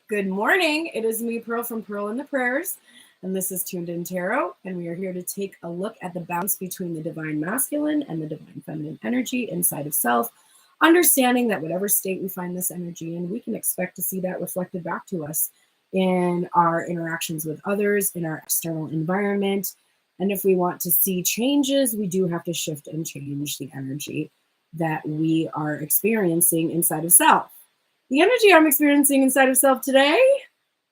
Good morning. It is me, Pearl from Pearl and the Prayers, and this is Tuned In Tarot, and we are here to take a look at the balance between the divine masculine and the divine feminine energy inside of self, understanding that whatever state we find this energy in, we can expect to see that reflected back to us in our interactions with others, in our external environment. And if we want to see changes, we do have to shift and change the energy that we are experiencing inside of self. The energy I'm experiencing inside of self today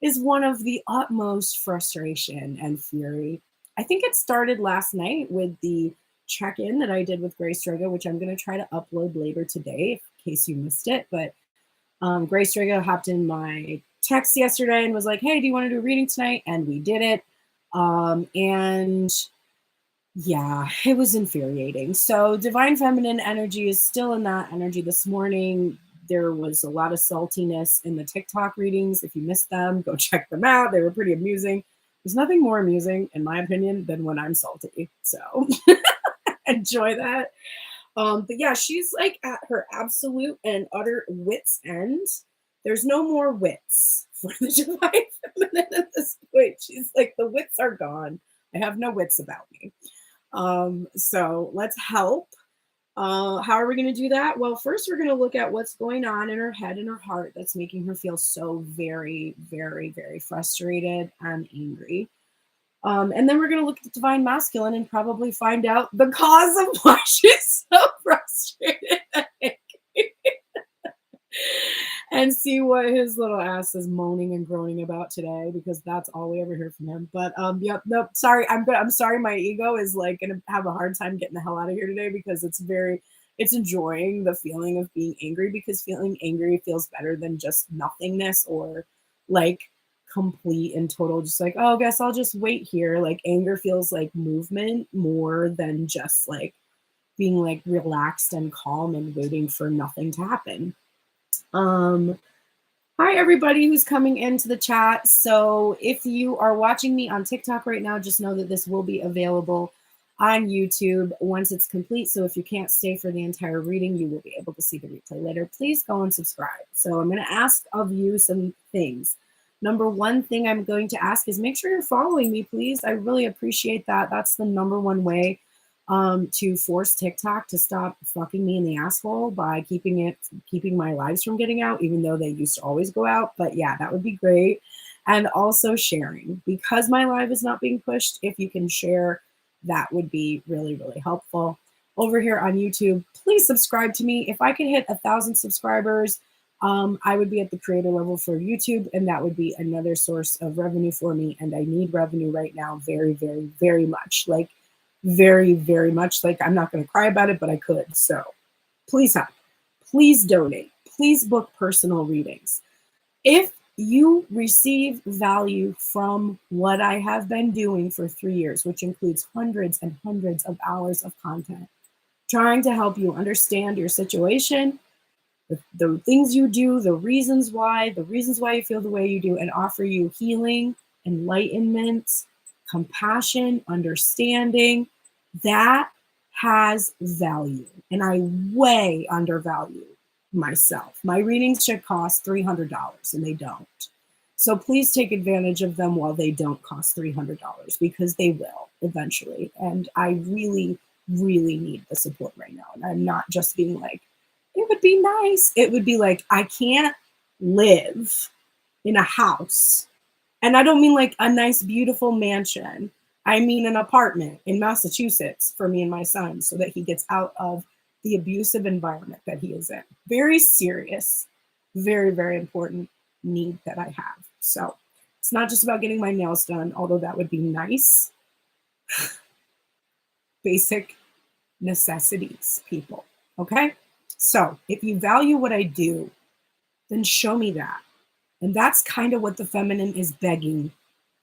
is one of the utmost frustration and fury. I think it started last night with the check-in that I did with Grace Drago, which I'm going to try to upload later today in case you missed it. But Grace Drago hopped in my text yesterday and was like, hey, do you want to do a reading tonight? And we did it. And yeah, it was infuriating. So divine feminine energy is still in that energy this morning. There was a lot of saltiness in the TikTok readings. If you missed them, go check them out. They were pretty amusing. There's nothing more amusing, in my opinion, than when I'm salty. So enjoy that. But yeah, she's like at her absolute and utter wit's end. There's no more wits for the divine feminine at this point. She's like, the wits are gone. I have no wits about me. So let's help. How are we going to do that? Well, first we're going to look at what's going on in her head and her heart that's making her feel so very, very, very frustrated and angry. And then we're going to look at the divine masculine and probably find out the cause of why she's so frustrated and angry. And see what his little ass is moaning and groaning about today, because that's all we ever hear from him. But yep, nope, sorry, I'm sorry, my ego is like gonna have a hard time getting the hell out of here today, because it's enjoying the feeling of being angry, because feeling angry feels better than just nothingness or like complete and total just like, oh, I guess I'll just wait here. Like anger feels like movement more than just like being like relaxed and calm and waiting for nothing to happen. Hi everybody who's coming into the chat. So if you are watching me on TikTok right now, just know that this will be available on YouTube once it's complete. So if you can't stay for the entire reading, you will be able to see the replay later. Please go and subscribe. So I'm going to ask of you some things. Number one thing I'm going to ask is make sure you're following me, please. I really appreciate that. That's the number one way to force TikTok to stop fucking me in the asshole by keeping my lives from getting out, even though they used to always go out. But yeah, that would be great. And also sharing, because my live is not being pushed. If you can share, that would be really, really helpful. Over here on YouTube, please subscribe to me. If I could hit 1,000 subscribers, I would be at the creator level for YouTube, and that would be another source of revenue for me. And I need revenue right now very, very, very much. Like very, very much. Like I'm not going to cry about it, but I could. So please help. Please donate. Please book personal readings. If you receive value from what I have been doing for 3 years, which includes hundreds and hundreds of hours of content, trying to help you understand your situation, the things you do, the reasons why you feel the way you do, and offer you healing, enlightenment, compassion, understanding, that has value. And I way undervalue myself. My readings should cost $300 and they don't. So please take advantage of them while they don't cost $300, because they will eventually. And I really, really need the support right now. And I'm not just being like, it would be nice. It would be like, I can't live in a house. And I don't mean like a nice, beautiful mansion. I mean an apartment in Massachusetts for me and my son, so that he gets out of the abusive environment that he is in. Very serious, very, very important need that I have. So it's not just about getting my nails done, although that would be nice. Basic necessities, people. Okay? So if you value what I do, then show me that. And that's kind of what the feminine is begging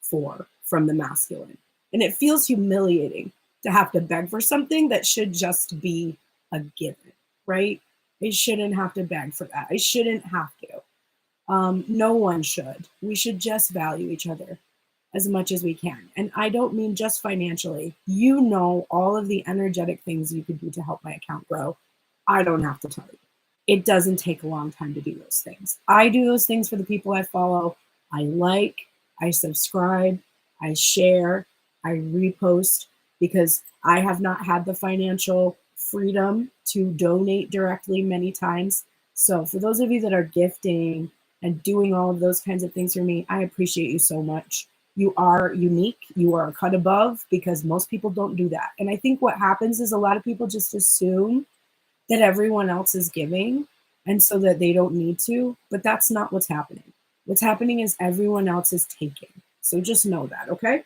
for from the masculine. And it feels humiliating to have to beg for something that should just be a given, right? I shouldn't have to beg for that. I shouldn't have to. No one should. We should just value each other as much as we can. And I don't mean just financially. You know all of the energetic things you could do to help my account grow. I don't have to tell you. it doesn't take a long time to do those things. I do those things for the people I follow. I like, I subscribe, I share, I repost, because I have not had the financial freedom to donate directly many times. So for those of you that are gifting and doing all of those kinds of things for me, I appreciate you so much. You are unique. You are a cut above, because most people don't do that. And I think what happens is a lot of people just assume that everyone else is giving, and so that they don't need to, but that's not what's happening. What's happening is everyone else is taking. So just know that, okay?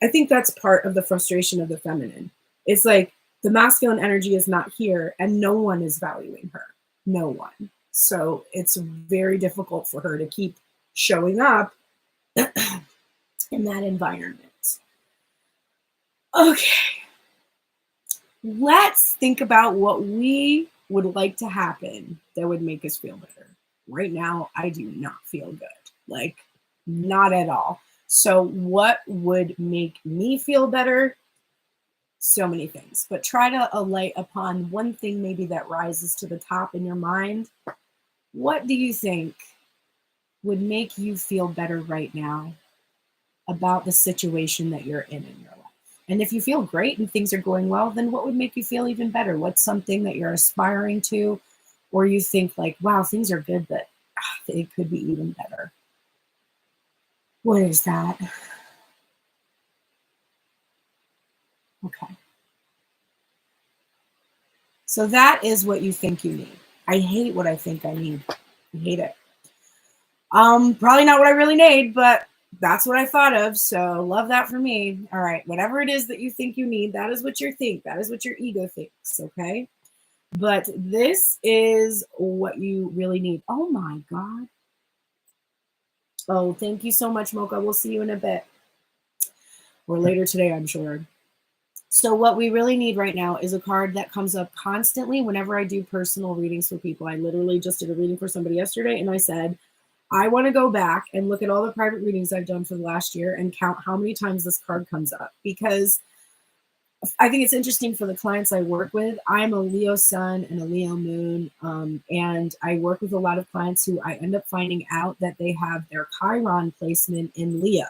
I think that's part of the frustration of the feminine. It's like the masculine energy is not here and no one is valuing her. No one. So it's very difficult for her to keep showing up in that environment. Okay. Let's think about what we would like to happen that would make us feel better. Right now, I do not feel good. Like, not at all. So what would make me feel better? So many things, but try to alight upon one thing maybe that rises to the top in your mind. What do you think would make you feel better right now about the situation that you're in your life? And if you feel great and things are going well, then what would make you feel even better? What's something that you're aspiring to, or you think like, wow, things are good, but it could be even better? What is that? Okay. So that is what you think you need. I hate what I think I need. I hate it. Probably not what I really need, but that's what I thought of. So love that for me. All right. Whatever it is that you think you need, that is what you think. That is what your ego thinks. Okay. But this is what you really need. Oh my God. Oh, thank you so much, Mocha. We'll see you in a bit. Or later today, I'm sure. So what we really need right now is a card that comes up constantly whenever I do personal readings for people. I literally just did a reading for somebody yesterday, and I said, I want to go back and look at all the private readings I've done for the last year and count how many times this card comes up, because I think it's interesting for the clients I work with. I'm a Leo sun and a Leo moon, and I work with a lot of clients who I end up finding out that they have their Chiron placement in Leo.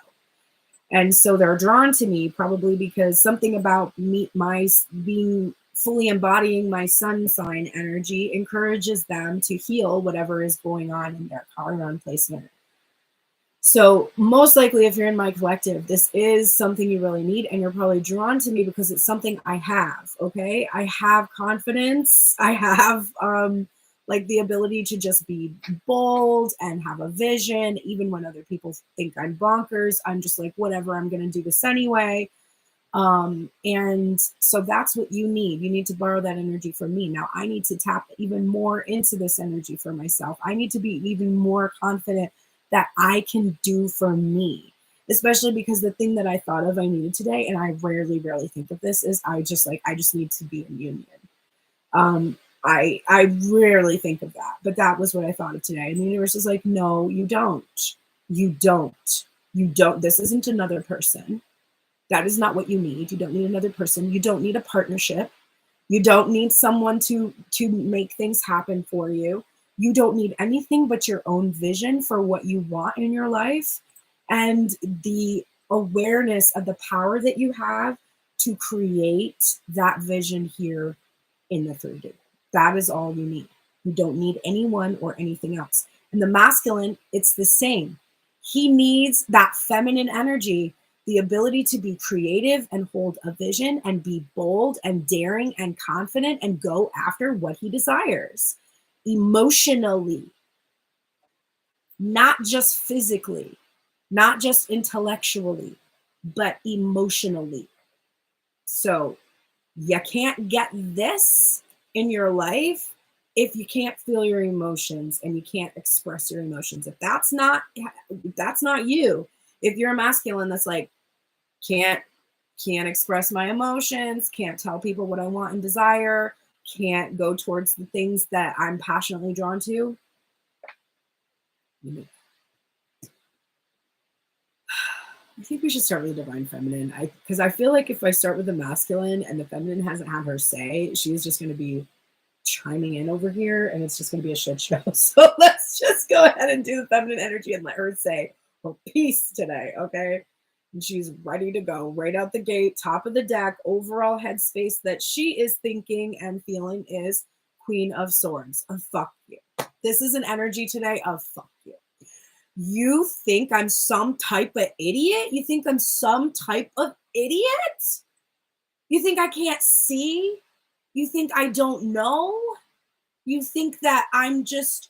And so they're drawn to me probably because something about me, my being fully embodying my sun sign energy encourages them to heal whatever is going on in their Chiron placement. So most likely, if you're in my collective, this is something you really need, and you're probably drawn to me because it's something I have. Okay, I have confidence. I have like the ability to just be bold and have a vision, even when other people think I'm bonkers. I'm just like, whatever. I'm going to do this anyway. And so that's what you need. You need to borrow that energy from me. Now I need to tap even more into this energy for myself. I need to be even more confident that I can do for me, especially because the thing that I thought of I needed today, and I rarely think of this, is I just need to be in union. I rarely think of that, but that was what I thought of today. And the universe is like, no, you don't. You don't. You don't. This isn't another person. That is not what you need. You don't need another person. You don't need a partnership. You don't need someone to make things happen for you. You don't need anything but your own vision for what you want in your life and the awareness of the power that you have to create that vision here in the 3D. That is all you need. You don't need anyone or anything else. And the masculine, it's the same. He needs that feminine energy, the ability to be creative and hold a vision and be bold and daring and confident and go after what he desires emotionally, not just physically, not just intellectually, but emotionally. So you can't get this in your life if you can't feel your emotions and you can't express your emotions. If that's not you, if you're a masculine that's like, can't express my emotions, can't tell people what I want and desire, can't go towards the things that I'm passionately drawn to. I think we should start with the divine feminine. Because I feel like if I start with the masculine and the feminine hasn't had her say, she's just going to be chiming in over here, and it's just going to be a shit show. So let's just go ahead and do the feminine energy and let her say her piece today, okay? And she's ready to go right out the gate, top of the deck. Overall headspace that she is thinking and feeling is Queen of Swords. Fuck you. This is an energy today of fuck you. You think I'm some type of idiot? You think I'm some type of idiot? You think I can't see? You think I don't know? You think that I'm just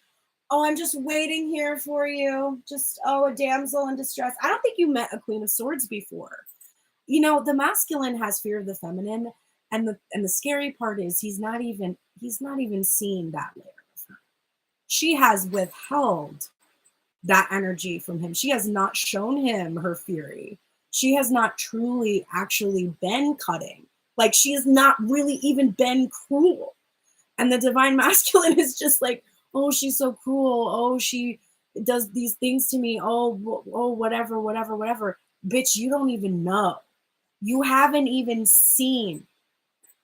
waiting here for you. Just, a damsel in distress. I don't think you met a Queen of Swords before. You know, the masculine has fear of the feminine, and the scary part is he's not even seeing that layer of her. She has withheld that energy from him. She has not shown him her fury. She has not truly actually been cutting. Like, she has not really even been cruel. And the divine masculine is just like, oh, she's so cruel. Oh, she does these things to me. Oh, whatever. Bitch, you don't even know. You haven't even seen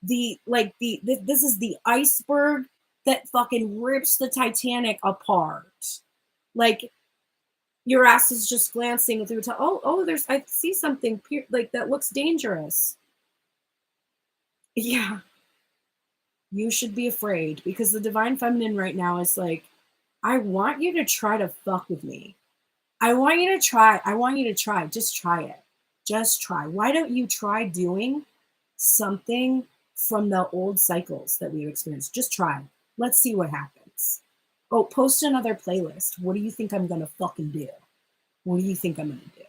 this is the iceberg that fucking rips the Titanic apart. Like, your ass is just glancing through. I see something like that looks dangerous. Yeah. You should be afraid, because the divine feminine right now is like, I want you to try to fuck with me. I want you to try. Just try it. Just try. Why don't you try doing something from the old cycles that we've experienced? Just try. Let's see what happens. Oh, post another playlist. What do you think I'm going to fucking do? What do you think I'm going to do?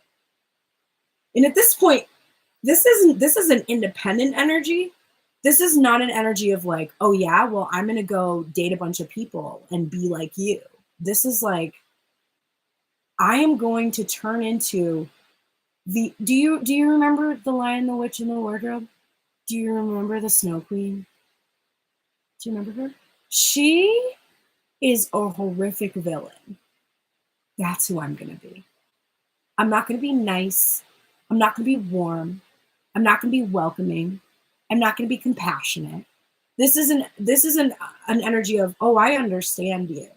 And at this point, this is an independent energy. This is not an energy of like, oh yeah, well, I'm going to go date a bunch of people and be like you. This is like, I am going to turn into do you remember The Lion, the Witch, and the Wardrobe? Do you remember the Snow Queen? Do you remember her? She is a horrific villain. That's who I'm going to be. I'm not going to be nice. I'm not going to be warm. I'm not going to be welcoming. I'm not going to be compassionate. This is an energy of, oh, I understand you.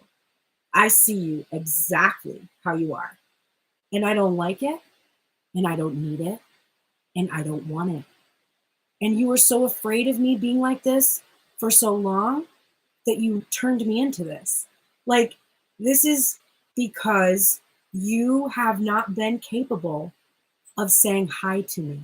I see you exactly how you are. And I don't like it. And I don't need it. And I don't want it. And you were so afraid of me being like this for so long that you turned me into this. Like, this is because you have not been capable of saying hi to me.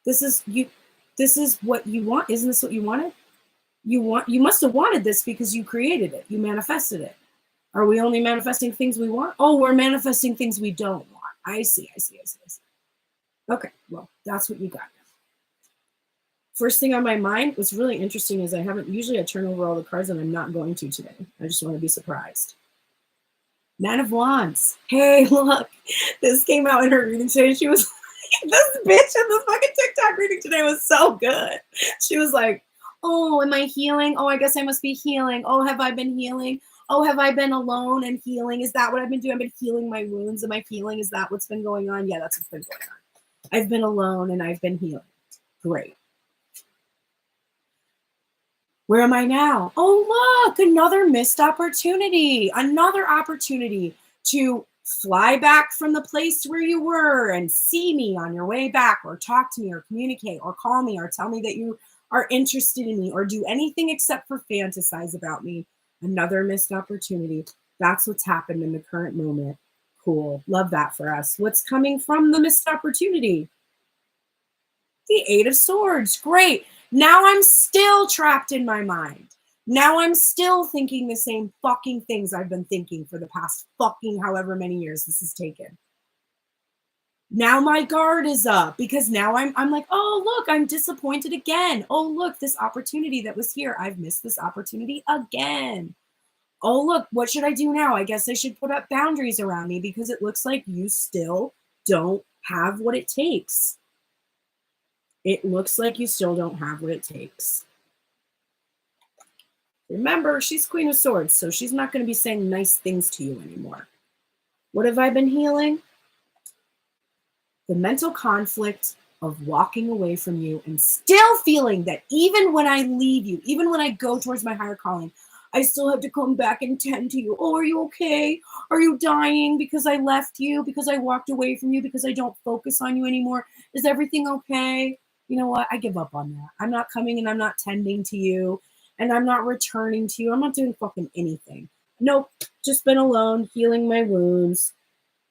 This is what you want. Isn't this what you wanted? You must have wanted this because you created it. You manifested it. Are we only manifesting things we want? Oh, we're manifesting things we don't want. I see. Okay, well, that's what you got. First thing on my mind, what's really interesting is I turn over all the cards, and I'm not going to today. I just want to be surprised. Nine of Wands. Hey, look, this came out in her reading today. She was like, this bitch in the fucking TikTok reading today was so good. She was like, oh, am I healing? Oh, I guess I must be healing. Oh, have I been healing? Oh, have I been alone and healing? Is that what I've been doing? I've been healing my wounds. Am I healing? Is that what's been going on? Yeah, that's what's been going on. I've been alone and I've been healing. Great. Where am I now? Oh, look, another missed opportunity. Another opportunity to fly back from the place where you were and see me on your way back, or talk to me, or communicate, or call me, or tell me that you are interested in me, or do anything except for fantasize about me. Another missed opportunity. That's what's happened in the current moment. Cool. Love that for us. What's coming from the missed opportunity? The Eight of Swords. Great. Now I'm still trapped in my mind. Now I'm still thinking the same fucking things I've been thinking for the past fucking however many years this has taken. Now my guard is up, because now I'm like, oh, look, I'm disappointed again. Oh, look, this opportunity that was here. I've missed this opportunity again. Oh, look, what should I do now? I guess I should put up boundaries around me, because it looks like you still don't have what it takes. It looks like you still don't have what it takes. Remember, she's Queen of Swords, so she's not going to be saying nice things to you anymore. What have I been healing? The mental conflict of walking away from you and still feeling that even when I leave you, even when I go towards my higher calling, I still have to come back and tend to you. Oh, are you okay? Are you dying because I left you, because I walked away from you, because I don't focus on you anymore? Is everything okay? You know what? I give up on that. I'm not coming and I'm not tending to you and I'm not returning to you. I'm not doing fucking anything. Nope. Just been alone, healing my wounds,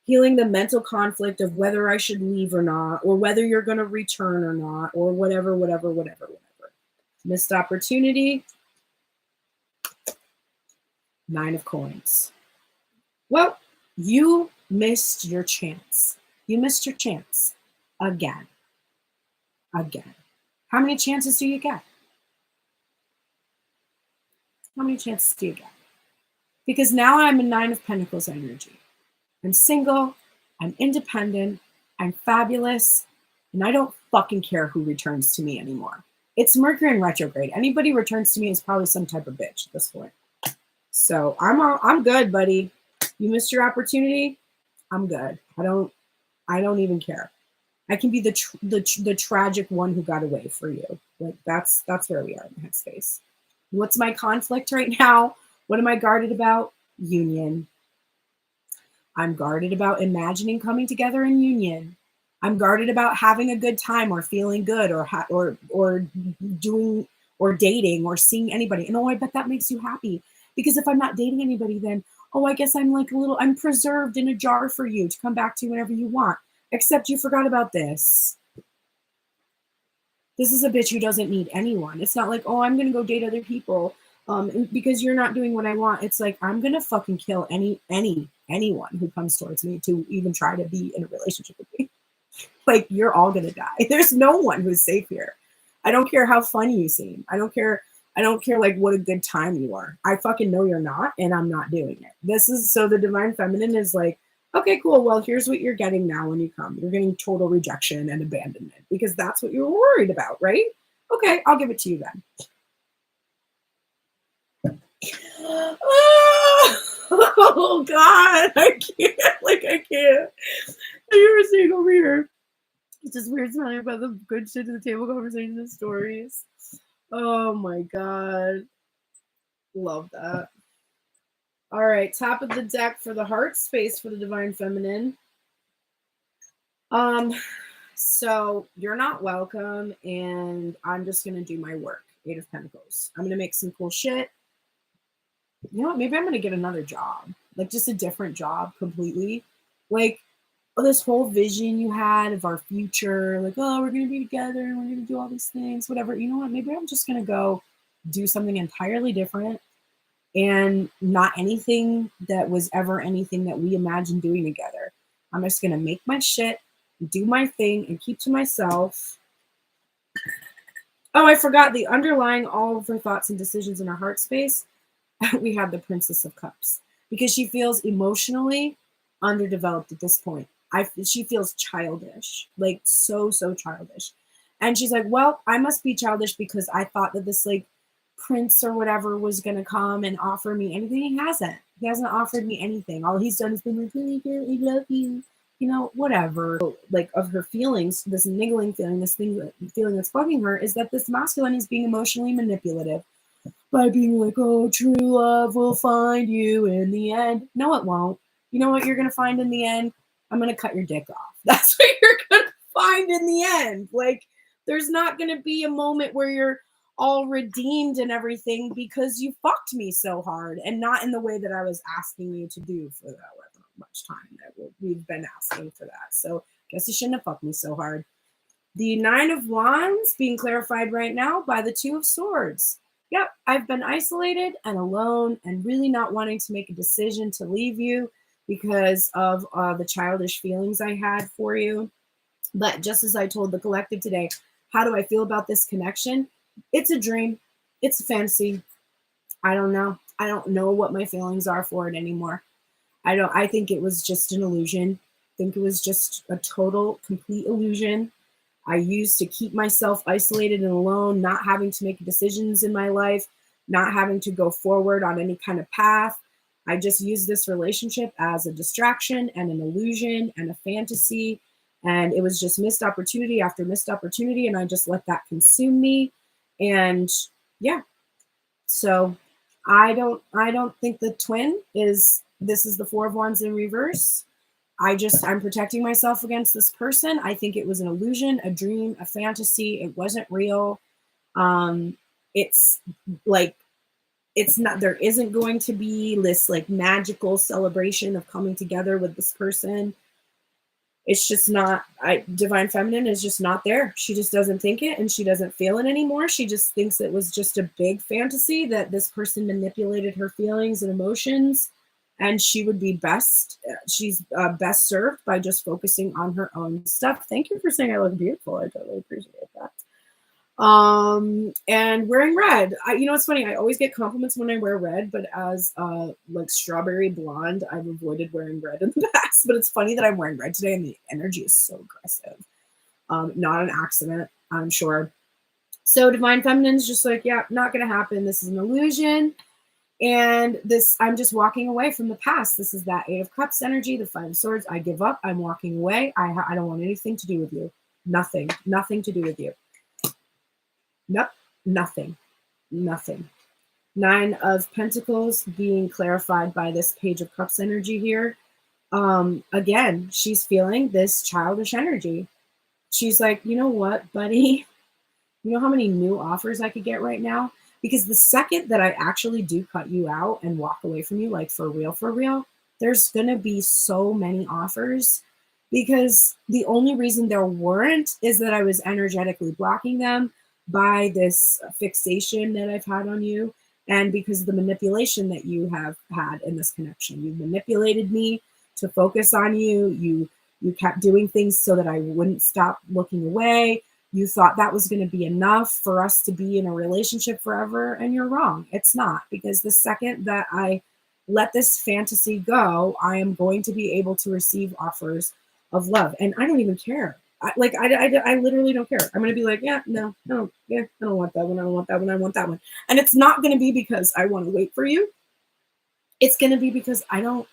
healing the mental conflict of whether I should leave or not, or whether you're going to return or not, or whatever. Missed opportunity. 9 of coins. Well, you missed your chance. You missed your chance. Again. How many chances do you get? How many chances do you get? Because now I'm a 9 of Pentacles energy. I'm single. I'm independent. I'm fabulous. And I don't fucking care who returns to me anymore. It's Mercury in retrograde. Anybody returns to me is probably some type of bitch at this point. So I'm good, buddy. You missed your opportunity. I'm good. I don't even care. I can be the tragic one who got away for you. Like that's where we are in the headspace. What's my conflict right now? What am I guarded about? Union. I'm guarded about imagining coming together in union. I'm guarded about having a good time or feeling good or doing or dating or seeing anybody. And I bet that makes you happy. Because if I'm not dating anybody, then, I guess I'm preserved in a jar for you to come back to whenever you want. Except you forgot about this. This is a bitch who doesn't need anyone. It's not like, I'm going to go date other people because you're not doing what I want. It's like, I'm going to fucking kill anyone who comes towards me to even try to be in a relationship with me. Like, you're all going to die. There's no one who's safe here. I don't care how funny you seem. I don't care like what a good time you are. I fucking know you're not, and I'm not doing it. So the Divine Feminine is like, okay, cool. Well, here's what you're getting now when you come. You're getting total rejection and abandonment because that's what you were worried about, right? Okay, I'll give it to you then. Oh God, I can't. You were saying over here. It's just weird telling about the good shit to the table conversations and stories. Oh my God. Love that. All right, top of the deck for the heart space for the Divine Feminine. So you're not welcome, and I'm just gonna do my work. 8 of Pentacles. I'm gonna make some cool shit. You know what? Maybe I'm gonna get another job, like just a different job completely. Like this whole vision you had of our future, like, we're gonna be together and we're gonna do all these things, whatever. You know what? Maybe I'm just gonna go do something entirely different. And not anything that was ever anything that we imagined doing together. I'm just going to make my shit, do my thing, and keep to myself. Oh, I forgot the underlying all of her thoughts and decisions in her heart space. We have the Princess of Cups because she feels emotionally underdeveloped at this point. She feels childish, like so childish. And she's like, well, I must be childish because I thought that this like prince or whatever was going to come and offer me anything. He hasn't offered me anything. All he's done is been like, really, really love you, whatever. Like of her feelings, this niggling feeling, feeling that's bugging her is that this masculine is being emotionally manipulative by being like, true love will find you in the end. No, it won't. You know what you're going to find in the end? I'm going to cut your dick off. That's what you're going to find in the end. Like, there's not going to be a moment where you're all redeemed and everything because you fucked me so hard and not in the way that I was asking you to do for however much time that we've been asking for that. So guess you shouldn't have fucked me so hard. The 9 of Wands being clarified right now by the 2 of Swords. Yep, I've been isolated and alone and really not wanting to make a decision to leave you because of the childish feelings I had for you. But just as I told the collective today, how do I feel about this connection? It's a dream. It's a fantasy. I don't know. I don't know what my feelings are for it anymore. I think it was just an illusion. I think it was just a total, complete illusion. I used to keep myself isolated and alone, not having to make decisions in my life, not having to go forward on any kind of path. I just used this relationship as a distraction and an illusion and a fantasy. And it was just missed opportunity after missed opportunity. And I just let that consume me. And yeah, so I don't think the twin is, this is the Four of Wands in reverse. I'm protecting myself against this person. I think it was an illusion, a dream, a fantasy. It wasn't real. It's like, it's not, there isn't going to be this like magical celebration of coming together with this person. It's just not, Divine Feminine is just not there. She just doesn't think it, and she doesn't feel it anymore. She just thinks it was just a big fantasy that this person manipulated her feelings and emotions, and she would be best, she's best served by just focusing on her own stuff. Thank you for saying I look beautiful. I totally appreciate that. And wearing red. You know, it's funny, I always get compliments when I wear red, but as like strawberry blonde, I've avoided wearing red in the past. But it's funny that I'm wearing red today and the energy is so aggressive. Not an accident, I'm sure. So Divine Feminine's just like, yeah, not gonna happen. This is an illusion. And this, I'm just walking away from the past. This is that Eight of Cups energy, the Five of Swords. I give up. I'm walking away. I don't want anything to do with you. Nothing to do with you. Nope, nothing. Nine of Pentacles being clarified by this Page of Cups energy here. Again, she's feeling this childish energy. She's like, you know what, buddy? You know how many new offers I could get right now? Because the second that I actually do cut you out and walk away from you, like for real, there's going to be so many offers, because the only reason there weren't is that I was energetically blocking them by this fixation that I've had on you, and because of the manipulation that you have had in this connection. You manipulated me to focus on you. You kept doing things so that I wouldn't stop looking away. You thought that was going to be enough for us to be in a relationship forever, and you're wrong. It's not, because the second that I let this fantasy go, I am going to be able to receive offers of love, and I don't even care. I literally don't care. I'm going to be like, yeah, no, yeah, I don't want that one. I don't want that one. I want that one. And it's not going to be because I want to wait for you. It's going to be because I don't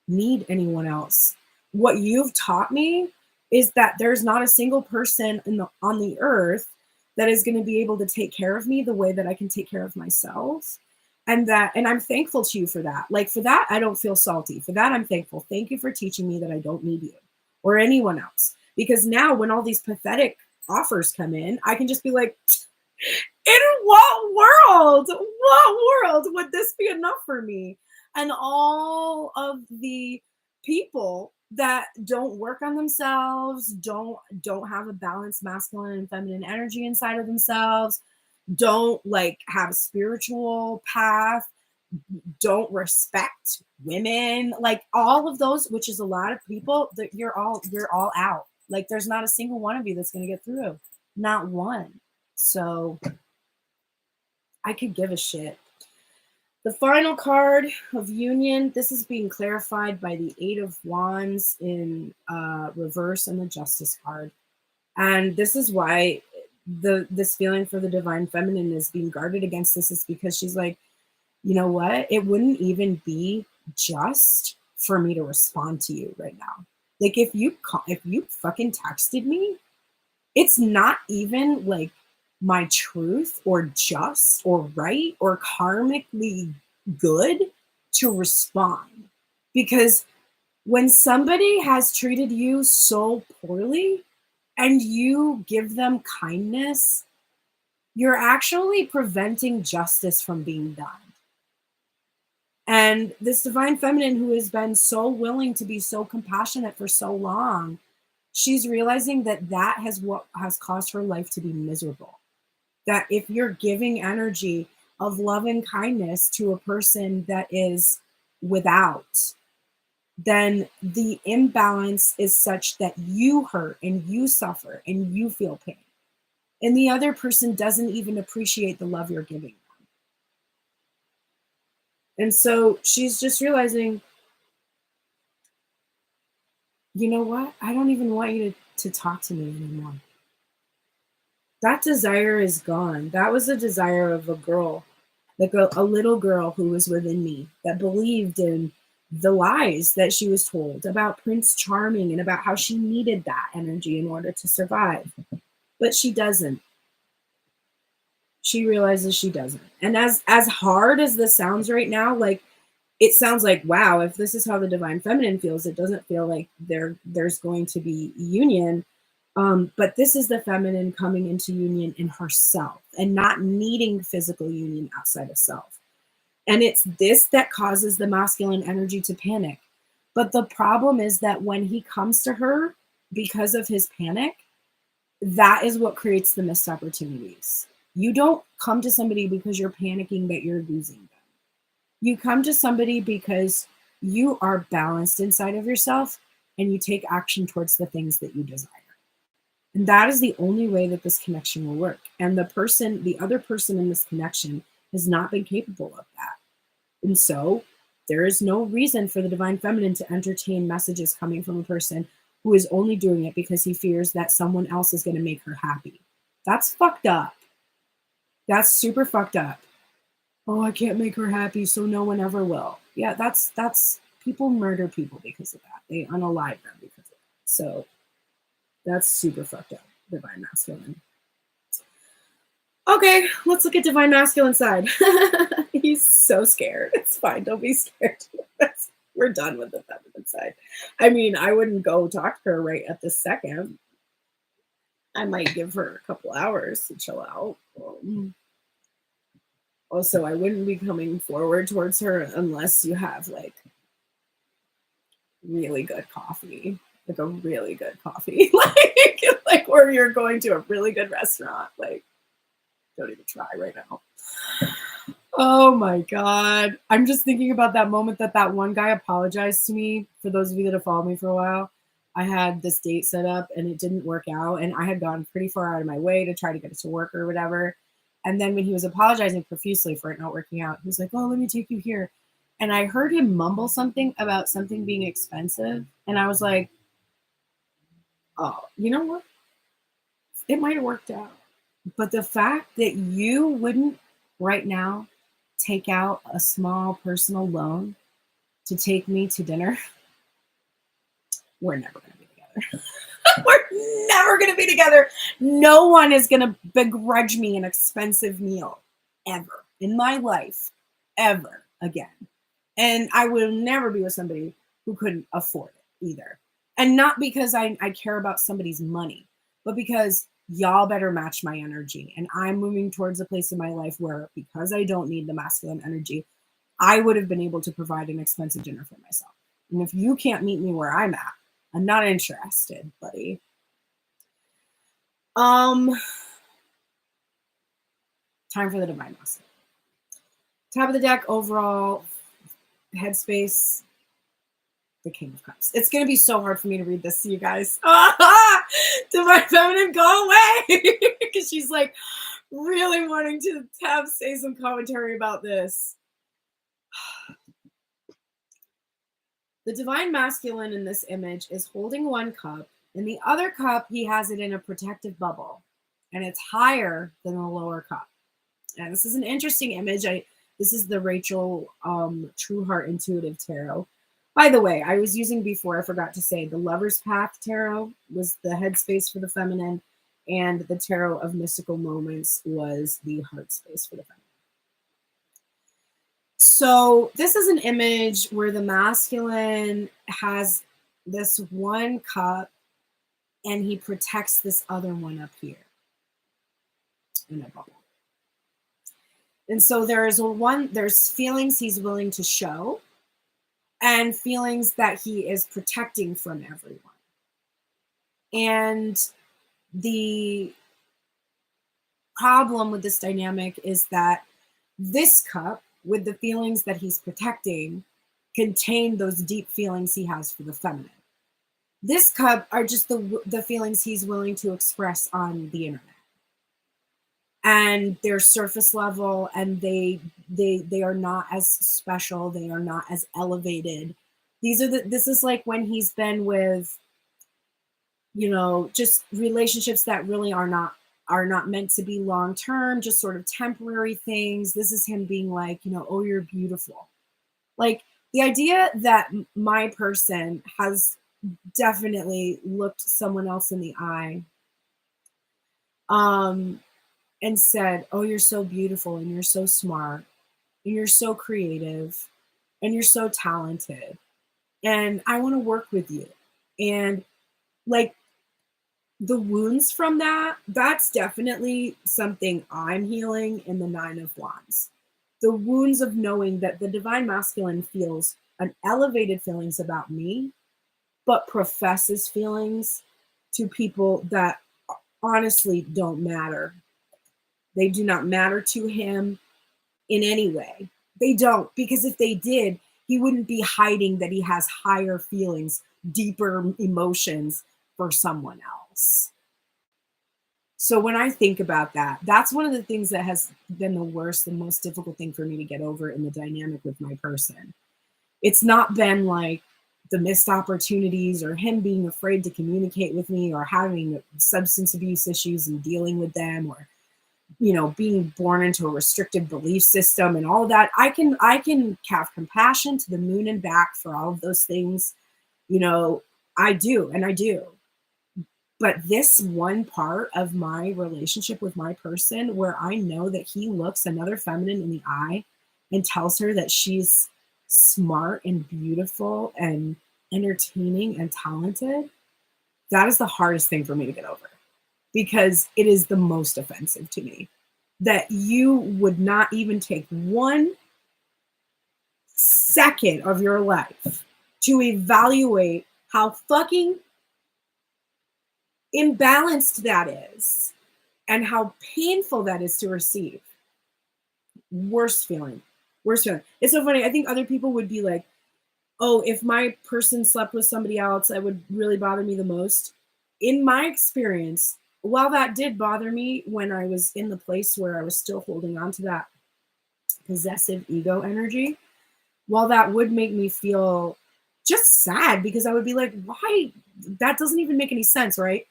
need anyone else. What you've taught me is that there's not a single person on the earth that is going to be able to take care of me the way that I can take care of myself. And I'm thankful to you for that. Like, for that, I don't feel salty. For that, I'm thankful. Thank you for teaching me that I don't need you or anyone else. Because now when all these pathetic offers come in, I can just be like, in what world would this be enough for me? And all of the people that don't work on themselves, don't have a balanced masculine and feminine energy inside of themselves, don't like have a spiritual path, don't respect women, like all of those, which is a lot of people, that you're all out. Like, there's not a single one of you that's going to get through. Not one. So I could give a shit. The final card of union, this is being clarified by the Eight of Wands in reverse and the Justice card. And this is why this feeling for the Divine Feminine is being guarded against this, is because she's like, you know what? It wouldn't even be just for me to respond to you right now. Like, if you fucking texted me, it's not even like my truth or just or right or karmically good to respond. Because when somebody has treated you so poorly and you give them kindness, you're actually preventing justice from being done. And this Divine Feminine, who has been so willing to be so compassionate for so long, she's realizing that what has caused her life to be miserable. That if you're giving energy of love and kindness to a person that is without, then the imbalance is such that you hurt and you suffer and you feel pain. And the other person doesn't even appreciate the love you're giving. And so she's just realizing, you know what? I don't even want you to talk to me anymore. That desire is gone. That was a desire of a girl, like a little girl who was within me that believed in the lies that she was told about Prince Charming and about how she needed that energy in order to survive. But she doesn't. She realizes she doesn't. And as hard as this sounds right now, like, it sounds like, wow, if this is how the divine feminine feels, it doesn't feel like there's going to be union. But this is the feminine coming into union in herself and not needing physical union outside of self. And it's this that causes the masculine energy to panic. But the problem is that when he comes to her because of his panic, that is what creates the missed opportunities. You don't come to somebody because you're panicking that you're losing them. You come to somebody because you are balanced inside of yourself and you take action towards the things that you desire. And that is the only way that this connection will work. And the other person in this connection has not been capable of that. And so there is no reason for the divine feminine to entertain messages coming from a person who is only doing it because he fears that someone else is going to make her happy. That's fucked up. That's super fucked up. Oh, I can't make her happy, so no one ever will. Yeah, that's people murder people because of that. They unalive them because of that. So that's super fucked up, divine masculine. Okay, let's look at divine masculine side. He's so scared. It's fine. Don't be scared. We're done with the feminine side. I mean, I wouldn't go talk to her right at this second. I might give her a couple hours to chill out. Also, I wouldn't be coming forward towards her unless you have like really good coffee, like a really good coffee, like or you're going to a really good restaurant. Like, don't even try right now. Oh my God. I'm just thinking about that moment that one guy apologized to me. For those of you that have followed me for a while, I had this date set up and it didn't work out. And I had gone pretty far out of my way to try to get it to work or whatever. And then when he was apologizing profusely for it not working out, he was like, oh, let me take you here. And I heard him mumble something about something being expensive. And I was like, oh, you know what? It might have worked out. But the fact that you wouldn't right now take out a small personal loan to take me to dinner, we're never going to be together. We're never going to be together. No one is going to begrudge me an expensive meal ever in my life, ever again. And I will never be with somebody who couldn't afford it either. And not because I care about somebody's money, but because y'all better match my energy. And I'm moving towards a place in my life where, because I don't need the masculine energy, I would have been able to provide an expensive dinner for myself. And if you can't meet me where I'm at, I'm not interested, buddy. Time for the divine masculine. Top of the deck, overall headspace, the King of Cups. It's going to be so hard for me to read this to you guys. Divine feminine, go away. Because she's like really wanting to say some commentary about this. The divine masculine in this image is holding one cup. In the other cup, he has it in a protective bubble. And it's higher than the lower cup. And this is an interesting image. This is the Rachel True Heart Intuitive Tarot. By the way, I was using before, I forgot to say, the Lover's Path Tarot was the headspace for the feminine, and the Tarot of Mystical Moments was the heart space for the feminine. So this is an image where the masculine has this one cup and he protects this other one up here in a bubble. And so there's feelings he's willing to show and feelings that he is protecting from everyone. And the problem with this dynamic is that this cup, with the feelings that he's protecting, contain those deep feelings he has for the feminine. This cup are just the feelings he's willing to express on the internet. And they're surface level, and they are not as special. They are not as elevated. This is like when he's been with, just relationships that really are not meant to be long term, just sort of temporary things. This is him being like, oh, you're beautiful. Like, The idea that my person has definitely looked someone else in the eye and said, oh, you're so beautiful and you're so smart and you're so creative and you're so talented and I want to work with you. And like the wounds from that, that's definitely something I'm healing in the Nine of Wands. The wounds of knowing that the divine masculine feels an elevated feelings about me, but professes feelings to people that honestly don't matter. They do not matter to him in any way. They don't, because if they did, he wouldn't be hiding that he has higher feelings, deeper emotions for someone else. So when I think about that, that's one of the things that has been the worst, the most difficult thing for me to get over in the dynamic with my person. It's not been like the missed opportunities or him being afraid to communicate with me or having substance abuse issues and dealing with them or, you know, being born into a restrictive belief system and all of that. I can have compassion to the moon and back for all of those things. You know, I do. But this one part of my relationship with my person where I know that he looks another feminine in the eye and tells her that she's smart and beautiful and entertaining and talented, that is the hardest thing for me to get over because it is the most offensive to me that you would not even take 1 second of your life to evaluate how fucking imbalanced that is and how painful that is to receive. Worst feeling. It's so funny. I think other people would be like, oh, if my person slept with somebody else, that would really bother me the most. In my experience, while that did bother me when I was in the place where I was still holding on to that possessive ego energy, while that would make me feel just sad because I would be like, why? That doesn't even make any sense, right?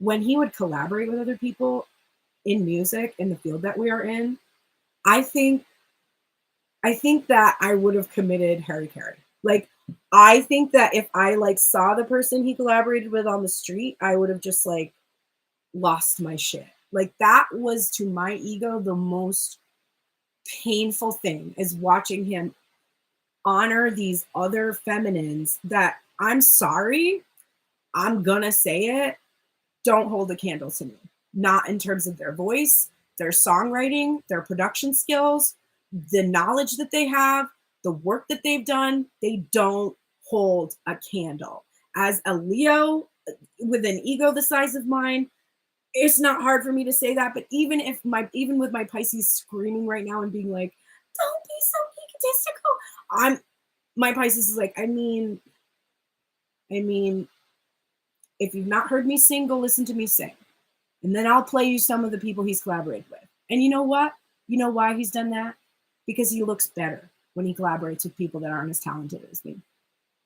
When he would collaborate with other people in music in the field that we are in, I think that I would have committed Harry Carey. Like, I think that if I like saw the person he collaborated with on the street, I would have just like lost my shit. Like that was to my ego the most painful thing is watching him honor these other feminines that I'm sorry, I'm gonna say it, don't hold a candle to me. Not in terms of their voice, their songwriting, their production skills, the knowledge that they have, the work that they've done, they don't hold a candle. As a Leo with an ego the size of mine, it's not hard for me to say that, but even with my Pisces screaming right now and being like, don't be so egotistical. My Pisces is like, I mean, if you've not heard me sing, go listen to me sing. And then I'll play you some of the people he's collaborated with. And you know what? You know why he's done that? Because he looks better when he collaborates with people that aren't as talented as me.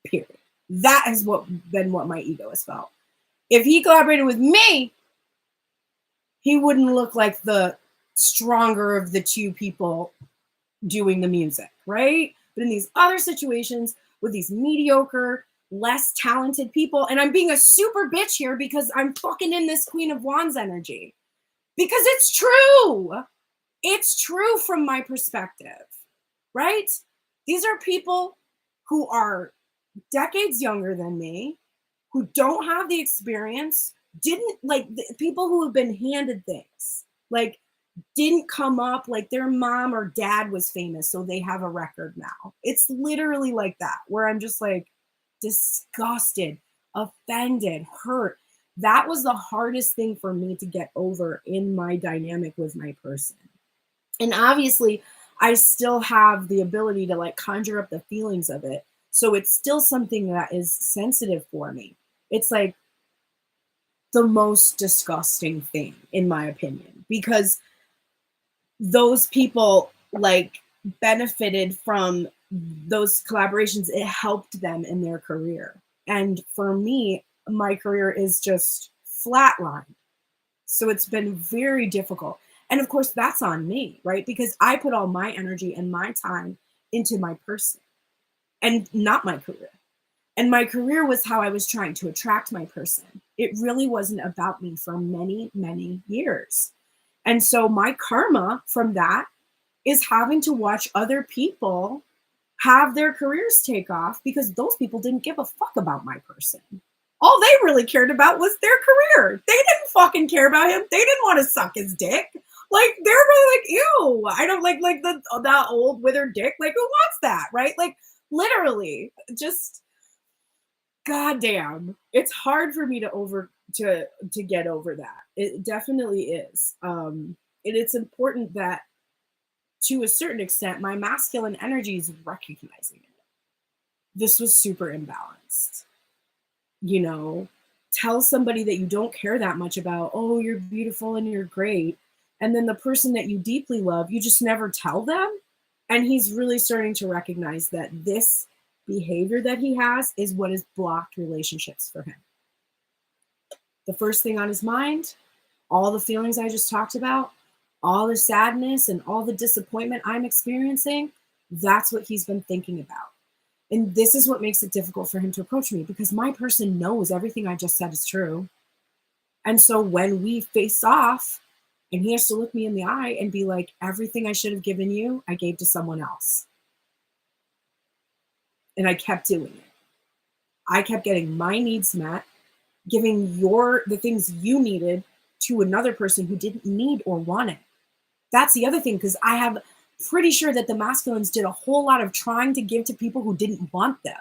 Period. That has been what my ego has felt. If he collaborated with me, he wouldn't look like the stronger of the two people doing the music, right? But in these other situations with these mediocre, less talented people, and I'm being a super bitch here because I'm fucking in this Queen of Wands energy. Because it's true. It's true from my perspective, right? These are people who are decades younger than me, who don't have the experience, didn't like people who have been handed things, like didn't come up like their mom or dad was famous, so they have a record now. It's literally like that, where I'm just like disgusted, offended, hurt. That was the hardest thing for me to get over in my dynamic with my person. And obviously, I still have the ability to like conjure up the feelings of it. So it's still something that is sensitive for me. It's like the most disgusting thing, in my opinion, because those people like benefited from those collaborations. It helped them in their career. And for me, my career is just flatlined. So it's been very difficult. And of course, that's on me, right? Because I put all my energy and my time into my person. and not my career. And my career was how I was trying to attract my person. It really wasn't about me for many, many years. And so my karma from that is having to watch other people have their careers take off because those people didn't give a fuck about my person. All they really cared about was their career. They didn't fucking care about him. They didn't want to suck his dick. Like, they're really like, ew, I don't like that old withered dick. Like, who wants that, right? Like, literally, just, goddamn. It's hard for me to get over that. It definitely is. And it's important that, to a certain extent, my masculine energy is recognizing it. This was super imbalanced. You know, tell somebody that you don't care that much about, oh, you're beautiful and you're great. And then the person that you deeply love, you just never tell them. And he's really starting to recognize that this behavior that he has is what has blocked relationships for him. The first thing on his mind, all the feelings I just talked about, all the sadness and all the disappointment I'm experiencing, that's what he's been thinking about. And this is what makes it difficult for him to approach me, because my person knows everything I just said is true. And so when we face off and he has to look me in the eye and be like, everything I should have given you, I gave to someone else. And I kept doing it. I kept getting my needs met, giving the things you needed to another person who didn't need or want it. That's the other thing, because I have pretty sure that the masculines did a whole lot of trying to give to people who didn't want them.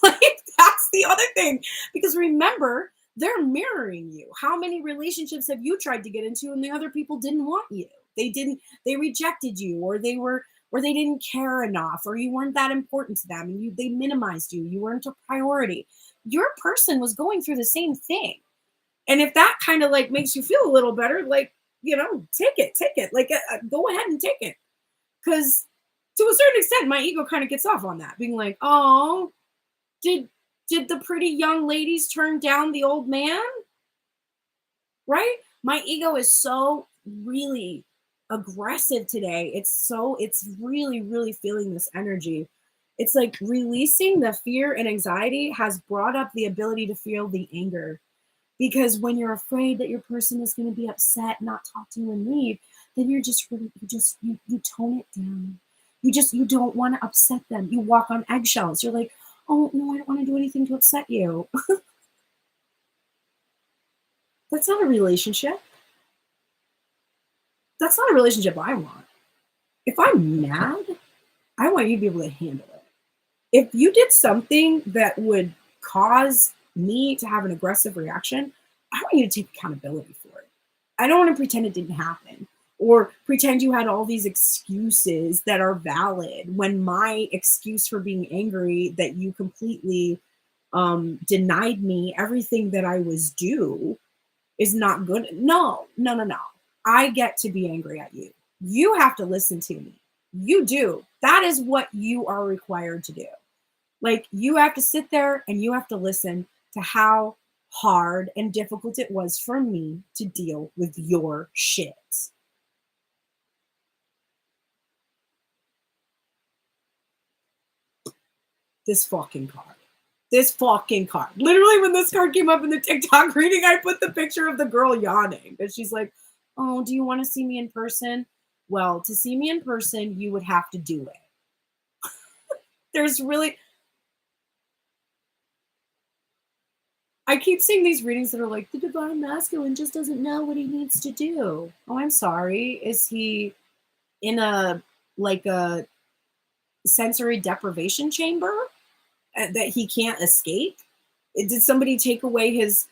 Like, that's the other thing, because remember, they're mirroring you. How many relationships have you tried to get into and the other people didn't want you? They rejected you, or they didn't care enough, or you weren't that important to them, and they minimized you. You weren't a priority. Your person was going through the same thing. And if that kind of like makes you feel a little better, like, you know, take it. Like, go ahead and take it. Because to a certain extent, my ego kind of gets off on that, being like, oh, did the pretty young ladies turn down the old man? Right? My ego is so really aggressive today. It's really, really feeling this energy. It's like releasing the fear and anxiety has brought up the ability to feel the anger. Because when you're afraid that your person is going to be upset, not talk to you and leave, then you tone it down. You don't want to upset them. You walk on eggshells. You're like, oh no, I don't want to do anything to upset you. That's not a relationship. That's not a relationship I want. If I'm mad, I want you to be able to handle it. If you did something that would cause me to have an aggressive reaction, I want you to take accountability for it. I don't want to pretend it didn't happen, or pretend you had all these excuses that are valid when my excuse for being angry that you completely denied me everything that I was due is not good. No. I get to be angry at you. You have to listen to me. You do. That is what you are required to do. Like, you have to sit there and you have to listen to how hard and difficult it was for me to deal with your shit. This fucking card. Literally, when this card came up in the TikTok reading, I put the picture of the girl yawning. And she's like, oh, do you want to see me in person? Well, to see me in person, you would have to do it. There's really... I keep seeing these readings that are like, the divine masculine just doesn't know what he needs to do. Oh, I'm sorry. Is he in a sensory deprivation chamber that he can't escape? Did somebody take away his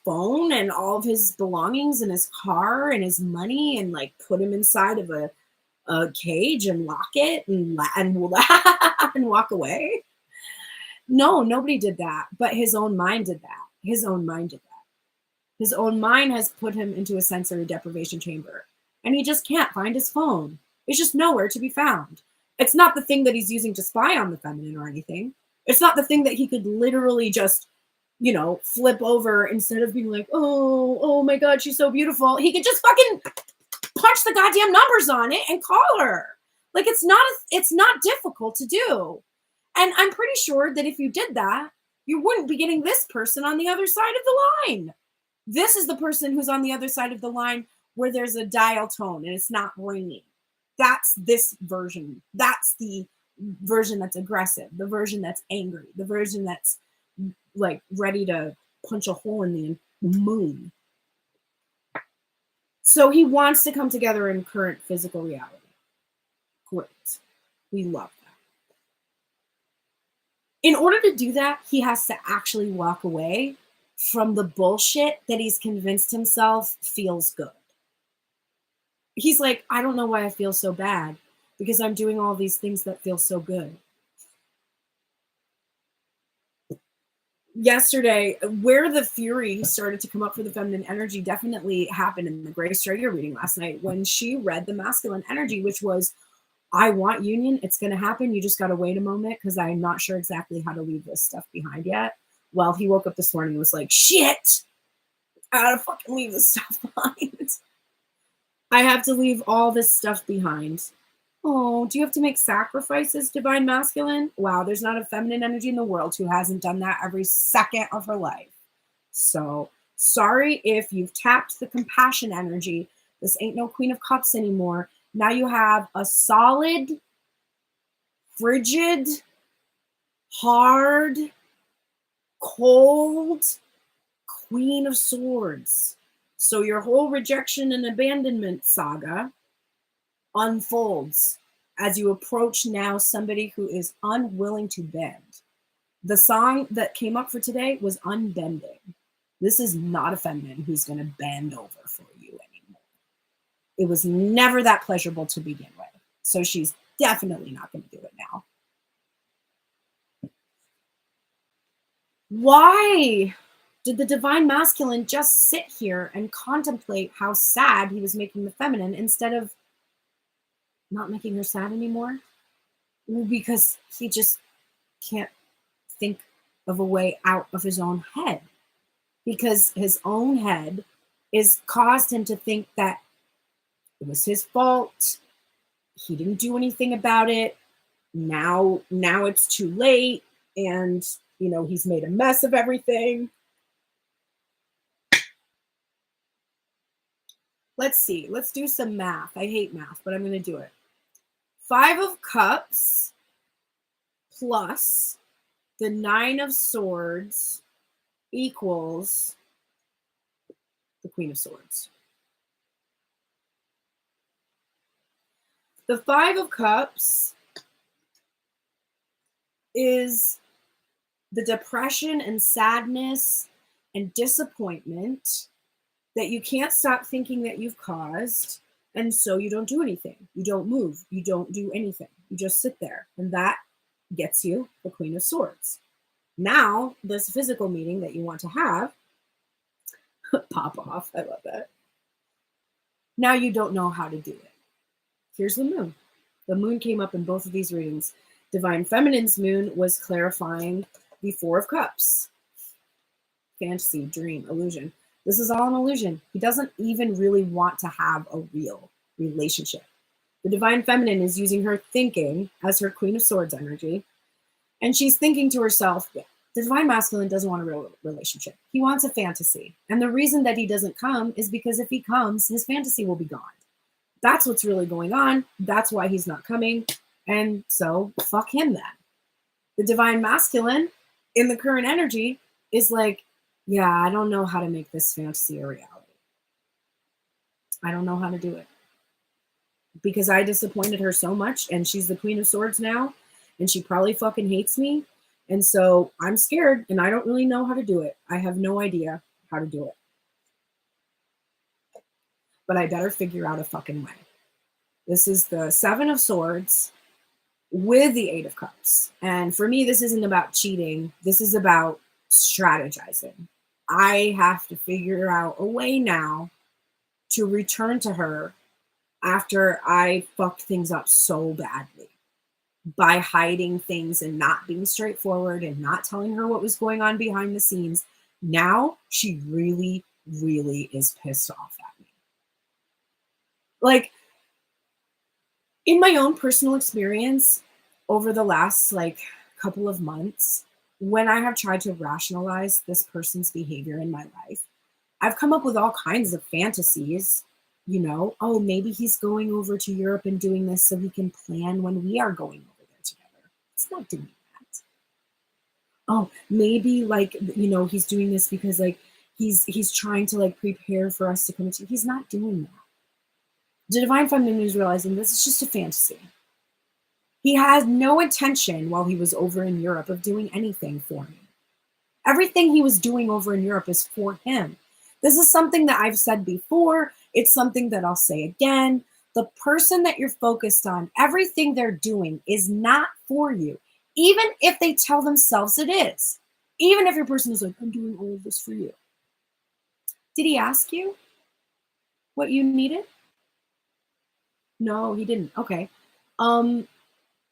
phone and all of his belongings and his car and his money and like put him inside of a cage and lock it and walk away? No, nobody did that, but his own mind did that. His own mind has put him into a sensory deprivation chamber, and he just can't find his phone. It's just nowhere to be found. It's not the thing that he's using to spy on the feminine or anything. It's not the thing that he could literally just, flip over instead of being like, oh my God, she's so beautiful. He could just fucking punch the goddamn numbers on it and call her. Like, it's not difficult to do. And I'm pretty sure that if you did that, you wouldn't be getting this person on the other side of the line. This is the person who's on the other side of the line where there's a dial tone and it's not ringing. That's this version. That's the version that's aggressive, the version that's angry, the version that's like ready to punch a hole in the moon. So he wants to come together in current physical reality. Great. We love that. In order to do that, he has to actually walk away from the bullshit that he's convinced himself feels good. He's like, I don't know why I feel so bad because I'm doing all these things that feel so good. Yesterday, where the fury started to come up for the feminine energy definitely happened in the Grace Traeger reading last night when she read the masculine energy, which was, I want union. It's going to happen. You just got to wait a moment because I'm not sure exactly how to leave this stuff behind yet. Well, he woke up this morning and was like, shit, I got to fucking leave this stuff behind. I have to leave all this stuff behind. Oh, do you have to make sacrifices, divine masculine? Wow, there's not a feminine energy in the world who hasn't done that every second of her life. So sorry if you've tapped the compassion energy. This ain't no Queen of Cups anymore. Now you have a solid, frigid, hard, cold Queen of Swords. So your whole rejection and abandonment saga unfolds as you approach now somebody who is unwilling to bend. The song that came up for today was Unbending. This is not a feminine who's going to bend over for you anymore. It was never that pleasurable to begin with. So she's definitely not going to do it now. Why did the divine masculine just sit here and contemplate how sad he was making the feminine instead of not making her sad anymore? Because he just can't think of a way out of his own head. Because his own head is caused him to think that it was his fault. He didn't do anything about it. Now it's too late. And, you know, he's made a mess of everything. Let's see. Let's do some math. I hate math, but I'm going to do it. 5 of Cups plus the 9 of Swords equals the Queen of Swords. The 5 of Cups is the depression and sadness and disappointment that you can't stop thinking that you've caused, and so you don't do anything. You don't move. You don't do anything. You just sit there, and that gets you the Queen of Swords. Now, this physical meeting that you want to have, pop off, I love that. Now you don't know how to do it. Here's the moon. The moon came up in both of these readings. Divine Feminine's moon was clarifying the 4 of Cups. Fantasy, dream, illusion. This is all an illusion. He doesn't even really want to have a real relationship. The Divine Feminine is using her thinking as her Queen of Swords energy. And she's thinking to herself, the Divine Masculine doesn't want a real relationship. He wants a fantasy. And the reason that he doesn't come is because if he comes, his fantasy will be gone. That's what's really going on. That's why he's not coming. And so fuck him then. The Divine Masculine in the current energy is like, yeah, I don't know how to make this fantasy a reality. I don't know how to do it. Because I disappointed her so much, and she's the Queen of Swords now, and she probably fucking hates me. And so I'm scared, and I don't really know how to do it. I have no idea how to do it. But I better figure out a fucking way. This is the 7 of Swords with the 8 of Cups. And for me, this isn't about cheating. This is about strategizing. I have to figure out a way now to return to her after I fucked things up so badly by hiding things and not being straightforward and not telling her what was going on behind the scenes. Now she really, really is pissed off at me. Like, in my own personal experience over the last couple of months, when I have tried to rationalize this person's behavior in my life, I've come up with all kinds of fantasies. Oh, maybe he's going over to Europe and doing this so he can plan when we are going over there together. It's not doing that. Oh, maybe he's doing this because he's trying to prepare for us to come to. He's not doing that. The Divine Feminine is realizing this is just a fantasy. He had no intention while he was over in Europe of doing anything for me. Everything he was doing over in Europe is for him. This is something that I've said before. It's something that I'll say again. The person that you're focused on, everything they're doing is not for you, even if they tell themselves it is. Even if your person is like, I'm doing all of this for you. Did he ask you what you needed? No, he didn't. Okay.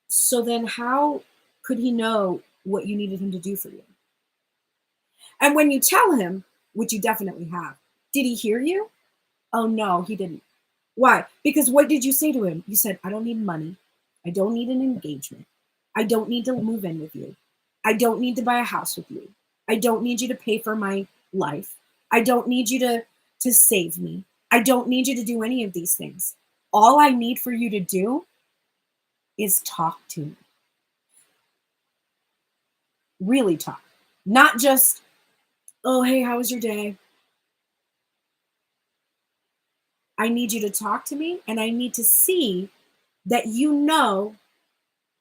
So then how could he know what you needed him to do for you? And when you tell him, which you definitely have, did he hear you? Oh, no, he didn't. Why? Because what did you say to him? You said, I don't need money. I don't need an engagement. I don't need to move in with you. I don't need to buy a house with you. I don't need you to pay for my life. I don't need you to save me. I don't need you to do any of these things. All I need for you to do is talk to me. Really talk. Not just, oh, hey, how was your day? I need you to talk to me, and I need to see that you know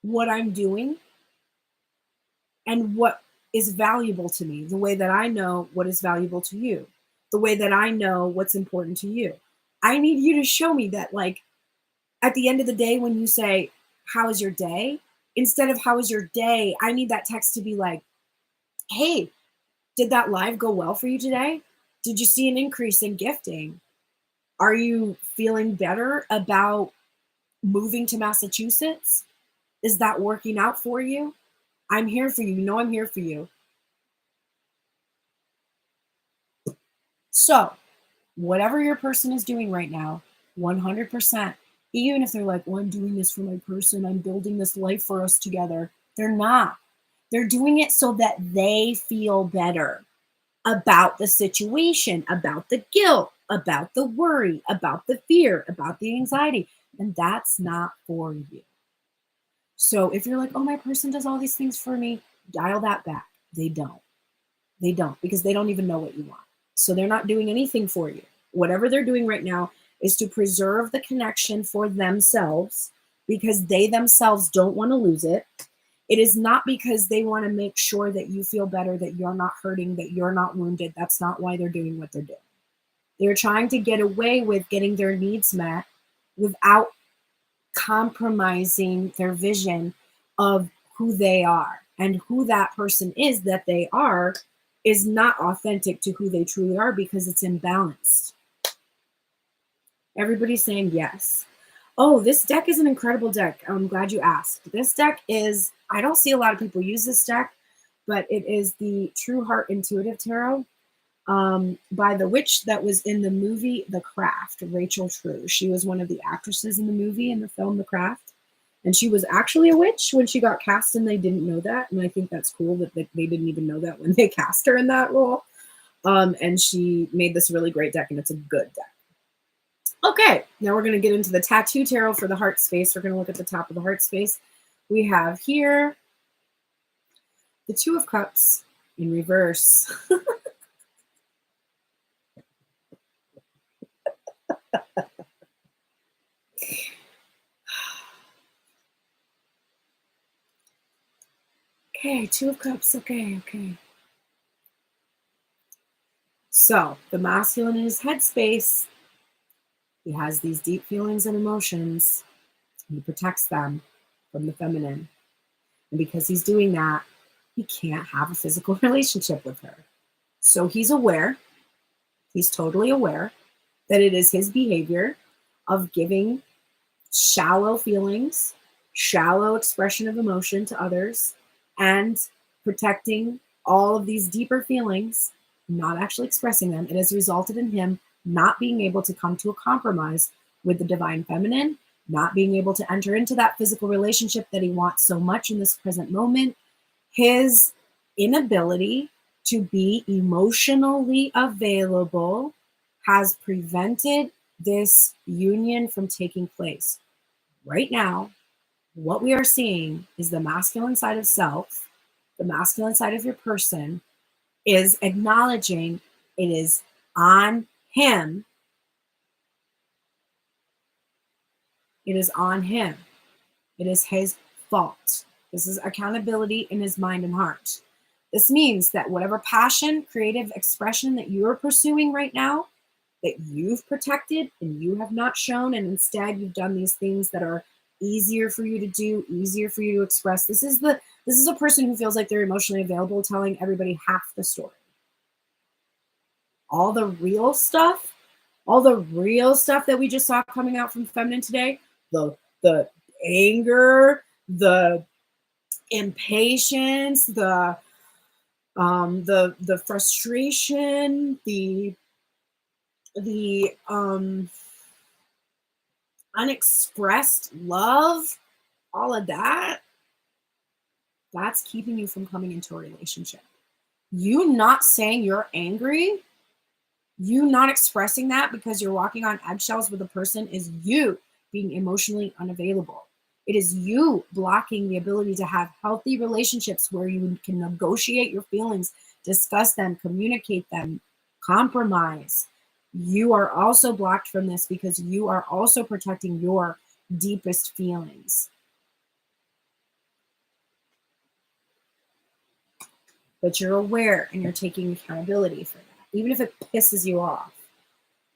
what I'm doing and what is valuable to me, the way that I know what is valuable to you, the way that I know what's important to you. I need you to show me that, at the end of the day, when you say, how is your day? Instead of how is your day, I need that text to be like, hey, did that live go well for you today? Did you see an increase in gifting? Are you feeling better about moving to Massachusetts? Is that working out for you? I'm here for you. You know I'm here for you. So, whatever your person is doing right now, 100%, even if they're like, well, I'm doing this for my person, I'm building this life for us together. They're not. They're doing it so that they feel better about the situation, about the guilt, about the worry, about the fear, about the anxiety. And that's not for you. So if you're like, oh, my person does all these things for me, dial that back. They don't. They don't, because they don't even know what you want. So they're not doing anything for you. Whatever they're doing right now is to preserve the connection for themselves, because they themselves don't want to lose it. It is not because they want to make sure that you feel better, that you're not hurting, that you're not wounded. That's not why they're doing what they're doing. They're trying to get away with getting their needs met without compromising their vision of who they are. And who that person is that they are is not authentic to who they truly are, because it's imbalanced. Everybody's saying yes. Oh, this deck is an incredible deck. I'm glad you asked. This deck is, I don't see a lot of people use this deck, but it is the True Heart Intuitive Tarot by the witch that was in the movie The Craft, Rachel True. She was one of the actresses in the movie, in the film The Craft. And she was actually a witch when she got cast, and they didn't know that. And I think that's cool that they didn't even know that when they cast her in that role. And she made this really great deck, and it's a good deck. Okay, now we're going to get into the Tattoo Tarot for the heart space. We're going to look at the top of the heart space. We have here the Two of Cups in reverse. Okay, Two of Cups. Okay. So the masculine in his headspace, he has these deep feelings and emotions. He protects them from the feminine. And because he's doing that, he can't have a physical relationship with her. So he's aware, he's totally aware that it is his behavior of giving shallow feelings, shallow expression of emotion to others, and protecting all of these deeper feelings, not actually expressing them. It has resulted in him not being able to come to a compromise with the divine feminine, not being able to enter into that physical relationship that he wants so much in this present moment, His inability to be emotionally available has prevented this union from taking place. Right now, what we are seeing is the masculine side of self, the masculine side of your person, is acknowledging it is on him. It is on him. It is his fault. This is accountability in his mind and heart. This means that whatever passion, creative expression that you're pursuing right now, that you've protected and you have not shown, and instead you've done these things that are easier for you to do, easier for you to express. This is a person who feels like they're emotionally available, telling everybody half the story. All the real stuff that we just saw coming out from feminine today, the anger, the impatience, the frustration, the unexpressed love, all of that's keeping you from coming into a relationship. You not saying you're angry, you not expressing that because you're walking on eggshells with a person, is you being emotionally unavailable. It is you blocking the ability to have healthy relationships where you can negotiate your feelings, discuss them, communicate them, compromise. You are also blocked from this because you are also protecting your deepest feelings. But you're aware and you're taking accountability for that, even if it pisses you off.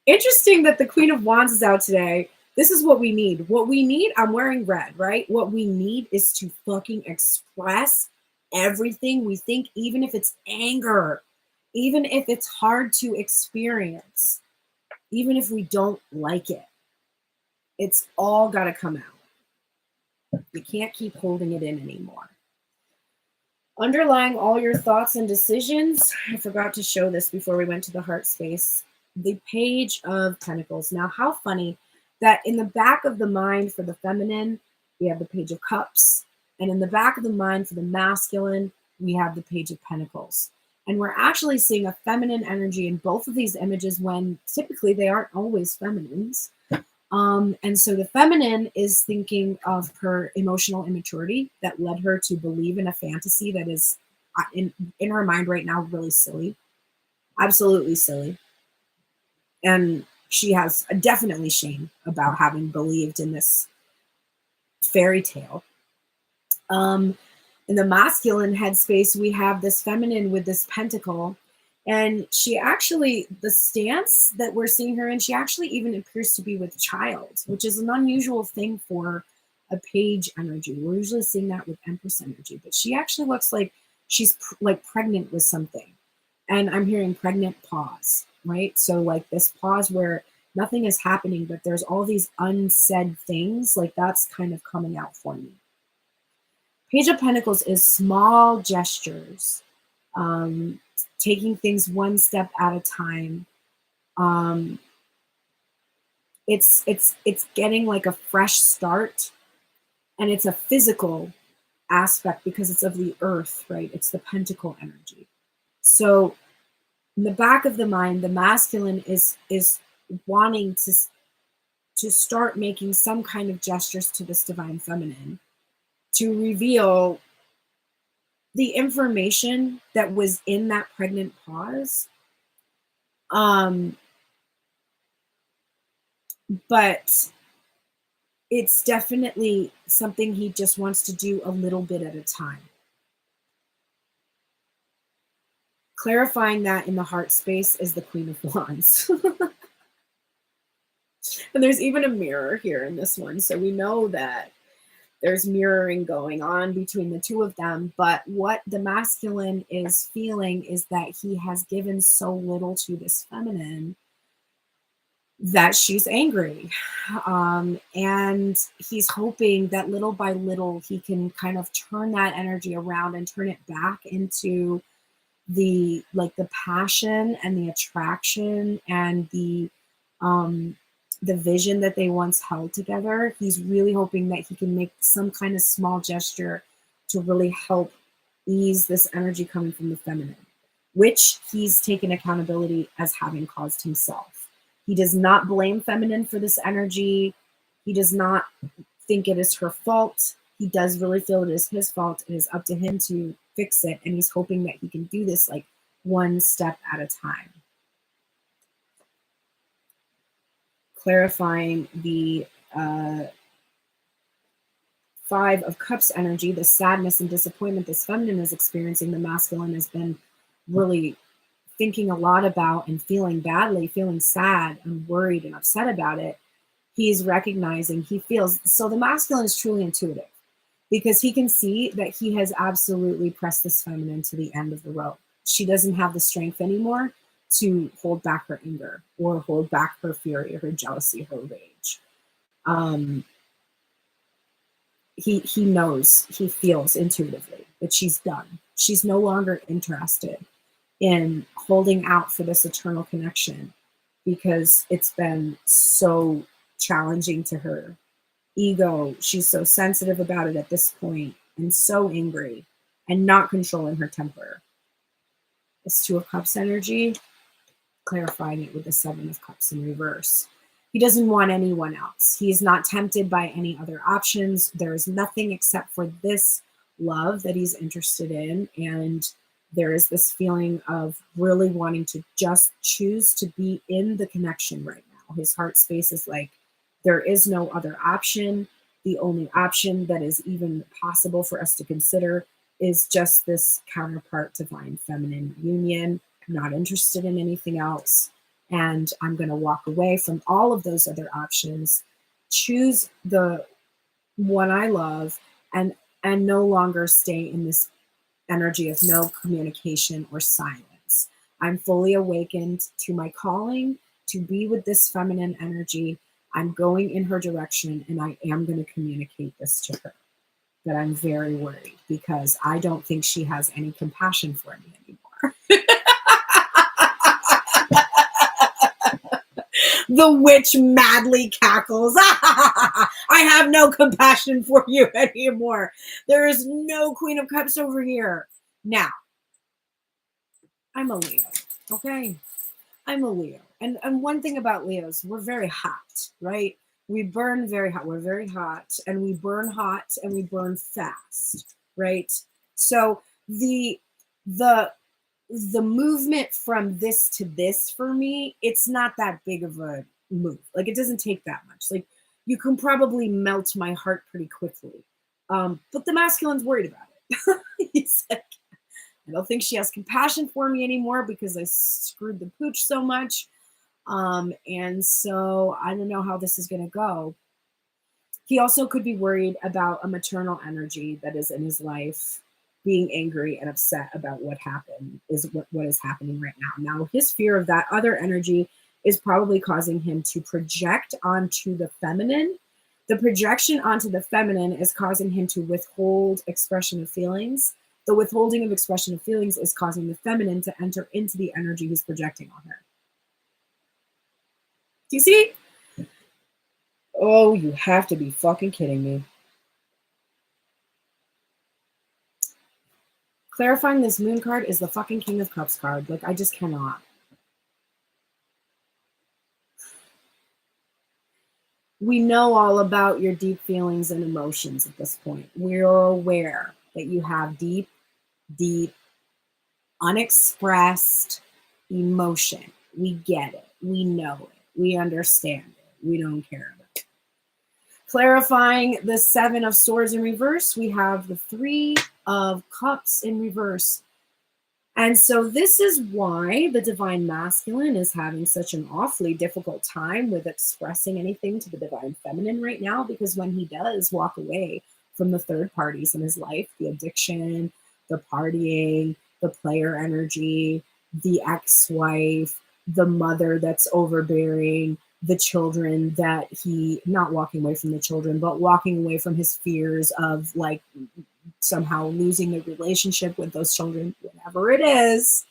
Interesting that the Queen of Wands is out today. This is what we need. What we need, I'm wearing red, right? What we need is to fucking express everything we think, even if it's anger, even if it's hard to experience, even if we don't like it. It's all got to come out. You can't keep holding it in anymore. Underlying all your thoughts and decisions, I forgot to show this before we went to the heart space, the Page of Pentacles. Now, how funny that in the back of the mind for the feminine, we have the Page of Cups, and in the back of the mind for the masculine, we have the Page of Pentacles. And we're actually seeing a feminine energy in both of these images when typically they aren't always feminines. And so the feminine is thinking of her emotional immaturity that led her to believe in a fantasy that is in her mind right now really silly, absolutely silly. And she has definitely shame about having believed in this fairy tale. In the masculine headspace, we have this feminine with this pentacle. And she actually, the stance that we're seeing her in, she actually even appears to be with a child, which is an unusual thing for a page energy. We're usually seeing that with Empress energy, but she actually looks like she's like pregnant with something. And I'm hearing pregnant pause, right? So like this pause where nothing is happening, but there's all these unsaid things, like that's kind of coming out for me. Page of Pentacles is small gestures, taking things one step at a time. It's getting like a fresh start, and it's a physical aspect because it's of the earth, right? It's the pentacle energy. So in the back of the mind, the masculine is wanting to start making some kind of gestures to this divine feminine to reveal the information that was in that pregnant pause. But it's definitely something he just wants to do a little bit at a time. Clarifying that in the heart space is the Queen of Wands. And there's even a mirror here in this one. So we know that there's mirroring going on between the two of them. But what the masculine is feeling is that he has given so little to this feminine that she's angry. And he's hoping that little by little he can kind of turn that energy around and turn it back into the passion and the attraction and the vision that they once held together. He's really hoping that he can make some kind of small gesture to really help ease this energy coming from the feminine, which he's taken accountability as having caused himself. He does not blame feminine for this energy. He does not think it is her fault. He does really feel it is his fault. It is up to him to fix it. And he's hoping that he can do this like one step at a time. Clarifying the 5 of Cups energy, the sadness and disappointment this feminine is experiencing, the masculine has been really thinking a lot about and feeling badly, feeling sad and worried and upset about it. He's recognizing, he feels, so the masculine is truly intuitive because he can see that he has absolutely pressed this feminine to the end of the rope. She doesn't have the strength anymore to hold back her anger or hold back her fury, her jealousy, her rage. He knows, he feels intuitively that she's done. She's no longer interested in holding out for this eternal connection because it's been so challenging to her ego. She's so sensitive about it at this point and so angry and not controlling her temper. This 2 of Cups energy, clarifying it with the 7 of Cups in reverse. He doesn't want anyone else. He is not tempted by any other options. There is nothing except for this love that he's interested in. And there is this feeling of really wanting to just choose to be in the connection right now. His heart space is like, there is no other option. The only option that is even possible for us to consider is just this counterpart divine feminine union. I'm not interested in anything else. And I'm going to walk away from all of those other options, choose the one I love, and no longer stay in this energy of no communication or silence. I'm fully awakened to my calling to be with this feminine energy. I'm going in her direction, and I am going to communicate this to her. But I'm very worried because I don't think she has any compassion for me anymore. The witch madly cackles. I have no compassion for you anymore. There is no Queen of Cups over here. Now, I'm a Leo, okay? I'm a Leo. And one thing about Leos, we're very hot, right? We burn very hot. We're very hot, and we burn hot, and we burn fast, right? So the movement from this to this for me, it's not that big of a move. Like, it doesn't take that much. Like, you can probably melt my heart pretty quickly. But the masculine's worried about it. He's like, I don't think she has compassion for me anymore because I screwed the pooch so much. And so I don't know how this is going to go. He also could be worried about a maternal energy that is in his life, being angry and upset about what happened, is what is happening right now. Now, his fear of that other energy is probably causing him to project onto the feminine. The projection onto the feminine is causing him to withhold expression of feelings. The withholding of expression of feelings is causing the feminine to enter into the energy he's projecting on her. Do you see? Oh, you have to be fucking kidding me. Clarifying this moon card is the fucking King of Cups card. Like, I just cannot. We know all about your deep feelings and emotions at this point. We're aware that you have deep, unexpressed emotion. We get it. We know it. We understand it. We don't care about it. Clarifying the 7 of Swords in reverse, we have the 3 of Cups in reverse. And so this is why the divine masculine is having such an awfully difficult time with expressing anything to the divine feminine right now, because when he does walk away from the third parties in his life, the addiction, the partying, the player energy, the ex-wife, the mother that's overbearing, the children that he, not walking away from the children, but walking away from his fears of like somehow losing the relationship with those children, whatever it is,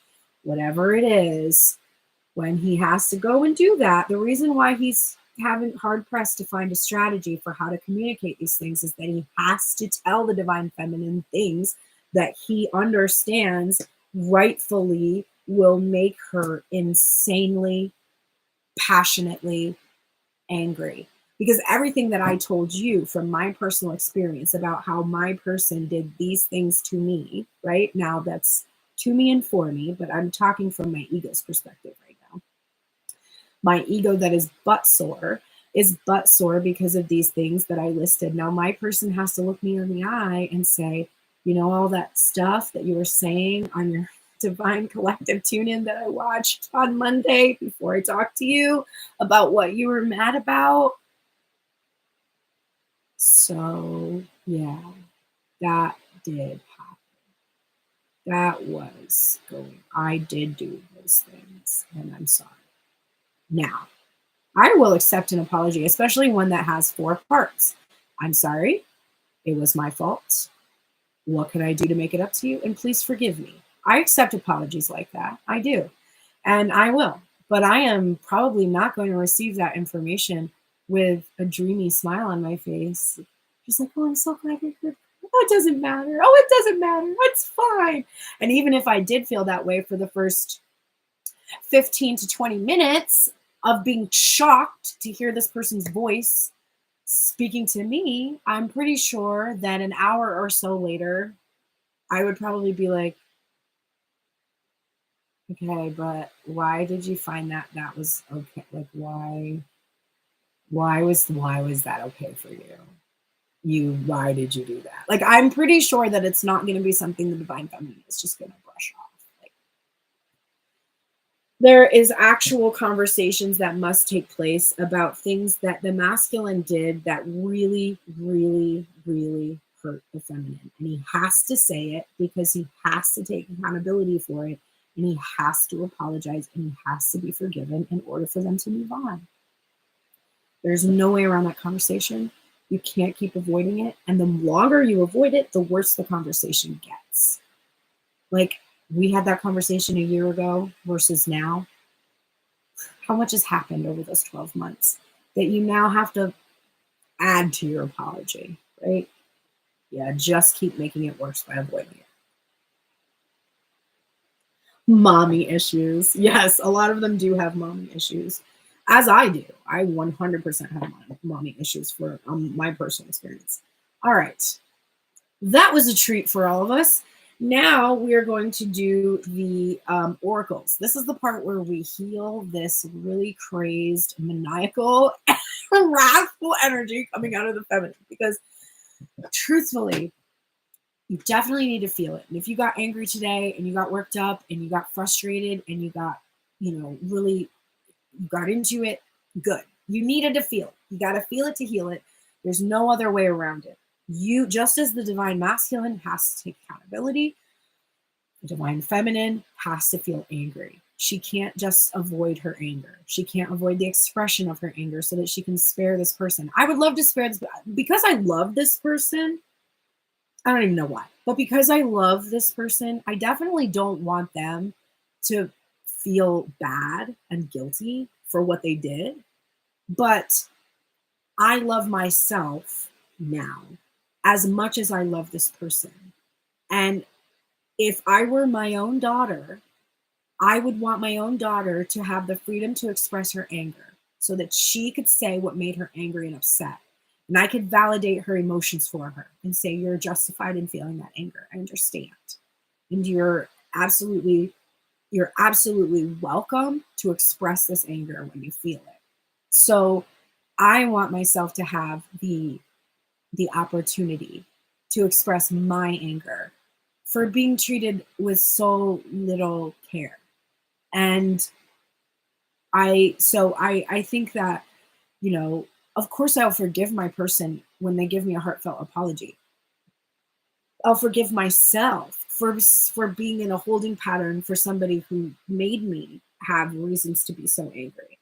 when he has to go and do that, the reason why he's having hard pressed to find a strategy for how to communicate these things is that he has to tell the divine feminine things that he understands rightfully will make her insanely, passionately angry. Because everything that I told you from my personal experience about how my person did these things to me, right? Now that's to me and for me, but I'm talking from my ego's perspective right now. My ego that is butt sore because of these things that I listed. Now my person has to look me in the eye and say, you know, all that stuff that you were saying on your Divine Collective tune-in that I watched on Monday before I talked to you about what you were mad about. So yeah, that did happen. That was going. I did do those things, and I'm sorry. Now, I will accept an apology, especially one that has 4 parts. I'm sorry. It was my fault. What can I do to make it up to you? And please forgive me. I accept apologies like that. I do. And I will. But I am probably not going to receive that information with a dreamy smile on my face. Just like, oh, I'm so glad you're here. Oh, it doesn't matter. Oh, it doesn't matter. It's fine. And even if I did feel that way for the first 15 to 20 minutes of being shocked to hear this person's voice speaking to me, I'm pretty sure that an hour or so later, I would probably be like, okay, but why did you find that was okay? Like, why was that okay for you? Why did you do that? Like, I'm pretty sure that it's not going to be something the Divine Feminine is just going to brush off. Like, there is actual conversations that must take place about things that the masculine did that really, really, really hurt the feminine. And he has to say it because he has to take accountability for it. And he has to apologize and he has to be forgiven in order for them to move on. There's no way around that conversation. You can't keep avoiding it. And the longer you avoid it, the worse the conversation gets. Like, we had that conversation a year ago versus now. How much has happened over those 12 months that you now have to add to your apology, right? Yeah, just keep making it worse by avoiding it. Mommy issues. Yes, a lot of them do have mommy issues, as I do. I 100% have mommy issues for my personal experience. All right. That was a treat for all of us. Now we are going to do the oracles. This is the part where we heal this really crazed, maniacal, wrathful energy coming out of the feminine. Because truthfully, you definitely need to feel it. And if you got angry today and you got worked up and you got frustrated and you got, really you got into it, good. You needed to feel it. You got to feel it to heal it. There's no other way around it. You, just as the divine masculine has to take accountability, the divine feminine has to feel angry. She can't just avoid her anger. She can't avoid the expression of her anger so that she can spare this person. I would love to spare this, because I love this person. I don't even know why, but because I love this person, I definitely don't want them to feel bad and guilty for what they did. But I love myself now as much as I love this person. And if I were my own daughter, I would want my own daughter to have the freedom to express her anger so that she could say what made her angry and upset. And I could validate her emotions for her and say, you're justified in feeling that anger. I understand. And you're absolutely welcome to express this anger when you feel it. So I want myself to have the opportunity to express my anger for being treated with so little care. And I think that, of course I'll forgive my person when they give me a heartfelt apology. I'll forgive myself for being in a holding pattern for somebody who made me have reasons to be so angry.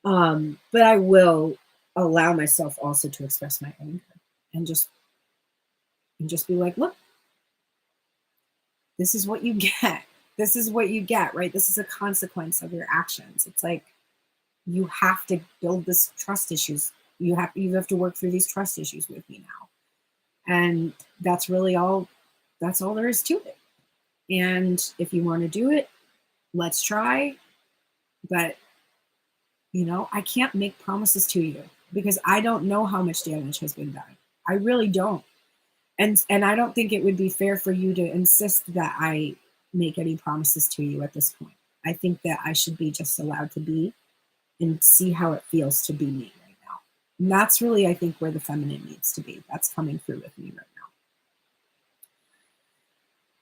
But I will allow myself also to express my anger and just be like, look, this is what you get. This is what you get, right? This is a consequence of your actions. It's like, you have to build this trust issues. You have to work through these trust issues with me now. And that's really all That's all there is to it. And if you want to do it, let's try. But, I can't make promises to you because I don't know how much damage has been done. I really don't. And I don't think it would be fair for you to insist that I make any promises to you at this point. I think that I should be just allowed to be and see how it feels to be me right now. And that's really, I think, where the feminine needs to be. That's coming through with me right now.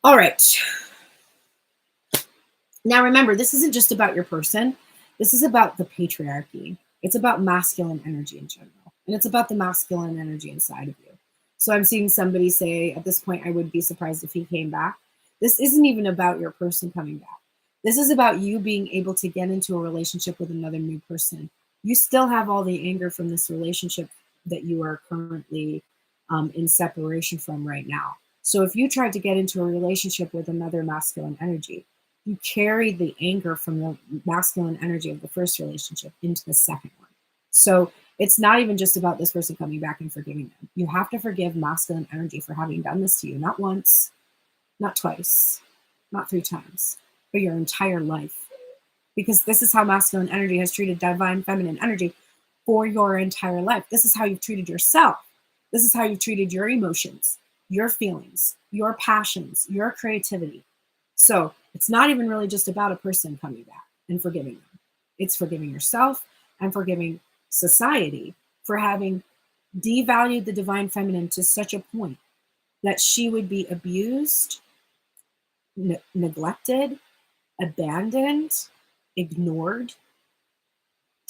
All right. Now, remember, this isn't just about your person. This is about the patriarchy. It's about masculine energy in general. And it's about the masculine energy inside of you. So I'm seeing somebody say, at this point, I would be surprised if he came back. This isn't even about your person coming back. This is about you being able to get into a relationship with another new person. You still have all the anger from this relationship that you are currently in separation from right now. So if you tried to get into a relationship with another masculine energy, you carry the anger from the masculine energy of the first relationship into the second one. So it's not even just about this person coming back and forgiving them. You have to forgive masculine energy for having done this to you, not once, not twice, not 3 times, but your entire life. Because this is how masculine energy has treated divine feminine energy for your entire life. This is how you've treated yourself. This is how you've treated your emotions, your feelings, your passions, your creativity. So it's not even really just about a person coming back and forgiving them. It's forgiving yourself and forgiving society for having devalued the divine feminine to such a point that she would be abused, neglected, abandoned, ignored,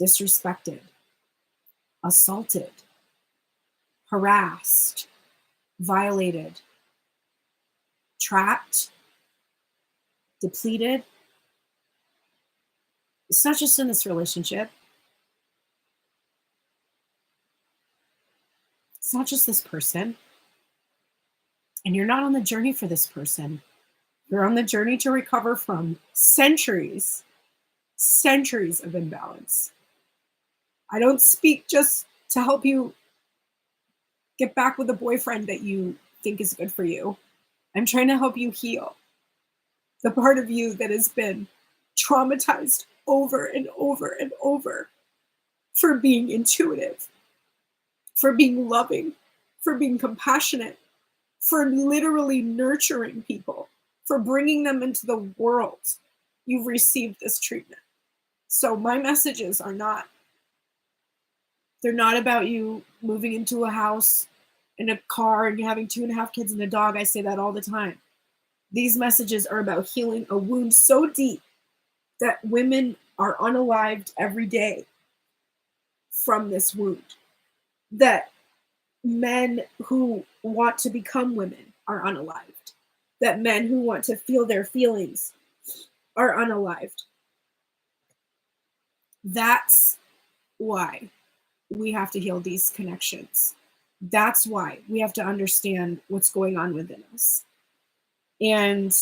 disrespected, assaulted, harassed, violated, trapped, depleted. It's not just in this relationship. It's not just this person. And you're not on the journey for this person. You're on the journey to recover from centuries of imbalance. I don't speak just to help you get back with a boyfriend that you think is good for you. I'm trying to help you heal the part of you that has been traumatized over and over and over for being intuitive, for being loving, for being compassionate, for literally nurturing people, for bringing them into the world. You've received this treatment. So my messages are not, they're not about you moving into a house in a car and having 2.5 kids and a dog. I say that all the time. These messages are about healing a wound so deep that women are unalived every day from this wound. That men who want to become women are unalived. That men who want to feel their feelings are unalived. That's why we have to heal these connections. That's why we have to understand what's going on within us. And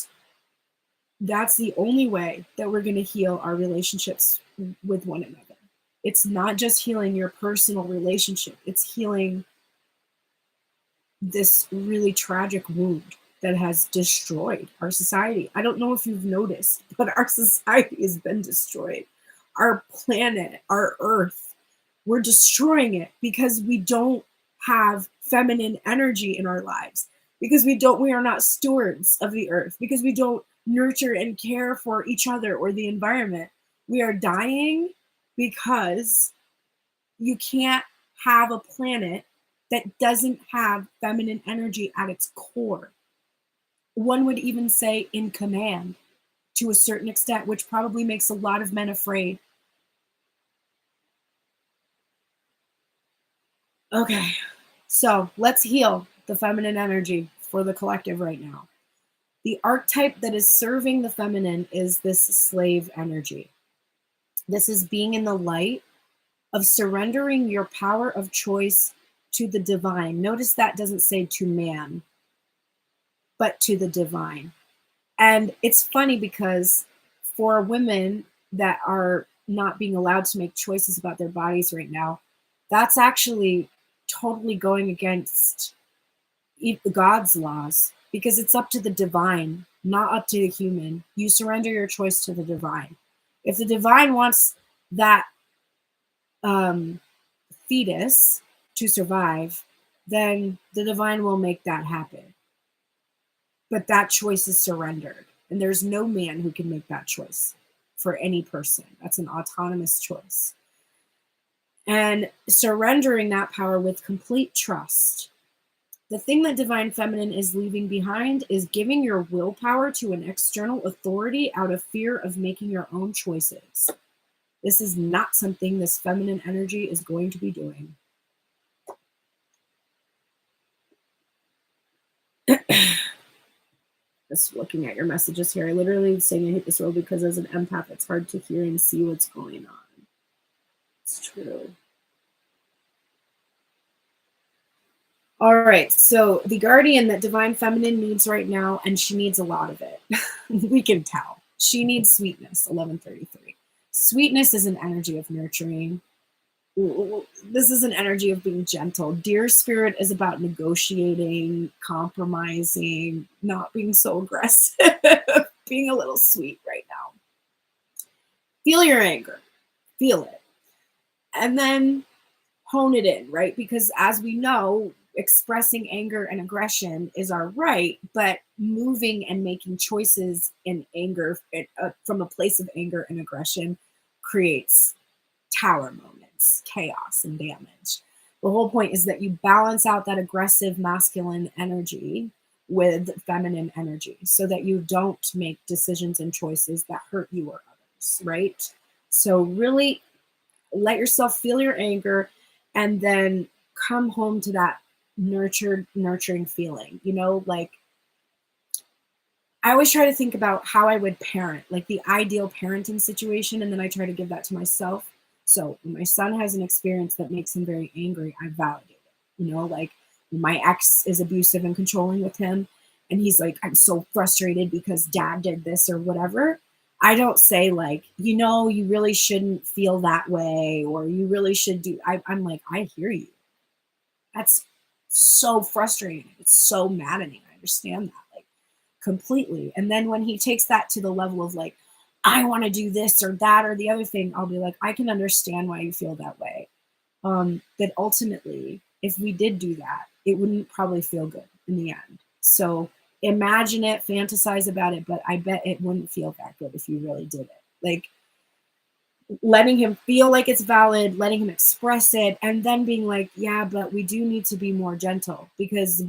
that's the only way that we're going to heal our relationships with one another. It's not just healing your personal relationship. It's healing this really tragic wound that has destroyed our society. I don't know if you've noticed, but our society has been destroyed. Our planet, our earth, we're destroying it because we don't have feminine energy in our lives, because we are not stewards of the earth, because we don't nurture and care for each other or the environment. We are dying because you can't have a planet that doesn't have feminine energy at its core. One would even say in command to a certain extent, which probably makes a lot of men afraid. Okay, so let's heal the feminine energy for the collective right now. The archetype that is serving the feminine is this slave energy. This is being in the light of surrendering your power of choice to the divine. Notice that doesn't say to man, but to the divine. And it's funny because for women that are not being allowed to make choices about their bodies right now, that's actually totally going against God's laws. because it's up to the divine, not up to the human. You surrender your choice to the divine. If the divine wants that fetus to survive, then the divine will make that happen. But that choice is surrendered. And there's no man who can make that choice for any person. That's an autonomous choice. And surrendering that power with complete trust. The thing that Divine Feminine is leaving behind is giving your willpower to an external authority out of fear of making your own choices. This is not something this feminine energy is going to be doing. Just looking at your messages here, I literally was saying I hate this world because as an empath, it's hard to hear and see what's going on. It's true. All right, so the guardian that Divine Feminine needs right now, and she needs a lot of it. We can tell. She needs sweetness, 1133. Sweetness is an energy of nurturing. This is an energy of being gentle. Dear Spirit is about negotiating, compromising, not being so aggressive, being a little sweet right now. Feel your anger. Feel it. And then hone it in, right? Because as we know, expressing anger and aggression is our right, but moving and making choices in anger from a place of anger and aggression creates tower moments, chaos, and damage. The whole point is that you balance out that aggressive masculine energy with feminine energy so that you don't make decisions and choices that hurt you or others, right? So really let yourself feel your anger and then come home to that nurturing feeling, like I always try to think about how I would parent, like the ideal parenting situation, and then I try to give that to myself. So when my son has an experience that makes him very angry, I validate it. Like when my ex is abusive and controlling with him, and he's like, I'm so frustrated because dad did this or whatever. I don't say like, you really shouldn't feel that way, or you really should do. I'm like, I hear you. That's so frustrating. It's so maddening. I understand that, like, completely. And then when he takes that to the level of like, I want to do this or that or the other thing, I'll be like, I can understand why you feel that way. But ultimately, if we did do that, it wouldn't probably feel good in the end. So imagine it, fantasize about it, but I bet it wouldn't feel that good if you really did it. Like, letting him feel like it's valid, letting him express it, and then being like, yeah, but we do need to be more gentle because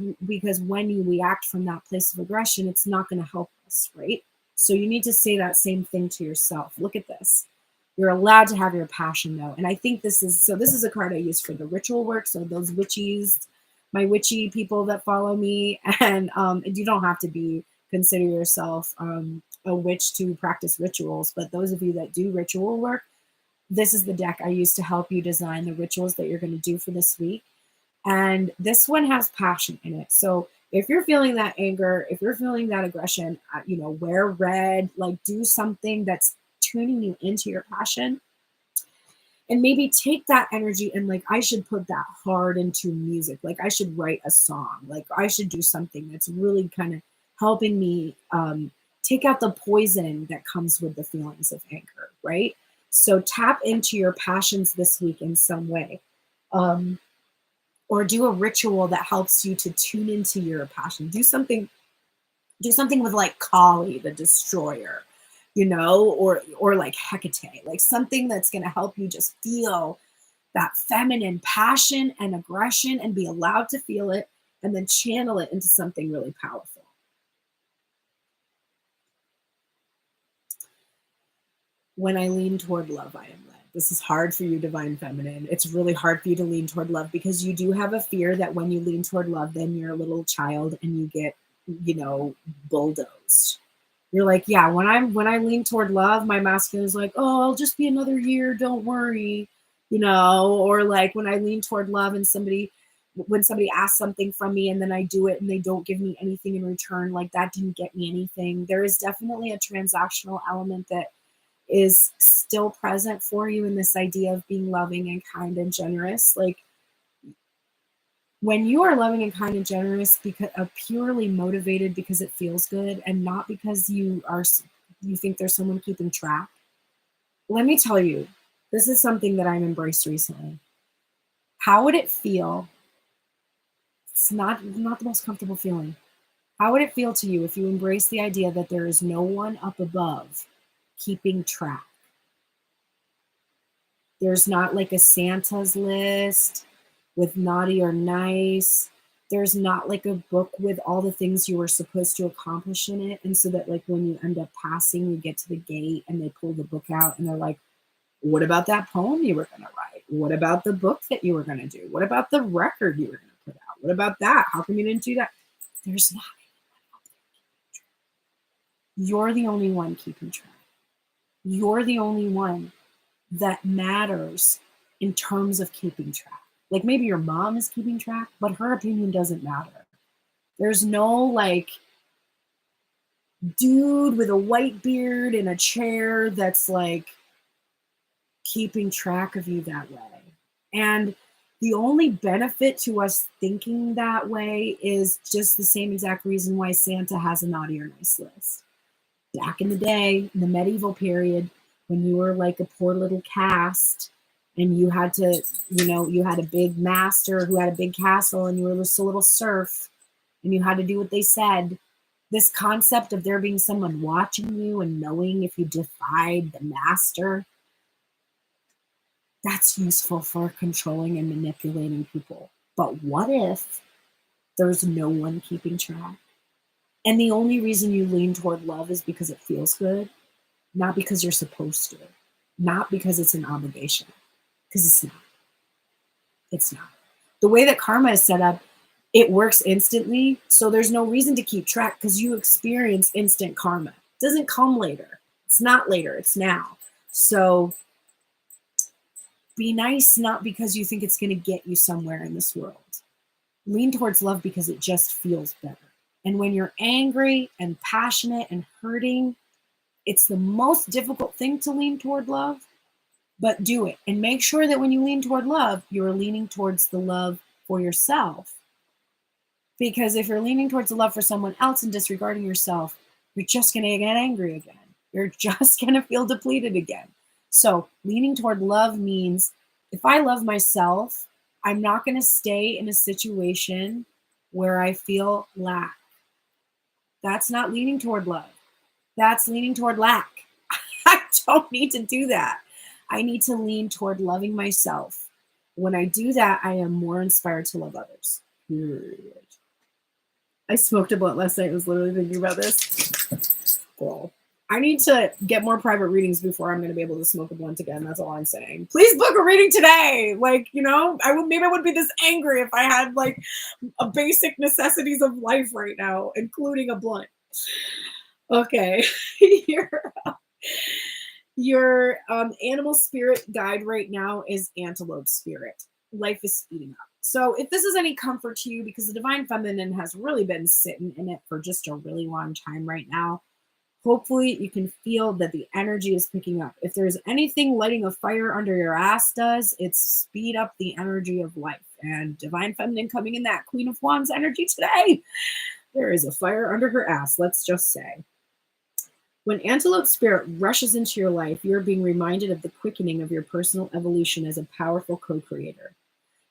when you react from that place of aggression, it's not going to help us, right? So you need to say that same thing to yourself. Look at this. You're allowed to have your passion though. And I think this is a card I use for the ritual work. So those witchies, my witchy people that follow me, and you don't have to consider yourself a witch to practice rituals, but those of you that do ritual work, this is the deck I use to help you design the rituals that you're going to do for this week. And this one has passion in it. So if you're feeling that anger, if you're feeling that aggression, wear red, like do something that's tuning you into your passion. And maybe take that energy and like, I should put that hard into music. Like I should write a song. Like I should do something that's really kind of helping me take out the poison that comes with the feelings of anger, right? So tap into your passions this week in some way. Or do a ritual that helps you to tune into your passion. Do something with like Kali, the destroyer, or like Hecate, like something that's going to help you just feel that feminine passion and aggression and be allowed to feel it and then channel it into something really powerful. When I lean toward love, I am led. This is hard for you, Divine Feminine. It's really hard for you to lean toward love because you do have a fear that when you lean toward love, then you're a little child and you get, bulldozed. You're like, yeah, when I lean toward love, my masculine is like, oh, I'll just be another year, don't worry, or like when I lean toward love and when somebody asks something from me and then I do it and they don't give me anything in return, like that didn't get me anything. There is definitely a transactional element that is still present for you in this idea of being loving and kind and generous. Like When you are loving and kind and generous, because purely motivated because it feels good and not because you think there's someone keeping track, let me tell you, this is something that I've embraced recently. How would it feel? It's not the most comfortable feeling. How would it feel to you if you embrace the idea that there is no one up above keeping track? There's not like a Santa's list with naughty or nice. There's not like a book with all the things you were supposed to accomplish in it. And so that like when you end up passing, you get to the gate and they pull the book out and they're like, what about that poem you were going to write? What about the book that you were going to do? What about the record you were going to put out? What about that? How come you didn't do that? There's not. You're the only one keeping track. You're the only one that matters in terms of keeping track. Like maybe your mom is keeping track, but her opinion doesn't matter. There's no like dude with a white beard in a chair that's like keeping track of you that way. And the only benefit to us thinking that way is just the same exact reason why Santa has a naughty or nice list. Back in the day, in the medieval period, when you were like a poor little caste and you had to, you had a big master who had a big castle and you were just a little serf and you had to do what they said. This concept of there being someone watching you and knowing if you defied the master, that's useful for controlling and manipulating people. But what if there's no one keeping track? And the only reason you lean toward love is because it feels good, not because you're supposed to, not because it's an obligation, because it's not. It's not. The way that karma is set up, it works instantly, so there's no reason to keep track because you experience instant karma. It doesn't come later. It's not later, it's now. So be nice, not because you think it's going to get you somewhere in this world. Lean towards love because it just feels better. And when you're angry and passionate and hurting, it's the most difficult thing to lean toward love, but do it. And make sure that when you lean toward love, you're leaning towards the love for yourself. Because if you're leaning towards the love for someone else and disregarding yourself, you're just going to get angry again. You're just going to feel depleted again. So leaning toward love means if I love myself, I'm not going to stay in a situation where I feel lack. That's not leaning toward love. That's leaning toward lack. I don't need to do that. I need to lean toward loving myself. When I do that, I am more inspired to love others. Period. I smoked a blunt last night. I was literally thinking about this. Cool. I need to get more private readings before I'm going to be able to smoke a blunt again. That's all I'm saying. Please book a reading today. Like, maybe I wouldn't be this angry if I had like a basic necessities of life right now, including a blunt. Okay. Your animal spirit guide right now is Antelope Spirit. Life is speeding up. So if this is any comfort to you, because the Divine Feminine has really been sitting in it for just a really long time right now, hopefully you can feel that the energy is picking up. If there's anything lighting a fire under your ass does, it's speed up the energy of life. And Divine Feminine coming in that Queen of Wands energy today. There is a fire under her ass, let's just say. When Antelope Spirit rushes into your life, you're being reminded of the quickening of your personal evolution as a powerful co-creator.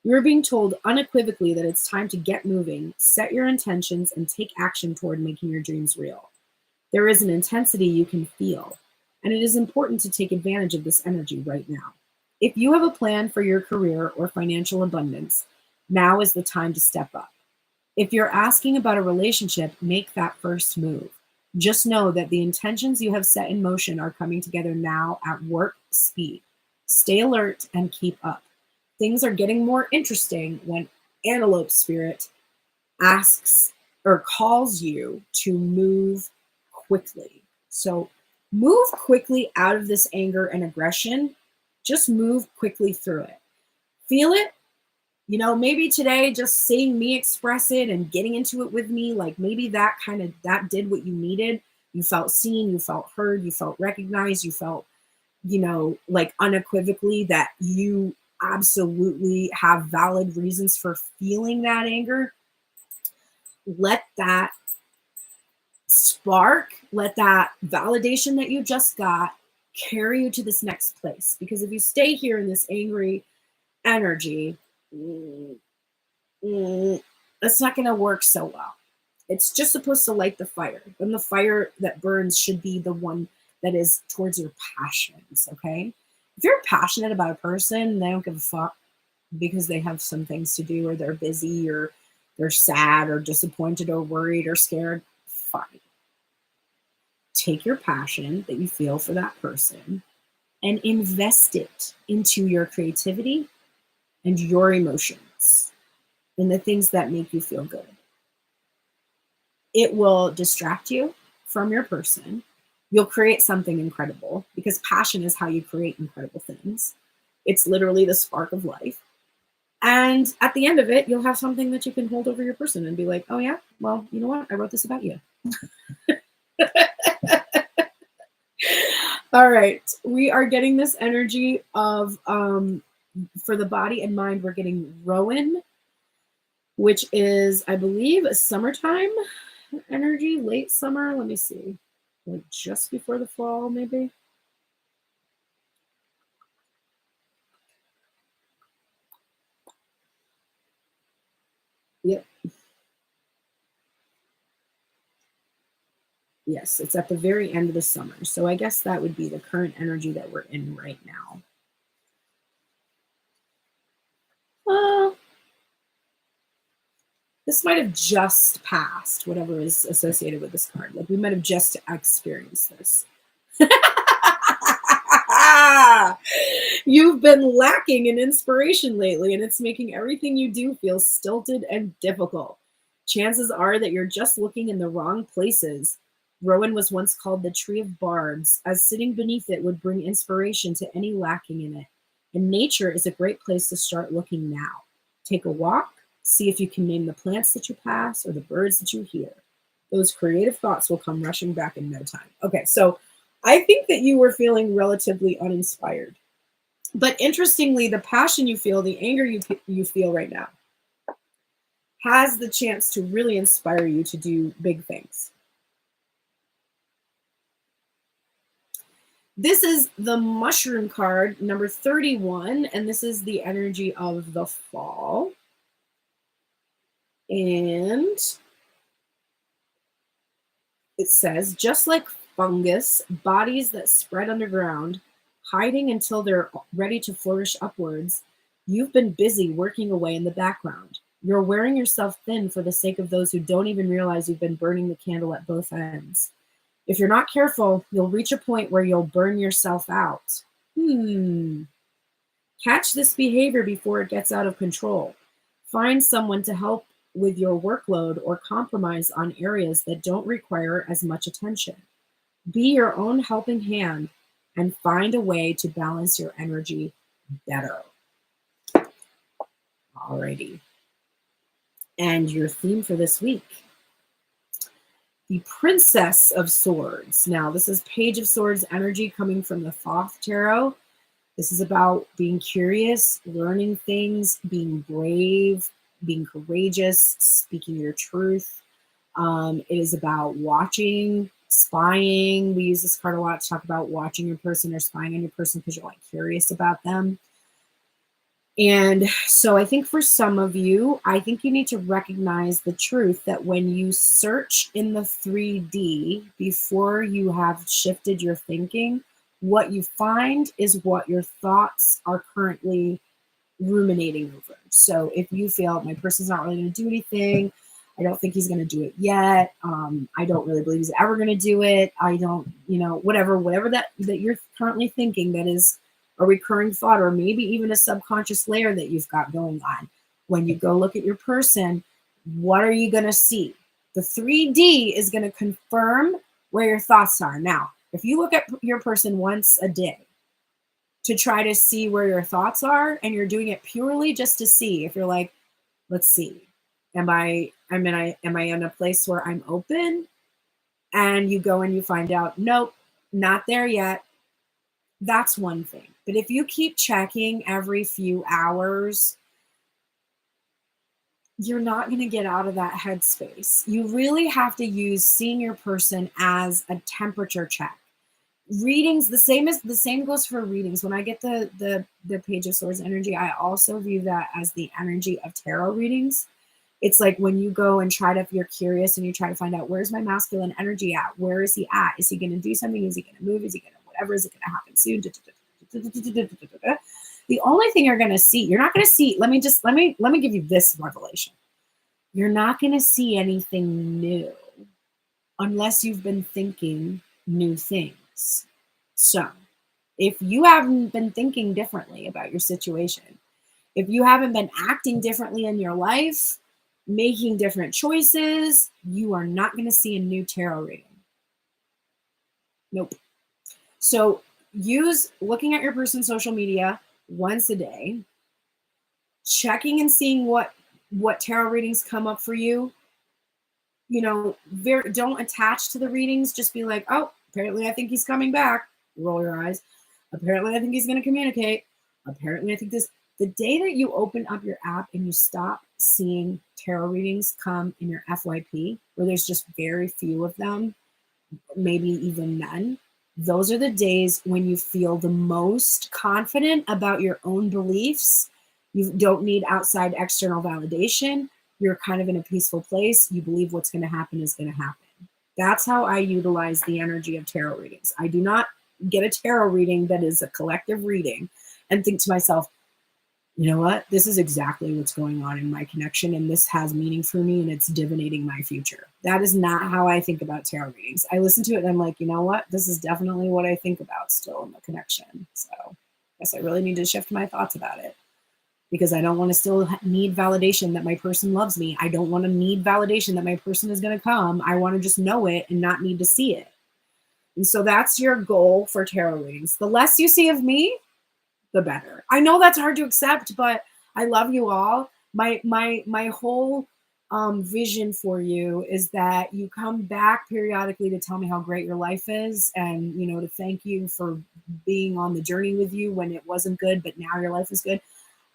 You're being told unequivocally that it's time to get moving, set your intentions, and take action toward making your dreams real. There is an intensity you can feel, and it is important to take advantage of this energy right now. If you have a plan for your career or financial abundance, now is the time to step up. If you're asking about a relationship, make that first move. Just know that the intentions you have set in motion are coming together now at warp speed. Stay alert and keep up. Things are getting more interesting when Antelope Spirit asks or calls you to move quickly. So move quickly out of this anger and aggression. Just move quickly through it. Feel it. Maybe today just seeing me express it and getting into it with me, like maybe that did what you needed. You felt seen, you felt heard, you felt recognized, you felt, like unequivocally that absolutely have valid reasons for feeling that anger, let that spark, let that validation that you just got carry you to this next place. Because if you stay here in this angry energy, it's not going to work so well. It's just supposed to light the fire. And the fire that burns should be the one that is towards your passions, okay? If you're passionate about a person, they don't give a fuck because they have some things to do, or they're busy, or they're sad, or disappointed, or worried, or scared, fine. Take your passion that you feel for that person and invest it into your creativity and your emotions and the things that make you feel good. It will distract you from your person. You'll create something incredible, because passion is how you create incredible things. It's literally the spark of life. And at the end of it, you'll have something that you can hold over your person and be like, oh yeah, well, you know what? I wrote this about you. All right. We are getting this energy of, for the body and mind, we're getting Rowan, which is, I believe, a summertime energy, late summer. Let me see. Like just before the fall, maybe. Yep. Yes, it's at the very end of the summer. So I guess that would be the current energy that we're in right now. This might have just passed, whatever is associated with this card. Like we might have just experienced this. You've been lacking in inspiration lately, and it's making everything you do feel stilted and difficult. Chances are that you're just looking in the wrong places. Rowan was once called the Tree of Bards, as sitting beneath it would bring inspiration to any lacking in it. And nature is a great place to start looking now. Take a walk, see if you can name the plants that you pass or the birds that you hear. Those creative thoughts will come rushing back in no time. Okay, so I think that you were feeling relatively uninspired. But interestingly, the passion you feel, the anger you feel right now, has the chance to really inspire you to do big things. This is the mushroom card, number 31, and this is the energy of the fall. And it says, just like fungus, bodies that spread underground, hiding until they're ready to flourish upwards, you've been busy working away in the background. You're wearing yourself thin for the sake of those who don't even realize you've been burning the candle at both ends. If you're not careful, you'll reach a point where you'll burn yourself out. Catch this behavior before it gets out of control. Find someone to help with your workload or compromise on areas that don't require as much attention. Be your own helping hand and find a way to balance your energy better. Alrighty. And your theme for this week, the Princess of Swords. Now, this is Page of Swords energy coming from the Thoth Tarot. This is about being curious, learning things, being brave, being courageous, speaking your truth. It is about watching, spying. We use this card a lot to talk about watching your person or spying on your person because you're like curious about them. And so I think for some of you, I think you need to recognize the truth that when you search in the 3D before you have shifted your thinking, what you find is what your thoughts are currently ruminating over. So if you feel my person's not really going to do anything, I don't think he's going to do it yet. I don't really believe he's ever going to do it. I don't, whatever that you're currently thinking, that is a recurring thought, or maybe even a subconscious layer that you've got going on. When you go look at your person, what are you going to see? The 3D is going to confirm where your thoughts are. Now, if you look at your person once a day to try to see where your thoughts are, and you're doing it purely just to see if you're like, let's see, am I in a place where I'm open? And you go and you find out, nope, not there yet. That's one thing. But if you keep checking every few hours, you're not going to get out of that headspace. You really have to use seeing your person as a temperature check. Readings, the same goes for readings. When I get the Page of Swords energy, I also view that as the energy of tarot readings. It's like when you go and try to, if you're curious and you try to find out, where's my masculine energy at? Where is he at? Is he going to do something? Is he going to move? Is he going to whatever? Is it going to happen soon? The only thing you're going to see, you're not going to see, let me give you this revelation. You're not going to see anything new unless you've been thinking new things. So if you haven't been thinking differently about your situation, if you haven't been acting differently in your life, making different choices, you are not going to see a new tarot reading. Nope. So use looking at your person's social media once a day, checking and seeing what tarot readings come up for you. You know, don't attach to the readings. Just be like, oh, apparently I think he's coming back. Roll your eyes. Apparently I think he's going to communicate. Apparently I think this. The day that you open up your app and you stop seeing tarot readings come in your FYP, where there's just very few of them, maybe even none, those are the days when you feel the most confident about your own beliefs. You don't need outside external validation. You're kind of in a peaceful place. You believe what's going to happen is going to happen. That's how I utilize the energy of tarot readings. I do not get a tarot reading that is a collective reading and think to myself, you know what? This is exactly what's going on in my connection, and this has meaning for me, and it's divinating my future. That is not how I think about tarot readings. I listen to it, and I'm like, you know what? This is definitely what I think about still in the connection. So I guess I really need to shift my thoughts about it, because I don't want to still need validation that my person loves me. I don't want to need validation that my person is going to come. I want to just know it and not need to see it. And so that's your goal for tarot readings. The less you see of me, the better. I know that's hard to accept, but I love you all. My whole vision for you is that you come back periodically to tell me how great your life is, and you know, to thank you for being on the journey with you when it wasn't good, but now your life is good.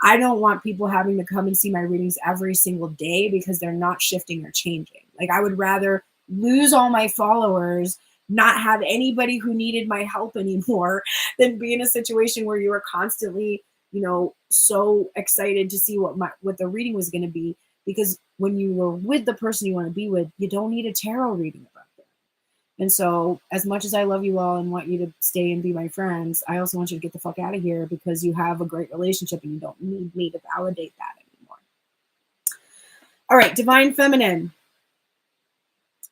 I don't want people having to come and see my readings every single day because they're not shifting or changing. Like, I would rather lose all my followers, not have anybody who needed my help anymore, than be in a situation where you are constantly, you know, so excited to see what the reading was going to be. Because when you were with the person you want to be with, you don't need a tarot reading about them. And so as much as I love you all and want you to stay and be my friends, I also want you to get the fuck out of here, because you have a great relationship and you don't need me to validate that anymore. All right, Divine Feminine.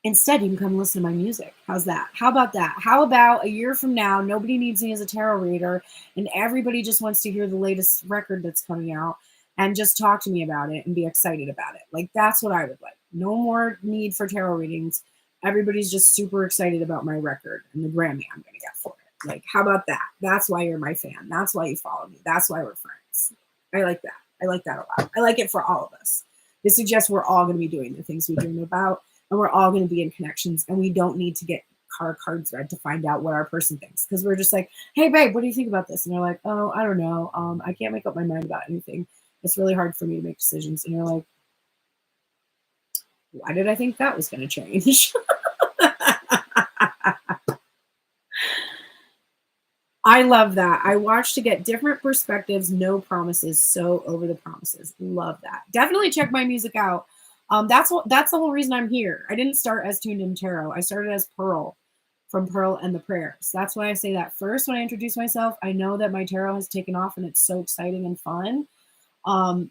Instead, you can come listen to my music. How's that? How about that? How about a year from now, nobody needs me as a tarot reader, and everybody just wants to hear the latest record that's coming out and just talk to me about it and be excited about it. Like, that's what I would like. No more need for tarot readings. Everybody's just super excited about my record and the Grammy I'm going to get for it. Like, how about that? That's why you're my fan. That's why you follow me. That's why we're friends. I like that. I like that a lot. I like it for all of us. This suggests we're all going to be doing the things we dream about. And we're all going to be in connections, and we don't need to get cards read to find out what our person thinks. Because we're just like, hey, babe, what do you think about this? And they're like, oh, I don't know. I can't make up my mind about anything. It's really hard for me to make decisions. And you're like, why did I think that was going to change? I love that. I watch to get different perspectives, no promises, so over the promises. Love that. Definitely check my music out. That's the whole reason I'm here. I didn't start as Tuned in Tarot. I started as Pearl from Pearl and the Prayers. That's why I say that first when I introduce myself. I know that my tarot has taken off and it's so exciting and fun.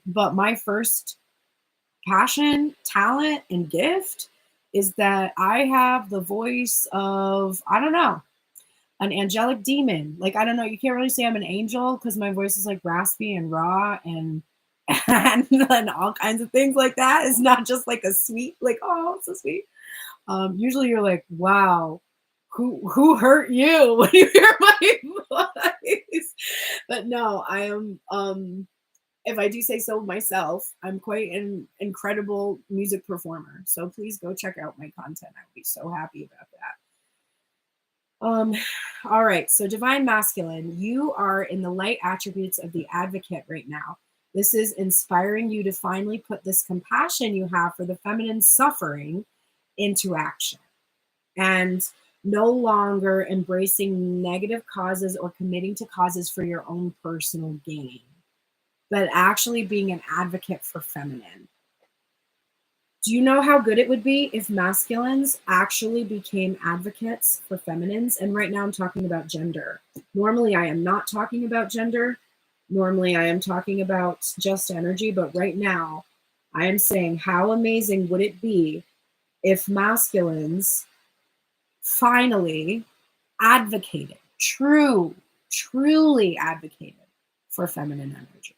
But my first passion, talent, and gift is that I have the voice of, I don't know, an angelic demon. Like, I don't know, you can't really say I'm an angel because my voice is like raspy and raw and and all kinds of things like that. It's not just like a sweet, like, oh, it's so sweet. Usually you're like, wow, who hurt you when you hear my voice? But no, I am, if I do say so myself, I'm quite an incredible music performer. So please go check out my content. I would be so happy about that. All right, so divine masculine, you are in the light attributes of the advocate right now. This is inspiring you to finally put this compassion you have for the feminine suffering into action, and no longer embracing negative causes or committing to causes for your own personal gain, but actually being an advocate for feminine. Do you know how good it would be if masculines actually became advocates for feminines? And right now I'm talking about gender. Normally I am not talking about gender. Normally I am talking about just energy. But right now I am saying, how amazing would it be if masculines finally advocated, truly advocated for feminine energy?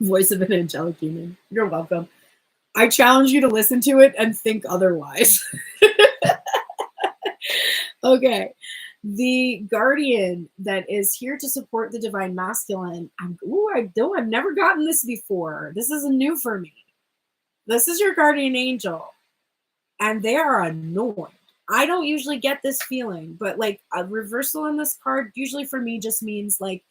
Voice of an angelic human. You're welcome. I challenge you to listen to it and think otherwise. Okay. The guardian that is here to support the divine masculine. I've never gotten this before. This is new for me. This is your guardian angel. And they are annoyed. I don't usually get this feeling, but like a reversal in this card usually for me just means like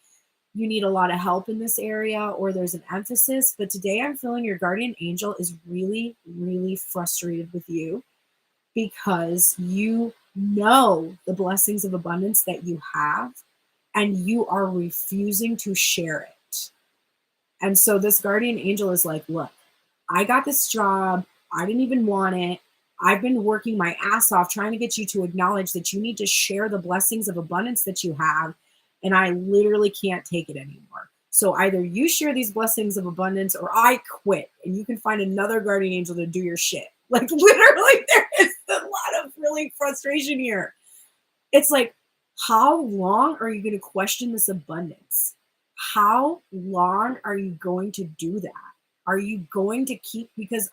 you need a lot of help in this area or there's an emphasis. But today I'm feeling your guardian angel is really, really frustrated with you because you know the blessings of abundance that you have and you are refusing to share it. And so this guardian angel is like, look, I got this job. I didn't even want it. I've been working my ass off trying to get you to acknowledge that you need to share the blessings of abundance that you have. And I literally can't take it anymore. So either you share these blessings of abundance or I quit and you can find another guardian angel to do your shit. Like literally there is a lot of really frustration here. It's like, how long are you going to question this abundance? How long are you going to do that? Are you going to keep, because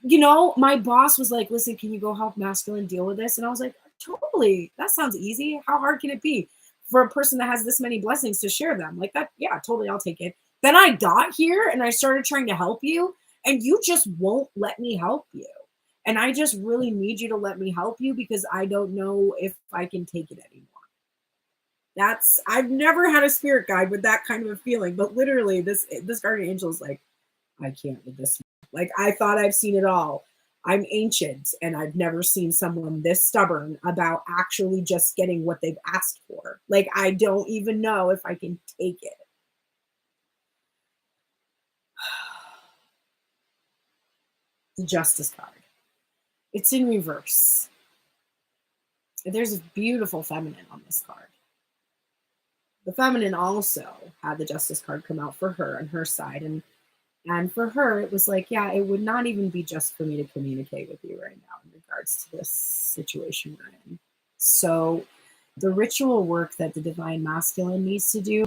you know, my boss was like, listen, can you go help masculine deal with this? And I was like, totally. That sounds easy. How hard can it be for a person that has this many blessings to share them? Like that, yeah, totally, I'll take it. Then I got here and I started trying to help you and you just won't let me help you. And I just really need you to let me help you because I don't know if I can take it anymore. I've never had a spirit guide with that kind of a feeling, but literally this guardian angel is like, I can't with this. Like, I thought I've seen it all. I'm ancient and I've never seen someone this stubborn about actually just getting what they've asked for. Like, I don't even know if I can take it. The Justice card. It's in reverse. There's a beautiful feminine on this card. The feminine also had the Justice card come out for her on her side. And for her, it was like, yeah, it would not even be just for me to communicate with you right now in regards to this situation we're in. So the ritual work that the divine masculine needs to do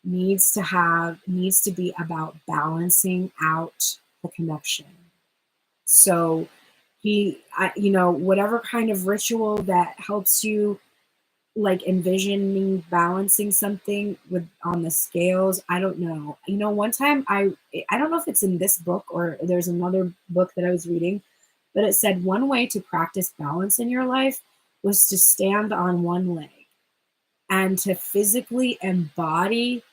needs to be about balancing out the connection. So whatever kind of ritual that helps you like envisioning balancing something with on the scales, I don't know. One time I don't know if it's in this book or there's another book that I was reading, but it said one way to practice balance in your life was to stand on one leg and to physically embody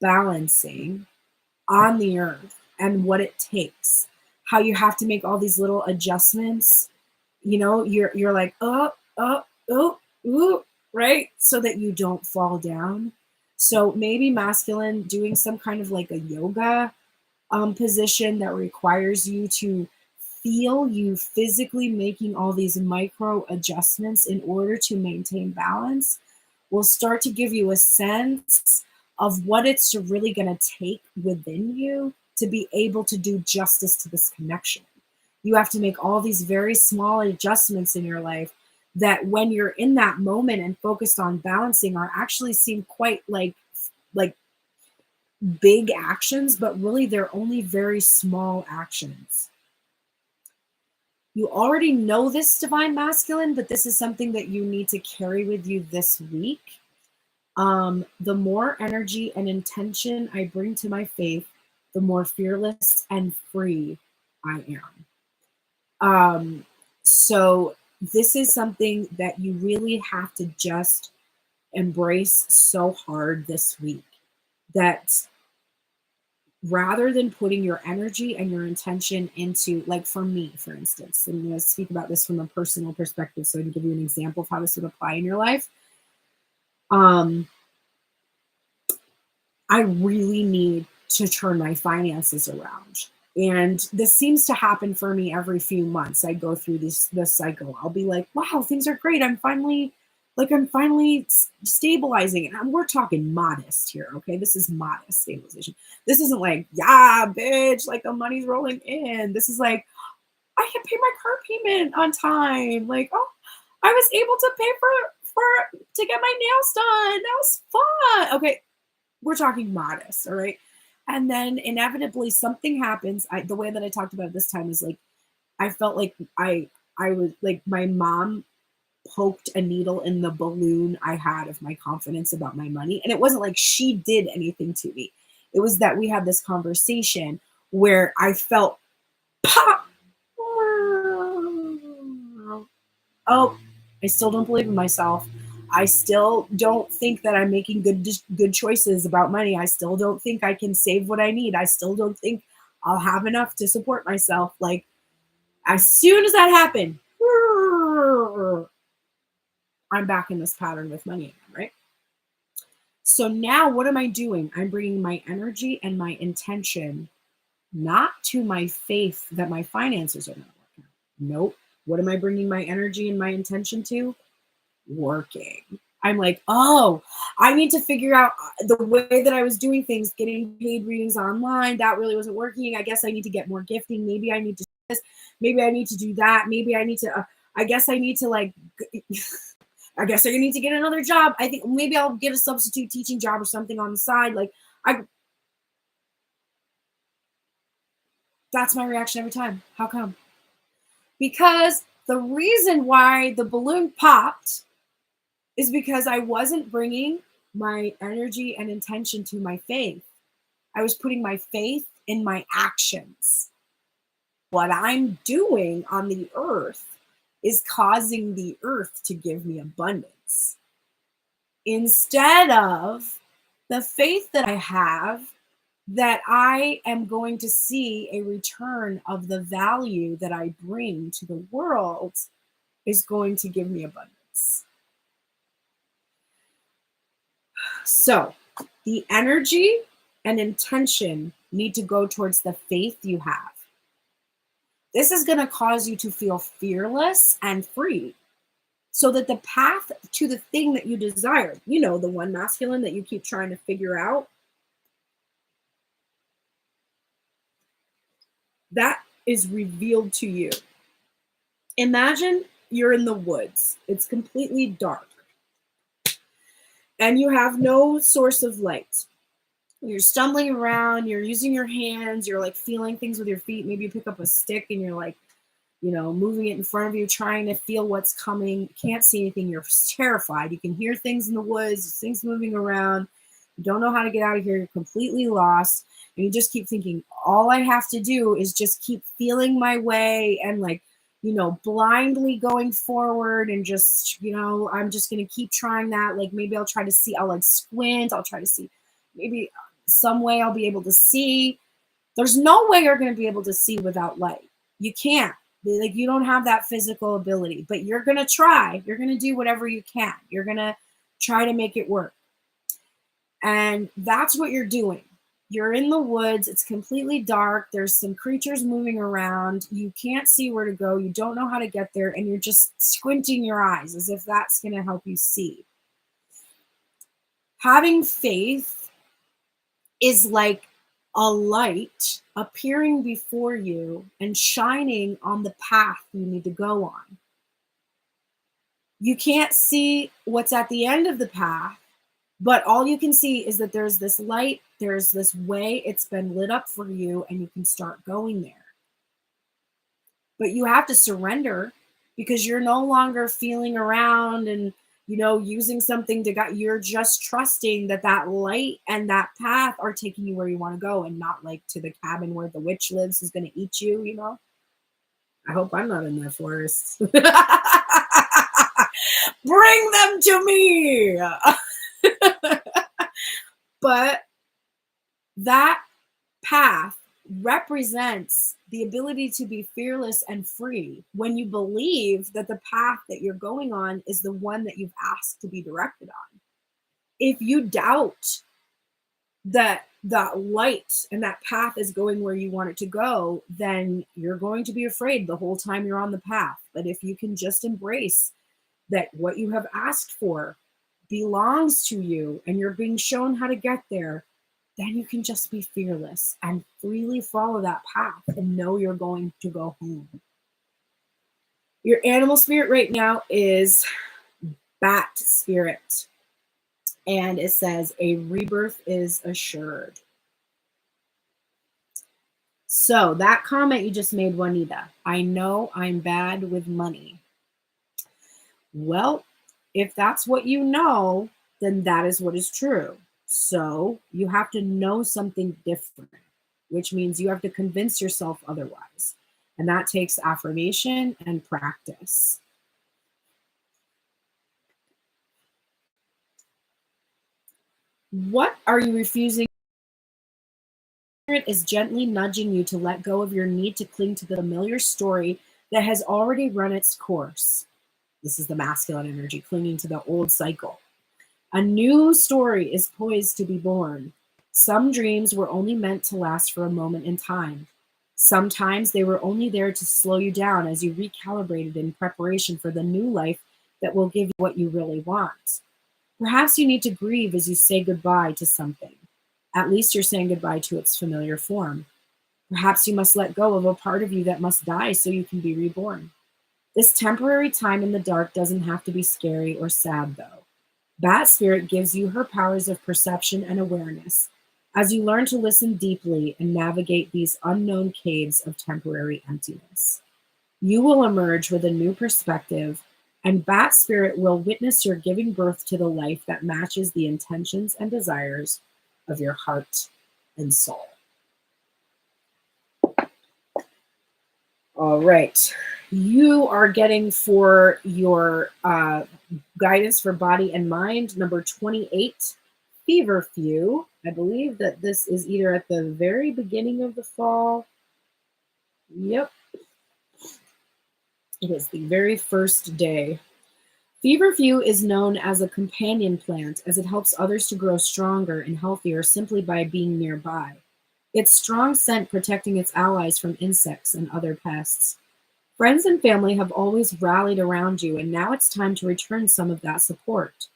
balancing on the earth and what it takes, how you have to make all these little adjustments. You're like, oh, ooh, right? So that you don't fall down. So maybe masculine doing some kind of like a yoga position that requires you to feel you physically making all these micro adjustments in order to maintain balance will start to give you a sense of what it's really going to take within you to be able to do justice to this connection. You have to make all these very small adjustments in your life that when you're in that moment and focused on balancing are actually seem quite like big actions, but really they're only very small actions. You already know this divine masculine, but this is something that you need to carry with you this week. The more energy and intention I bring to my faith, the more fearless and free I am. So this is something that you really have to just embrace so hard this week, that rather than putting your energy and your intention into, like for me, for instance, I'm going to speak about this from a personal perspective so I can give you an example of how this would apply in your life. I really need to turn my finances around. And this seems to happen for me every few months. I go through this cycle. I'll be like, wow, things are great. I'm finally stabilizing. And we're talking modest here, okay? This is modest stabilization. This isn't like, yeah, bitch, like the money's rolling in. This is like, I can pay my car payment on time. Like, oh, I was able to pay to get my nails done. That was fun. Okay, we're talking modest, all right? And then inevitably something happens. The way that I talked about it this time is like, I felt like I was like, my mom poked a needle in the balloon I had of my confidence about my money. And it wasn't like she did anything to me. It was that we had this conversation where I felt pop. Oh, I still don't believe in myself. I still don't think that I'm making good choices about money. I still don't think I can save what I need. I still don't think I'll have enough to support myself. Like, as soon as that happened, I'm back in this pattern with money again, right? So now what am I doing? I'm bringing my energy and my intention not to my faith that my finances are going to work out. Nope. What am I bringing my energy and my intention to? Working. I'm like, oh, I need to figure out the way that I was doing things, getting paid readings online. That really wasn't working. I guess I need to get more gifting. Maybe I need to do this. Maybe I need to do that. Maybe I need to, I guess I need to like, I guess I need to get another job. I think maybe I'll get a substitute teaching job or something on the side. Like that's my reaction every time. How come? Because the reason why the balloon popped is because I wasn't bringing my energy and intention to my faith. I was putting my faith in my actions. What I'm doing on the earth is causing the earth to give me abundance. Instead of the faith that I have that I am going to see a return of the value that I bring to the world is going to give me abundance. So the energy and intention need to go towards the faith you have. This is going to cause you to feel fearless and free so that the path to the thing that you desire, you know, the one masculine that you keep trying to figure out, that is revealed to you. Imagine you're in the woods. It's completely dark. And you have no source of light. You're stumbling around, you're using your hands, you're like feeling things with your feet. Maybe you pick up a stick and you're like, you know, moving it in front of you, trying to feel what's coming. You can't see anything. You're terrified. You can hear things in the woods, things moving around. You don't know how to get out of here. You're completely lost. And you just keep thinking, all I have to do is just keep feeling my way and like, you know, blindly going forward and just, you know, I'm just going to keep trying that. Like maybe I'll try to see, I'll like squint. I'll try to see maybe some way I'll be able to see. There's no way you're going to be able to see without light. You can't. Like you don't have that physical ability, but you're going to try. You're going to do whatever you can. You're going to try to make it work. And that's what you're doing. You're in the woods. It's completely dark. There's some creatures moving around. You can't see where to go. You don't know how to get there. And you're just squinting your eyes as if that's going to help you see. Having faith is like a light appearing before you and shining on the path you need to go on. You can't see what's at the end of the path, but all you can see is that there's this light, there's this way, it's been lit up for you, and you can start going there. But you have to surrender because you're no longer feeling around and, you know, using something to get, you're just trusting that that light and that path are taking you where you want to go and not like to the cabin where the witch lives who's going to eat you, you know? I hope I'm not in that forest. to me. But that path represents the ability to be fearless and free when you believe that the path that you're going on is the one that you've asked to be directed on. If you doubt that light and that path is going where you want it to go, then you're going to be afraid the whole time you're on the path. But if you can just embrace that what you have asked for belongs to you and you're being shown how to get there, then you can just be fearless and freely follow that path and know you're going to go home. Your animal spirit right now is Bat Spirit. And it says, a rebirth is assured. So that comment you just made, Juanita, I know I'm bad with money. Well, if that's what you know, then that is what is true. So you have to know something different, which means you have to convince yourself otherwise. And that takes affirmation and practice. What are you refusing? Spirit is gently nudging you to let go of your need to cling to the familiar story that has already run its course. This is the masculine energy, clinging to the old cycle. A new story is poised to be born. Some dreams were only meant to last for a moment in time. Sometimes they were only there to slow you down as you recalibrated in preparation for the new life that will give you what you really want. Perhaps you need to grieve as you say goodbye to something. At least you're saying goodbye to its familiar form. Perhaps you must let go of a part of you that must die so you can be reborn. This temporary time in the dark doesn't have to be scary or sad, though. Bat Spirit gives you her powers of perception and awareness as you learn to listen deeply and navigate these unknown caves of temporary emptiness. You will emerge with a new perspective, and Bat Spirit will witness your giving birth to the life that matches the intentions and desires of your heart and soul. All right. You are getting for your guidance for body and mind, number 28, Feverfew. I believe that this is either at the very beginning of the fall. Yep. It is the very first day. Feverfew is known as a companion plant as it helps others to grow stronger and healthier simply by being nearby. Its strong scent protecting its allies from insects and other pests. Friends and family have always rallied around you, and now it's time to return some of that support.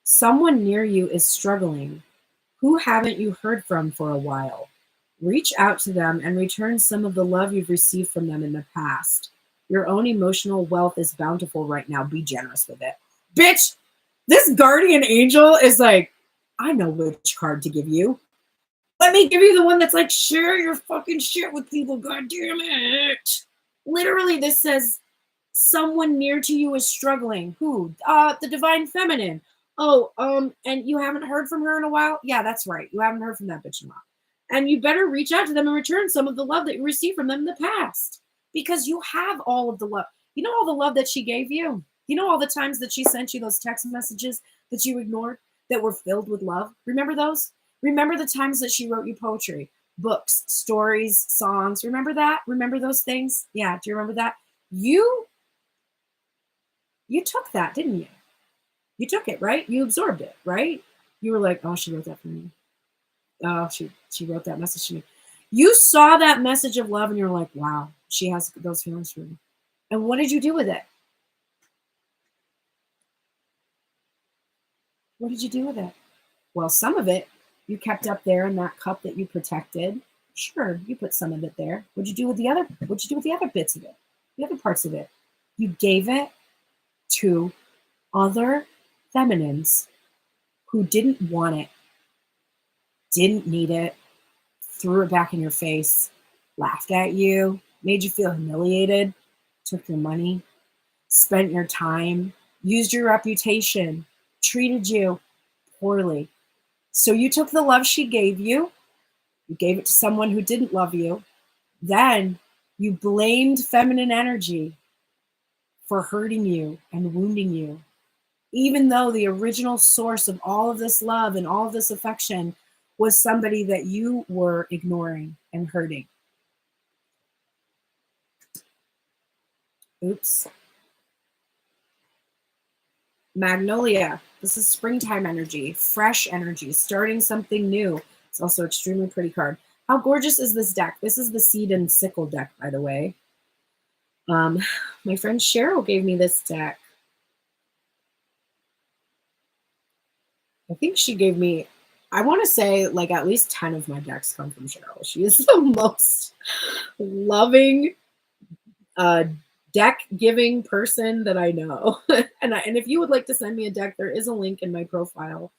Someone near you is struggling. Who haven't you heard from for a while? Reach out to them and return some of the love you've received from them in the past. Your own emotional wealth is bountiful right now. Be generous with it. Bitch, this guardian angel is like, I know which card to give you. Let me give you the one that's like, share your fucking shit with people. God damn it. Literally, this says, someone near to you is struggling. Who? The divine feminine. Oh, and you haven't heard from her in a while? Yeah, that's right. You haven't heard from that bitch in a while. And you better reach out to them and return some of the love that you received from them in the past. Because you have all of the love. You know all the love that she gave you? You know all the times that she sent you those text messages that you ignored that were filled with love? Remember those? Remember the times that she wrote you poetry, books, stories, songs? Remember that? Remember those things? Yeah, do you remember that? You took that, didn't you? You took it, right? You absorbed it, right? You were like, oh, she wrote that for me. Oh, she wrote that message to me. You saw that message of love and you're like, wow, she has those feelings for me. And what did you do with it? What did you do with it? Well, some of it you kept up there in that cup that you protected. Sure, you put some of it there. What'd you do with the other? What'd you do with the other bits of it? The other parts of it? You gave it to other feminines who didn't want it, didn't need it, threw it back in your face, laughed at you, made you feel humiliated, took your money, spent your time, used your reputation, treated you poorly. So you took the love she gave you gave it to someone who didn't love you, then you blamed feminine energy for hurting you and wounding you. even though the original source of all of this love and all of this affection was somebody that you were ignoring and hurting. Oops. Magnolia. This is springtime energy, fresh energy, starting something new. It's also extremely pretty card. How gorgeous is this deck? This is the Seed and Sickle deck, by the way. My friend Cheryl gave me this deck. I think she gave me, I want to say like at least 10 of my decks come from Cheryl. She is the most loving deck giving person that I know. And if you would like to send me a deck, there is a link in my profile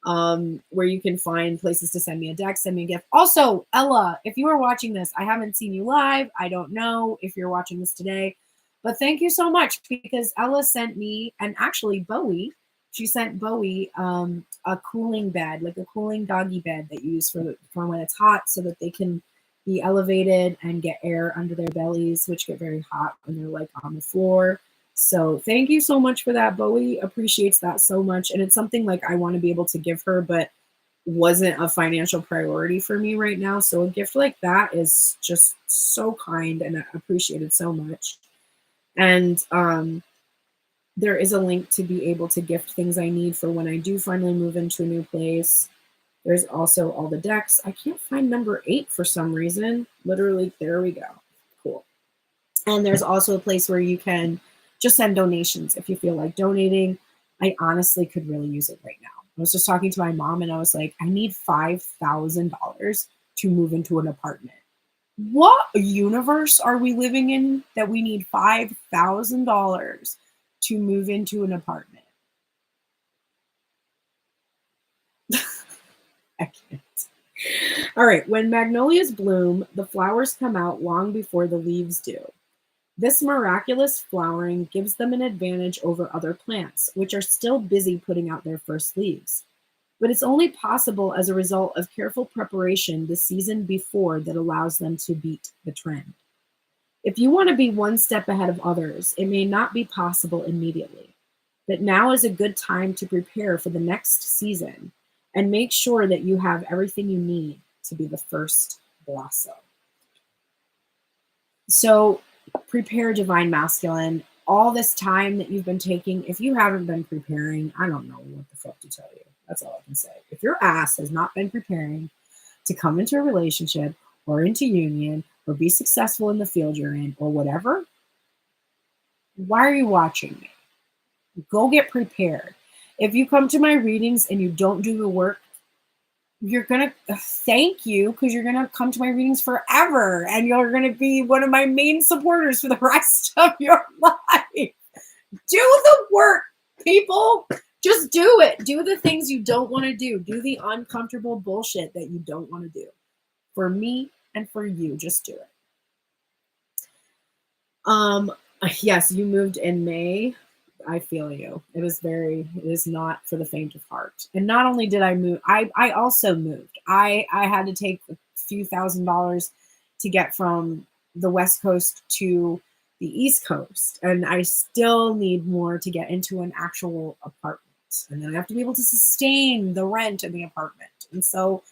where you can find places to send me a deck, send me a gift. Also, Ella, if you are watching this, I haven't seen you live. I don't know if you're watching this today, but thank you so much, because Ella sent me, and actually Bowie, she sent Bowie a cooling bed, like a cooling doggy bed that you use for when it's hot, so that they can be elevated and get air under their bellies, which get very hot when they're like on the floor. So thank you so much for that. Bowie appreciates that so much. And it's something like I want to be able to give her, but wasn't a financial priority for me right now. So a gift like that is just so kind and appreciated so much. And there is a link to be able to gift things I need for when I do finally move into a new place. There's also all the decks. I can't find number 8 for some reason. Literally, there we go. Cool. And there's also a place where you can just send donations if you feel like donating. I honestly could really use it right now. I was just talking to my mom and I was like, I need $5,000 to move into an apartment. What universe are we living in that we need $5,000 to move into an apartment? I can't. All right. When magnolias bloom, the flowers come out long before the leaves do. This miraculous flowering gives them an advantage over other plants, which are still busy putting out their first leaves. But it's only possible as a result of careful preparation the season before that allows them to beat the trend. If you want to be one step ahead of others, it may not be possible immediately. But now is a good time to prepare for the next season and make sure that you have everything you need to be the first blossom. So prepare, divine masculine. All this time that you've been taking, if you haven't been preparing, I don't know what the fuck to tell you. That's all I can say. If your ass has not been preparing to come into a relationship or into union or be successful in the field you're in or whatever, why are you watching me? Go get prepared. If you come to my readings and you don't do the work, you're going to thank you, because you're going to come to my readings forever and you're going to be one of my main supporters for the rest of your life. Do the work, people. Just do it. Do the things you don't want to do. Do the uncomfortable bullshit that you don't want to do. For me and for you, just do it. Yes, you moved in May. I feel you. It is not for the faint of heart. And not only did I move, I also moved. I had to take a few $1,000s to get from the West Coast to the East Coast. And I still need more to get into an actual apartment. And then I have to be able to sustain the rent in the apartment. And so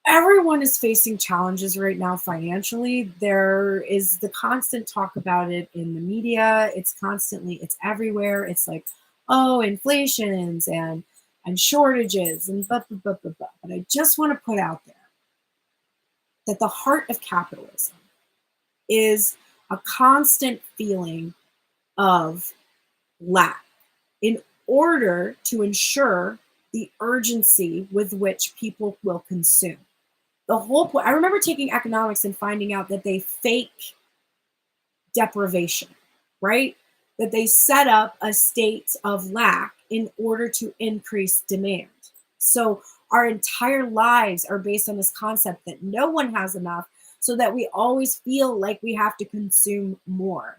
everyone is facing challenges right now financially. There is the constant talk about it in the media. It's everywhere. It's like, oh, inflations and shortages and blah, blah, blah, blah, blah. But I just want to put out there that the heart of capitalism is a constant feeling of lack in order to ensure the urgency with which people will consume. The whole point, I remember taking economics and finding out that they fake deprivation, right? That they set up a state of lack in order to increase demand. So our entire lives are based on this concept that no one has enough, so that we always feel like we have to consume more.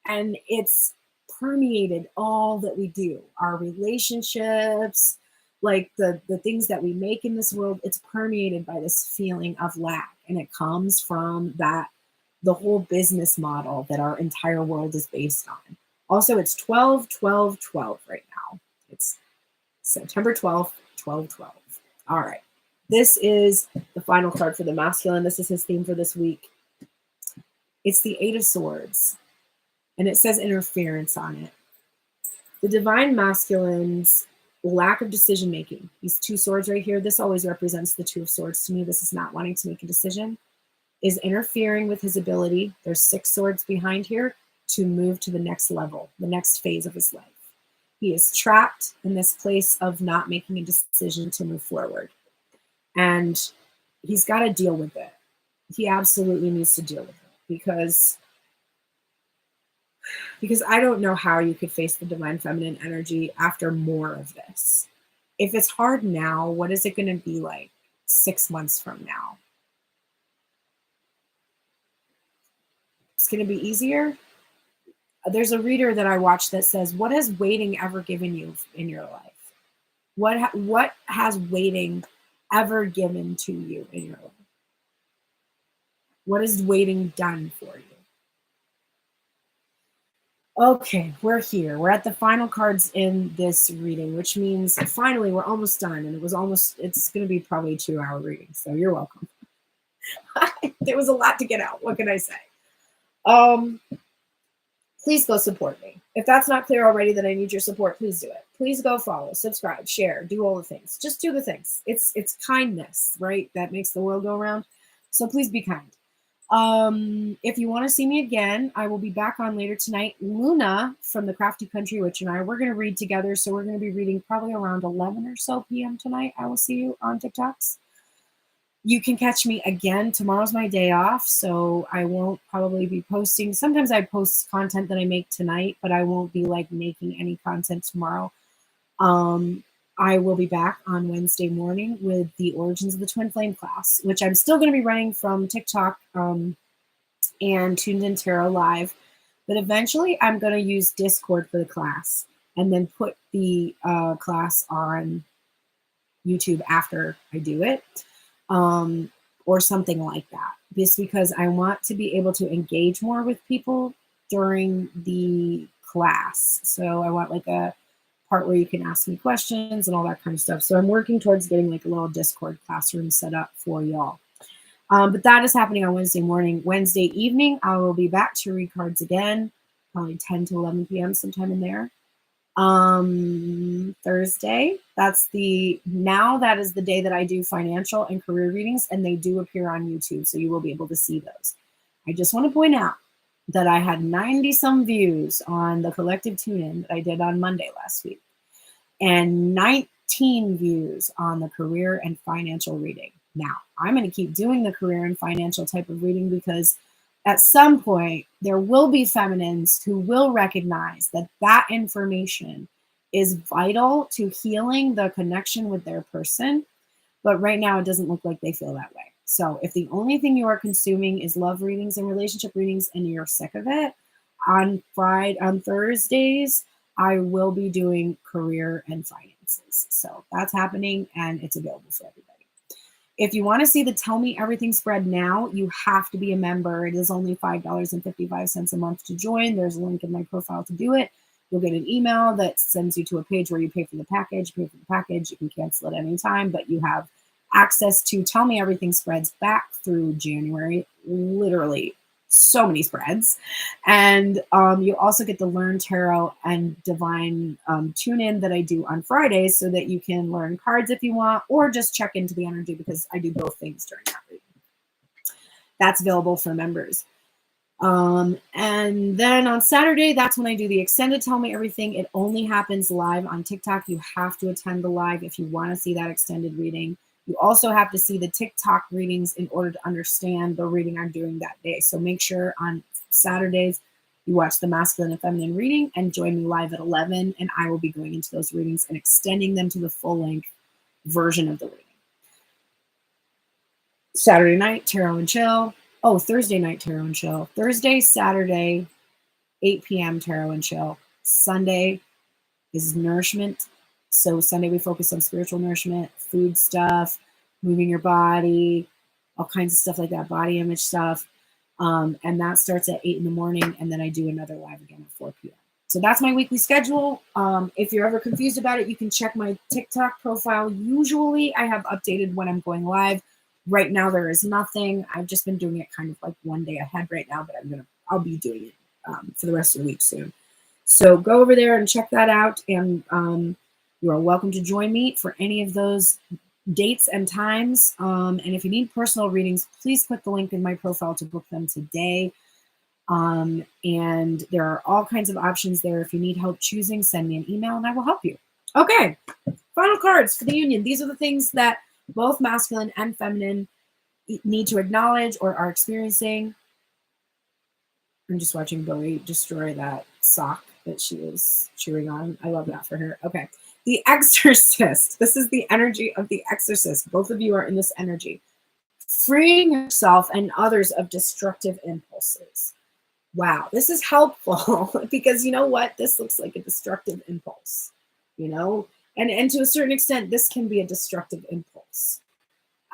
And it's permeated all that we do, our relationships, like the things that we make in this world. It's permeated by this feeling of lack, and it comes from the whole business model that our entire world is based on. Also, it's 12 12 12 right now. September 12th, 12/12. All right. This is the final card for the masculine. This is his theme for this week. It's the Eight of Swords, and it says interference on it. The divine masculine's lack of decision making. These two swords right here, this always represents the Two of Swords to me. This is not wanting to make a decision, is interfering with his ability. There's 6 swords behind here to move to the next level, the next phase of his life. He is trapped in this place of not making a decision to move forward. And he's got to deal with it. He absolutely needs to deal with it because I don't know how you could face the divine feminine energy after more of this. If it's hard now, what is it going to be like 6 months from now? It's going to be easier. There's a reader that I watched that says, what has waiting ever given you in your life? What has waiting ever given to you in your life? What has waiting done for you? Okay, we're here. We're at the final cards in this reading, which means finally we're almost done. And it's going to be probably a 2-hour reading. So you're welcome. There was a lot to get out. What can I say? Please go support me. If that's not clear already that I need your support, please do it. Please go follow, subscribe, share, do all the things. Just do the things. It's kindness, right? That makes the world go around. So please be kind. If you want to see me again, I will be back on later tonight. Luna from the Crafty Country Witch and I, we're going to read together. So we're going to be reading probably around 11 or so p.m. tonight. I will see you on TikToks. You can catch me again. Tomorrow's my day off, so I won't probably be posting. Sometimes I post content that I make tonight, but I won't be like making any content tomorrow. I will be back on Wednesday morning with the Origins of the Twin Flame class, which I'm still going to be running from TikTok and Tuned In Tarot Live. But eventually I'm going to use Discord for the class and then put the class on YouTube after I do it. Or something like that. Just because I want to be able to engage more with people during the class. So I want like a part where you can ask me questions and all that kind of stuff. So I'm working towards getting like a little Discord classroom set up for y'all. But that is happening on Wednesday morning. Wednesday evening, I will be back to read cards again, probably 10 to 11 p.m. sometime in there. Thursday, that is the day that I do financial and career readings, and they do appear on YouTube, so you will be able to see those. I just want to point out that I had 90 some views on the collective tune-in that I did on Monday last week, and 19 views on the career and financial reading. Now, I'm going to keep doing the career and financial type of reading because at some point, there will be feminines who will recognize that that information is vital to healing the connection with their person. But right now, it doesn't look like they feel that way. So if the only thing you are consuming is love readings and relationship readings and you're sick of it, on Thursdays, I will be doing career and finances. So that's happening and it's available for everybody. If you want to see the Tell Me Everything spread now, you have to be a member. It is only $5.55 a month to join. There's a link in my profile to do it. You'll get an email that sends you to a page where you pay for the package. You can cancel it anytime, but you have access to Tell Me Everything spreads back through January, literally so many spreads. And you also get the Learn Tarot and Divine tune-in that I do on Fridays so that you can learn cards if you want, or just check into the energy because I do both things during that reading. That's available for members. And then on Saturday, that's when I do the extended Tell Me Everything. It only happens live on TikTok. You have to attend the live if you want to see that extended reading. You also have to see the TikTok readings in order to understand the reading I'm doing that day. So make sure on Saturdays you watch the masculine and feminine reading and join me live at 11. And I will be going into those readings and extending them to the full length version of the reading. Saturday night, Tarot and Chill. Oh, Thursday night, Tarot and Chill. Thursday, Saturday, 8 p.m. Tarot and Chill. Sunday is Nourishment. So Sunday we focus on spiritual nourishment, food stuff, moving your body, all kinds of stuff like that, body image stuff. And that starts at 8 in the morning. And then I do another live again at 4 p.m. So that's my weekly schedule. If you're ever confused about it, you can check my TikTok profile. Usually I have updated when I'm going live. Right now there is nothing. I've just been doing it kind of like one day ahead right now, but I'll be doing it for the rest of the week soon. So go over there and check that out. And you are welcome to join me for any of those dates and times. And if you need personal readings, please click the link in my profile to book them today. And there are all kinds of options there. If you need help choosing, send me an email and I will help you. Okay, final cards for the union. These are the things that both masculine and feminine need to acknowledge or are experiencing. I'm just watching Bowie destroy that sock that she was chewing on. I love that for her. Okay, the Exorcist. This is the energy of the Exorcist. Both of you are in this energy. Freeing yourself and others of destructive impulses. Wow, this is helpful because you know what? This looks like a destructive impulse, you know? And to a certain extent, this can be a destructive impulse.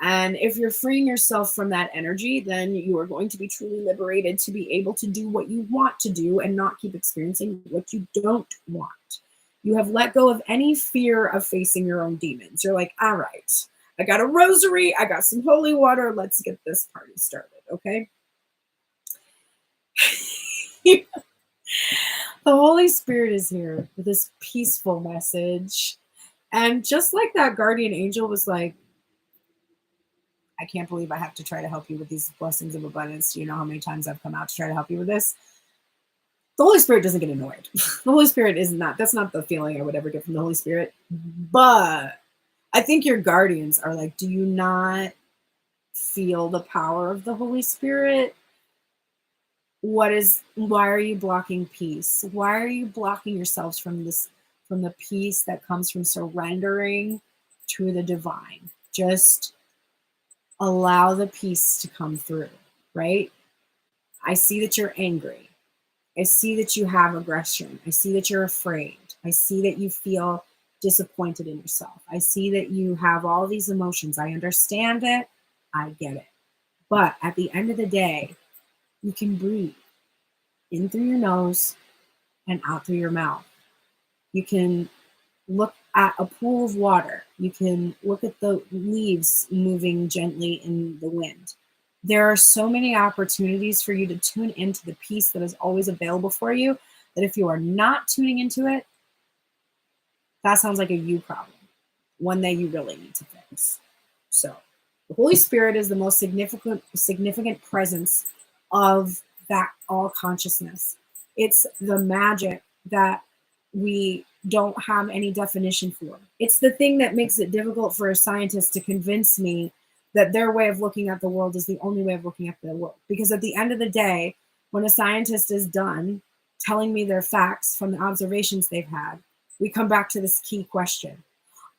And if you're freeing yourself from that energy, then you are going to be truly liberated to be able to do what you want to do and not keep experiencing what you don't want. You have let go of any fear of facing your own demons. You're like, all right, I got a rosary, I got some holy water, let's get this party started, okay? The Holy Spirit is here with this peaceful message. And just like that guardian angel was like, I can't believe I have to try to help you with these blessings of abundance. Do you know how many times I've come out to try to help you with this? The Holy Spirit doesn't get annoyed. The Holy Spirit is not, that's not the feeling I would ever get from the Holy Spirit. But I think your guardians are like, do you not feel the power of the Holy Spirit? Why are you blocking peace? Why are you blocking yourselves from the peace that comes from surrendering to the divine? Just allow the peace to come through, right? I see that you're angry. I see that you have aggression. I see that you're afraid. I see that you feel disappointed in yourself. I see that you have all these emotions. I understand it. I get it. But at the end of the day, you can breathe in through your nose and out through your mouth. You can look at a pool of water. You can look at the leaves moving gently in the wind. There are so many opportunities for you to tune into the peace that is always available for you, that if you are not tuning into it, that sounds like a you problem, one that you really need to fix. So the Holy Spirit is the most significant presence of that all consciousness. It's the magic that we don't have any definition for. It's the thing that makes it difficult for a scientist to convince me that their way of looking at the world is the only way of looking at the world. Because at the end of the day, when a scientist is done telling me their facts from the observations they've had, we come back to this key question.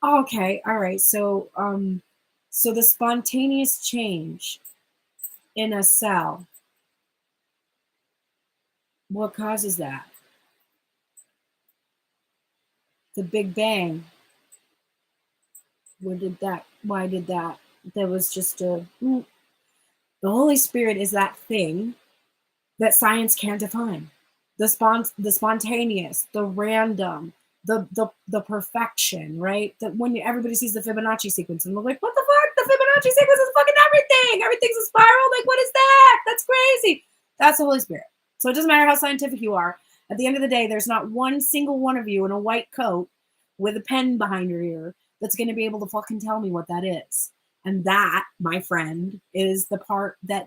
Oh, okay, all right, so the spontaneous change in a cell, what causes that? The Big Bang. Why did that? There was just the Holy Spirit is that thing that science can't define. The spontaneous, the random, the perfection, right? That when everybody sees the Fibonacci sequence and they're like, what the fuck? The Fibonacci sequence is fucking everything. Everything's a spiral. Like, what is that? That's crazy. That's the Holy Spirit. So it doesn't matter how scientific you are. At the end of the day, there's not one single one of you in a white coat with a pen behind your ear that's going to be able to fucking tell me what that is. And that, my friend, is the part that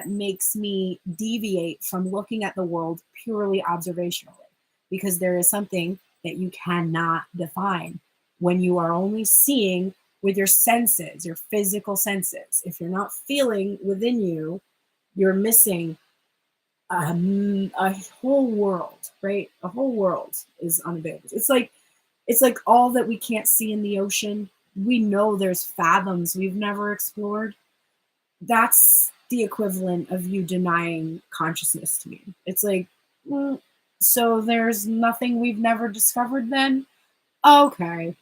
makes me deviate from looking at the world purely observationally, because there is something that you cannot define when you are only seeing with your senses, your physical senses. If you're not feeling within you, you're missing a whole world, right? A whole world is unavailable. It's like all that we can't see in the ocean. We know there's fathoms we've never explored. That's the equivalent of you denying consciousness to me. It's like, so there's nothing we've never discovered then? Okay.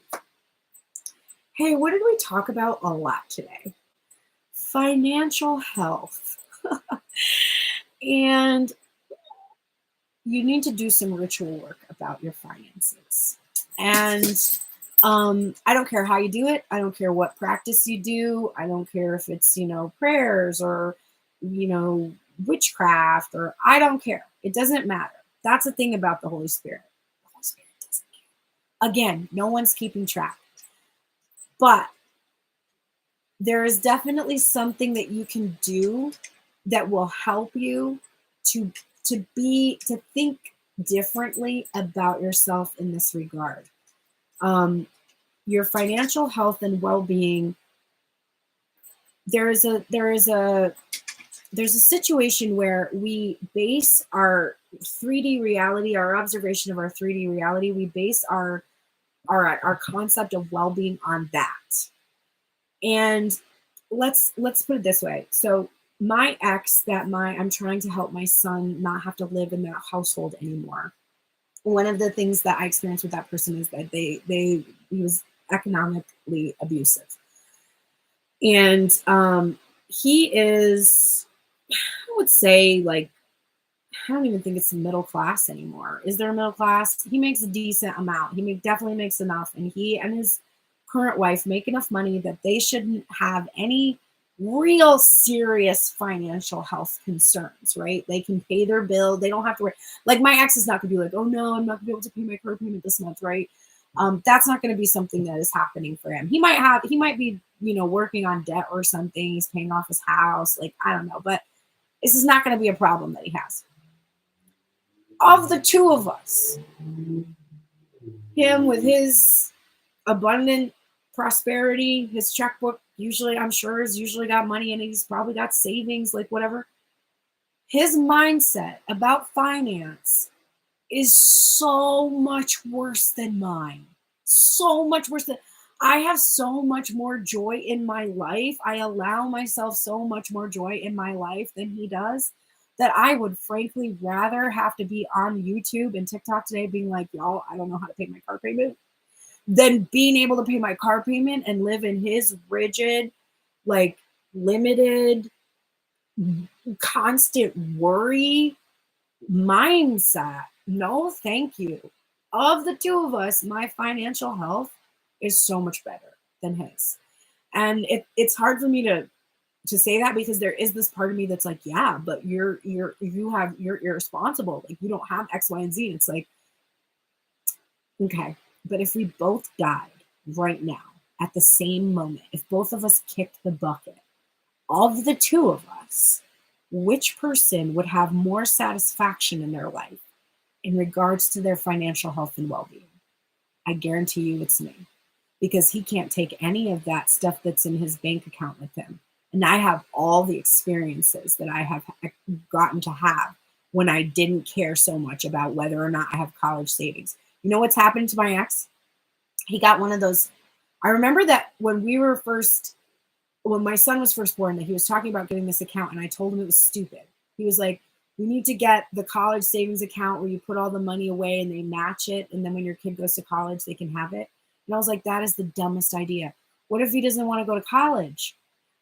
Hey, what did we talk about a lot today? Financial health. And you need to do some ritual work about your finances. And I don't care how you do it. I don't care what practice you do. I don't care if it's, prayers or, witchcraft, or I don't care. It doesn't matter. That's the thing about the Holy Spirit. The Holy Spirit doesn't care. Again, no one's keeping track. But there is definitely something that you can do that will help you to think differently about yourself in this regard. Your financial health and well-being. There's a situation where we base our 3D reality, our observation of our 3D reality. We base our concept of well-being on that. And let's put it this way. So my ex, I'm trying to help my son not have to live in that household anymore. One of the things that I experienced with that person is that he was economically abusive. And he is, I would say, like, I don't even think it's middle class anymore. Is there a middle class? He makes a decent amount. He definitely makes enough. And he and his current wife make enough money that they shouldn't have any real serious financial health concerns, right? They can pay their bill. They don't have to worry. Like, my ex is not going to be like, oh no, I'm not going to be able to pay my car payment this month, right? That's not going to be something that is happening for him. He might be, working on debt or something. He's paying off his house. Like, I don't know, but this is not going to be a problem that he has. Of the two of us, him with his abundant prosperity, his checkbook usually, I'm sure, has usually got money in it. He's probably got savings, like whatever. His mindset about finance is so much worse than mine. So much worse than I have so much more joy in my life. I allow myself so much more joy in my life than he does, that I would frankly rather have to be on YouTube and TikTok today being like, y'all, I don't know how to pay my car payment, than being able to pay my car payment and live in his rigid, like, limited, constant worry mindset. No, thank you. Of the two of us, my financial health is so much better than his. And it's hard for me to say that, because there is this part of me that's like, yeah, but you're irresponsible. Like, you don't have X, Y, and Z. And it's like, okay, but if we both died right now at the same moment, if both of us kicked the bucket, of the two of us, which person would have more satisfaction in their life in regards to their financial health and well-being? I guarantee you it's me, because he can't take any of that stuff that's in his bank account with him. And I have all the experiences that I have gotten to have when I didn't care so much about whether or not I have college savings. You know what's happened to my ex? He got one of those. I remember that when my son was first born, that he was talking about getting this account, and I told him it was stupid. He was like, you need to get the college savings account where you put all the money away and they match it, and then when your kid goes to college, they can have it. And I was like, that is the dumbest idea. What if he doesn't want to go to college?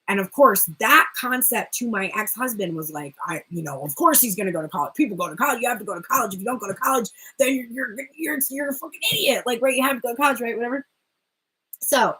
And of course, that concept to my ex-husband was like, of course he's going to go to college. People go to college. You have to go to college. If you don't go to college, then you're a fucking idiot. Like, right, you have to go to college, right? Whatever. So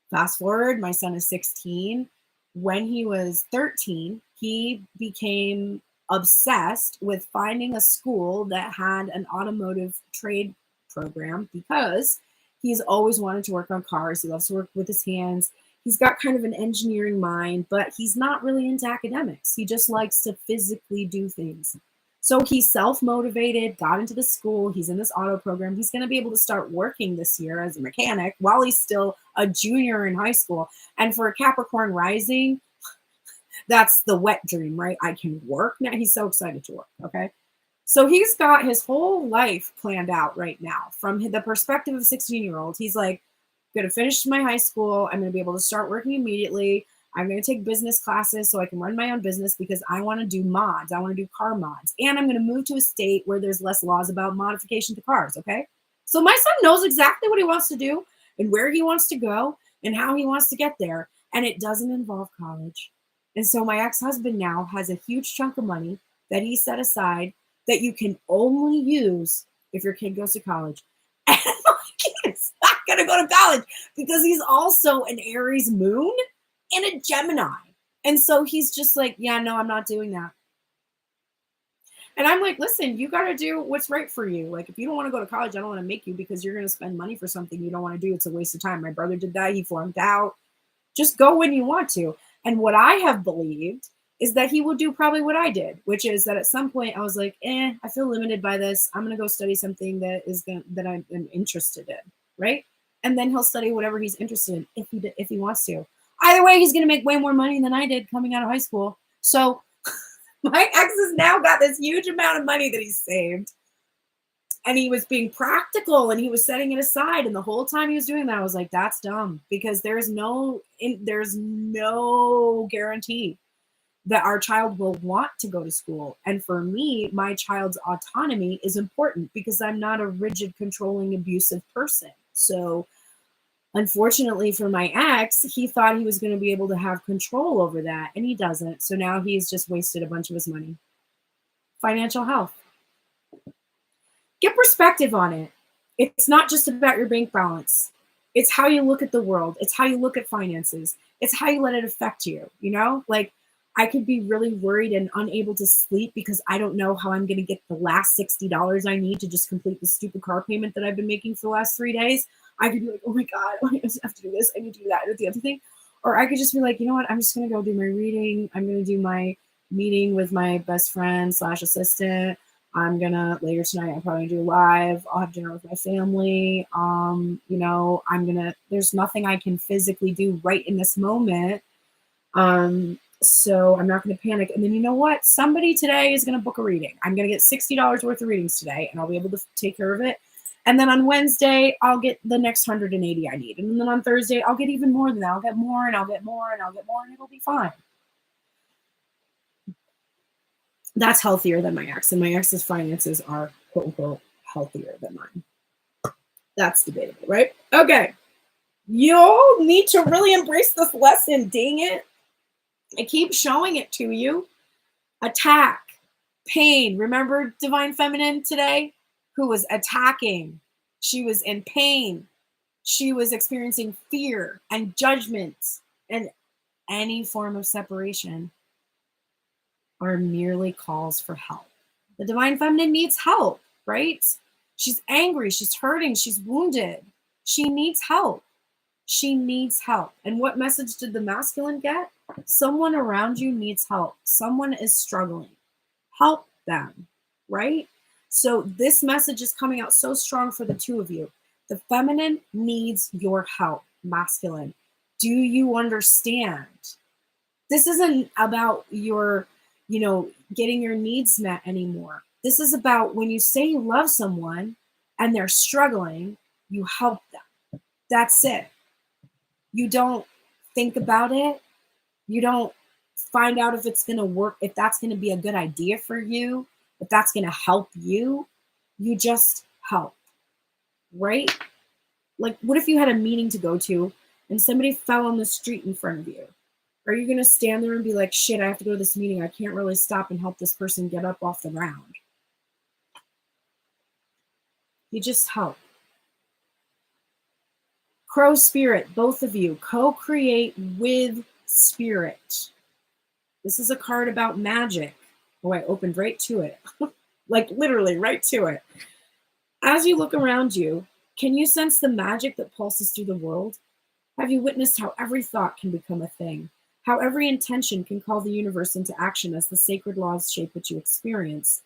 fast forward, my son is 16. When he was 13, he became obsessed with finding a school that had an automotive trade program, because he's always wanted to work on cars. He loves to work with his hands. He's got kind of an engineering mind, but he's not really into academics. He just likes to physically do things. So he's self-motivated, got into the school. He's in this auto program. He's going to be able to start working this year as a mechanic while he's still a junior in high school. And for a Capricorn rising, that's the wet dream, right? I can work now. He's so excited to work, okay? So he's got his whole life planned out right now. From the perspective of a 16-year-old, he's like, I'm going to finish my high school. I'm going to be able to start working immediately. I'm going to take business classes so I can run my own business, because I want to do mods. I want to do car mods. And I'm going to move to a state where there's less laws about modification to cars, okay? So my son knows exactly what he wants to do and where he wants to go and how he wants to get there. And it doesn't involve college. And so my ex-husband now has a huge chunk of money that he set aside that you can only use if your kid goes to college. And my kid's not going to go to college because he's also an Aries moon and a Gemini. And so he's just like, yeah, no, I'm not doing that. And I'm like, listen, you got to do what's right for you. Like, if you don't want to go to college, I don't want to make you, because you're going to spend money for something you don't want to do. It's a waste of time. My brother did that. He flunked out. Just go when you want to. And what I have believed is that he will do probably what I did, which is that at some point I was like, I feel limited by this. I'm going to go study something that I'm interested in, right? And then he'll study whatever he's interested in if he wants to. Either way, he's going to make way more money than I did coming out of high school. So my ex has now got this huge amount of money that he's saved. And he was being practical and he was setting it aside. And the whole time he was doing that, I was like, that's dumb, because there's no guarantee that our child will want to go to school. And for me, my child's autonomy is important because I'm not a rigid, controlling, abusive person. So unfortunately for my ex, he thought he was going to be able to have control over that, and he doesn't. So now he's just wasted a bunch of his money. Financial health. Get perspective on it. It's not just about your bank balance. It's how you look at the world. It's how you look at finances. It's how you let it affect you. You know, like, I could be really worried and unable to sleep because I don't know how I'm going to get the last $60 I need to just complete the stupid car payment that I've been making for the last 3 days. I could be like, oh my God, I have to do this. I need to do that. I need to do the other thing. Or I could just be like, you know what? I'm just going to go do my reading. I'm going to do my meeting with my best friend / assistant. I'm going to, later tonight, I'll probably do live. I'll have dinner with my family. You know, there's nothing I can physically do right in this moment. So I'm not going to panic. And then, you know what? Somebody today is going to book a reading. I'm going to get $60 worth of readings today, and I'll be able to take care of it. And then on Wednesday, I'll get the next 180 I need. And then on Thursday, I'll get even more than that. I'll get more, and I'll get more, and I'll get more, and it'll be fine. That's healthier than my ex. And my ex's finances are, quote unquote, healthier than mine. That's debatable, right? Okay. You'll need to really embrace this lesson. Dang it. I keep showing it to you. Attack, pain. Remember Divine Feminine today? Who was attacking. She was in pain. She was experiencing fear and judgment, and any form of separation are merely calls for help. The Divine Feminine needs help, right? She's angry. She's hurting. She's wounded. She needs help. She needs help. And what message did the masculine get? Someone around you needs help. Someone is struggling. Help them, right? So this message is coming out so strong for the two of you. The feminine needs your help, masculine. Do you understand? This isn't about your, getting your needs met anymore. This is about when you say you love someone and they're struggling, you help them. That's it. You don't think about it. You don't find out if it's going to work, if that's going to be a good idea for you, if that's going to help you. You just help, right? Like, what if you had a meeting to go to and somebody fell on the street in front of you? Are you going to stand there and be like, shit, I have to go to this meeting. I can't really stop and help this person get up off the ground. You just help. Crow Spirit, both of you, co-create with Spirit. This is a card about magic. Oh, I opened right to it. Like literally right to it. As you look around you, can you sense the magic that pulses through the world? Have you witnessed how every thought can become a thing? How every intention can call the universe into action as the sacred laws shape what you experience?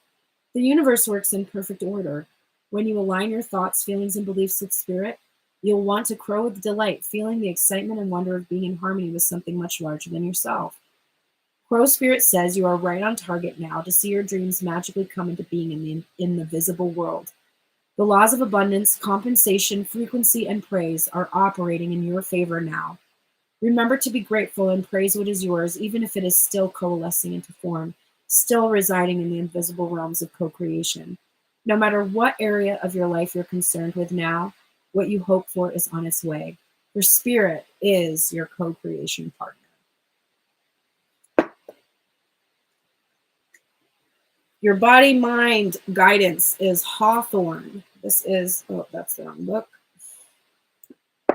The universe works in perfect order. When you align your thoughts, feelings, and beliefs with Spirit, you'll want to crow with delight, feeling the excitement and wonder of being in harmony with something much larger than yourself. Crow Spirit says you are right on target now to see your dreams magically come into being in the visible world. The laws of abundance, compensation, frequency, and praise are operating in your favor now. Remember to be grateful and praise what is yours, even if it is still coalescing into form, still residing in the invisible realms of co-creation. No matter what area of your life you're concerned with now, what you hope for is on its way. Your Spirit is your co-creation partner. Your body mind guidance is Hawthorne. This is, oh, that's the wrong book.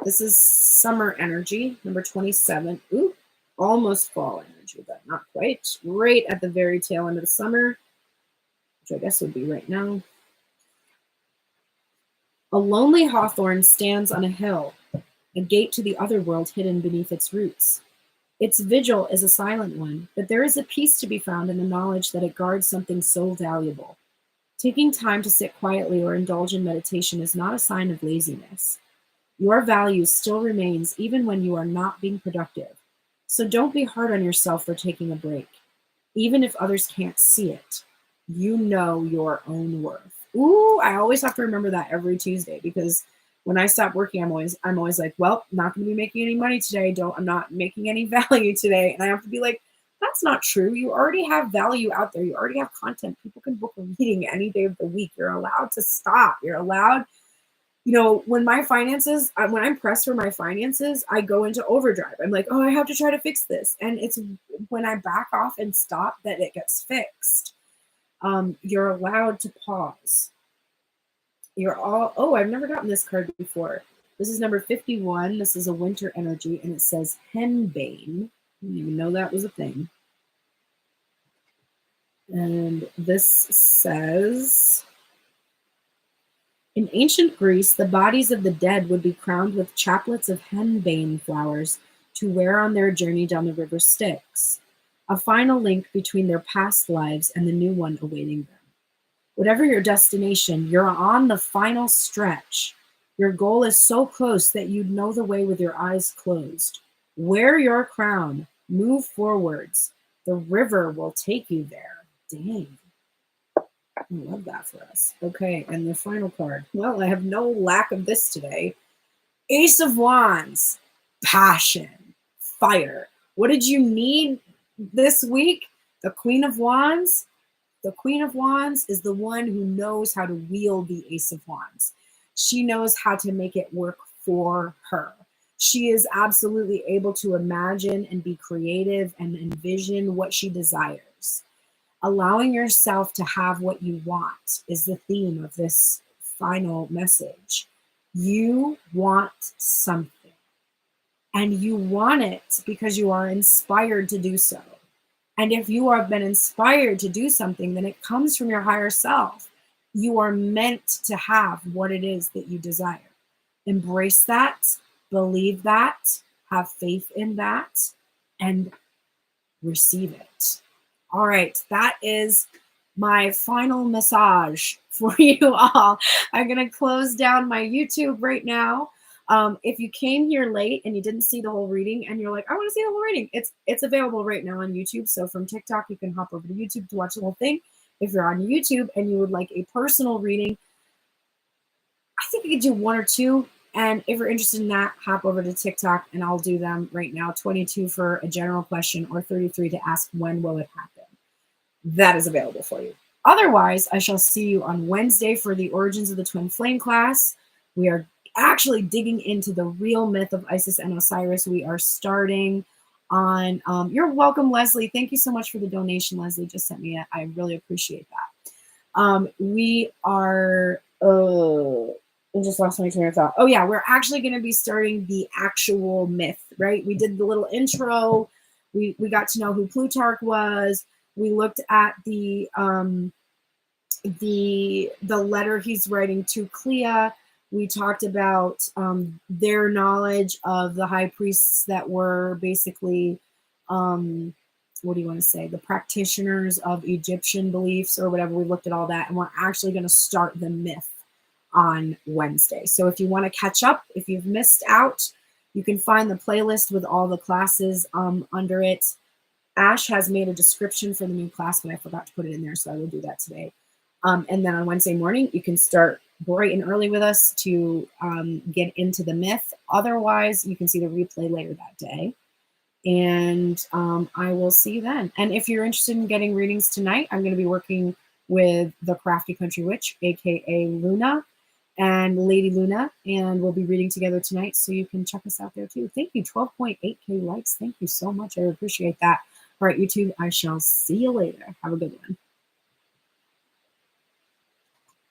This is summer energy, number 27. Ooh, almost fall energy, but not quite. Right at the very tail end of the summer, which I guess would be right now. A lonely hawthorn stands on a hill, a gate to the other world hidden beneath its roots. Its vigil is a silent one, but there is a peace to be found in the knowledge that it guards something so valuable. Taking time to sit quietly or indulge in meditation is not a sign of laziness. Your value still remains even when you are not being productive. So don't be hard on yourself for taking a break. Even if others can't see it, you know your own worth. Ooh, I always have to remember that every Tuesday, because when I stop working, I'm always like, well, not going to be making any money today. I'm not making any value today. And I have to be like, that's not true. You already have value out there. You already have content. People can book a reading any day of the week. You're allowed to stop. You're allowed, when when I'm pressed for my finances, I go into overdrive. I'm like, oh, I have to try to fix this. And it's when I back off and stop that it gets fixed. You're allowed to pause. I've never gotten this card before. This is number 51. This is a winter energy, and it says henbane. I didn't even know that was a thing. And this says, in ancient Greece, the bodies of the dead would be crowned with chaplets of henbane flowers to wear on their journey down the river Styx, a final link between their past lives and the new one awaiting them. Whatever your destination, you're on the final stretch. Your goal is so close that you'd know the way with your eyes closed. Wear your crown. Move forwards. The river will take you there. Dang. I love that for us. Okay, and the final card. Well, I have no lack of this today. Ace of Wands. Passion. Fire. What did you need this week? The Queen of Wands. The Queen of Wands is the one who knows how to wield the Ace of Wands. She knows how to make it work for her. She is absolutely able to imagine and be creative and envision what she desires. Allowing yourself to have what you want is the theme of this final message. You want something, and you want it because you are inspired to do so. And if you have been inspired to do something, then it comes from your higher self. You are meant to have what it is that you desire. Embrace that, believe that, have faith in that, and receive it. All right, that is my final massage for you all. I'm going to close down my YouTube right now. If you came here late and you didn't see the whole reading and you're like, I want to see the whole reading, it's available right now on YouTube. So from TikTok, you can hop over to YouTube to watch the whole thing. If you're on YouTube and you would like a personal reading, I think you could do one or two. And if you're interested in that, hop over to TikTok and I'll do them right now. 22 for a general question or 33 to ask when will it happen. That is available for you. Otherwise, I shall see you on Wednesday for the Origins of the Twin Flame class. We are actually digging into the real myth of Isis and Osiris. We are starting on, you're welcome, Leslie. Thank you so much for the donation. Leslie just sent me it. I really appreciate that. We are, I just lost my train of thought. Oh yeah, we're actually going to be starting the actual myth, right? We did the little intro. We got to know who Plutarch was. We looked at the letter he's writing to Clea. We talked about their knowledge of the high priests that were basically, what do you want to say, the practitioners of Egyptian beliefs or whatever. We looked at all that, and we're actually going to start the myth on Wednesday. So if you want to catch up, if you've missed out, you can find the playlist with all the classes under it. Ash has made a description for the new class, but I forgot to put it in there, so I will do that today. And then on Wednesday morning, you can start bright and early with us to get into the myth. Otherwise, you can see the replay later that day. And I will see you then. And if you're interested in getting readings tonight, I'm going to be working with the Crafty Country Witch, aka Luna, and Lady Luna, and we'll be reading together tonight, so you can check us out there too. Thank you, 12.8K likes. Thank you so much. I appreciate that. All right, YouTube, I shall see you later. Have a good one.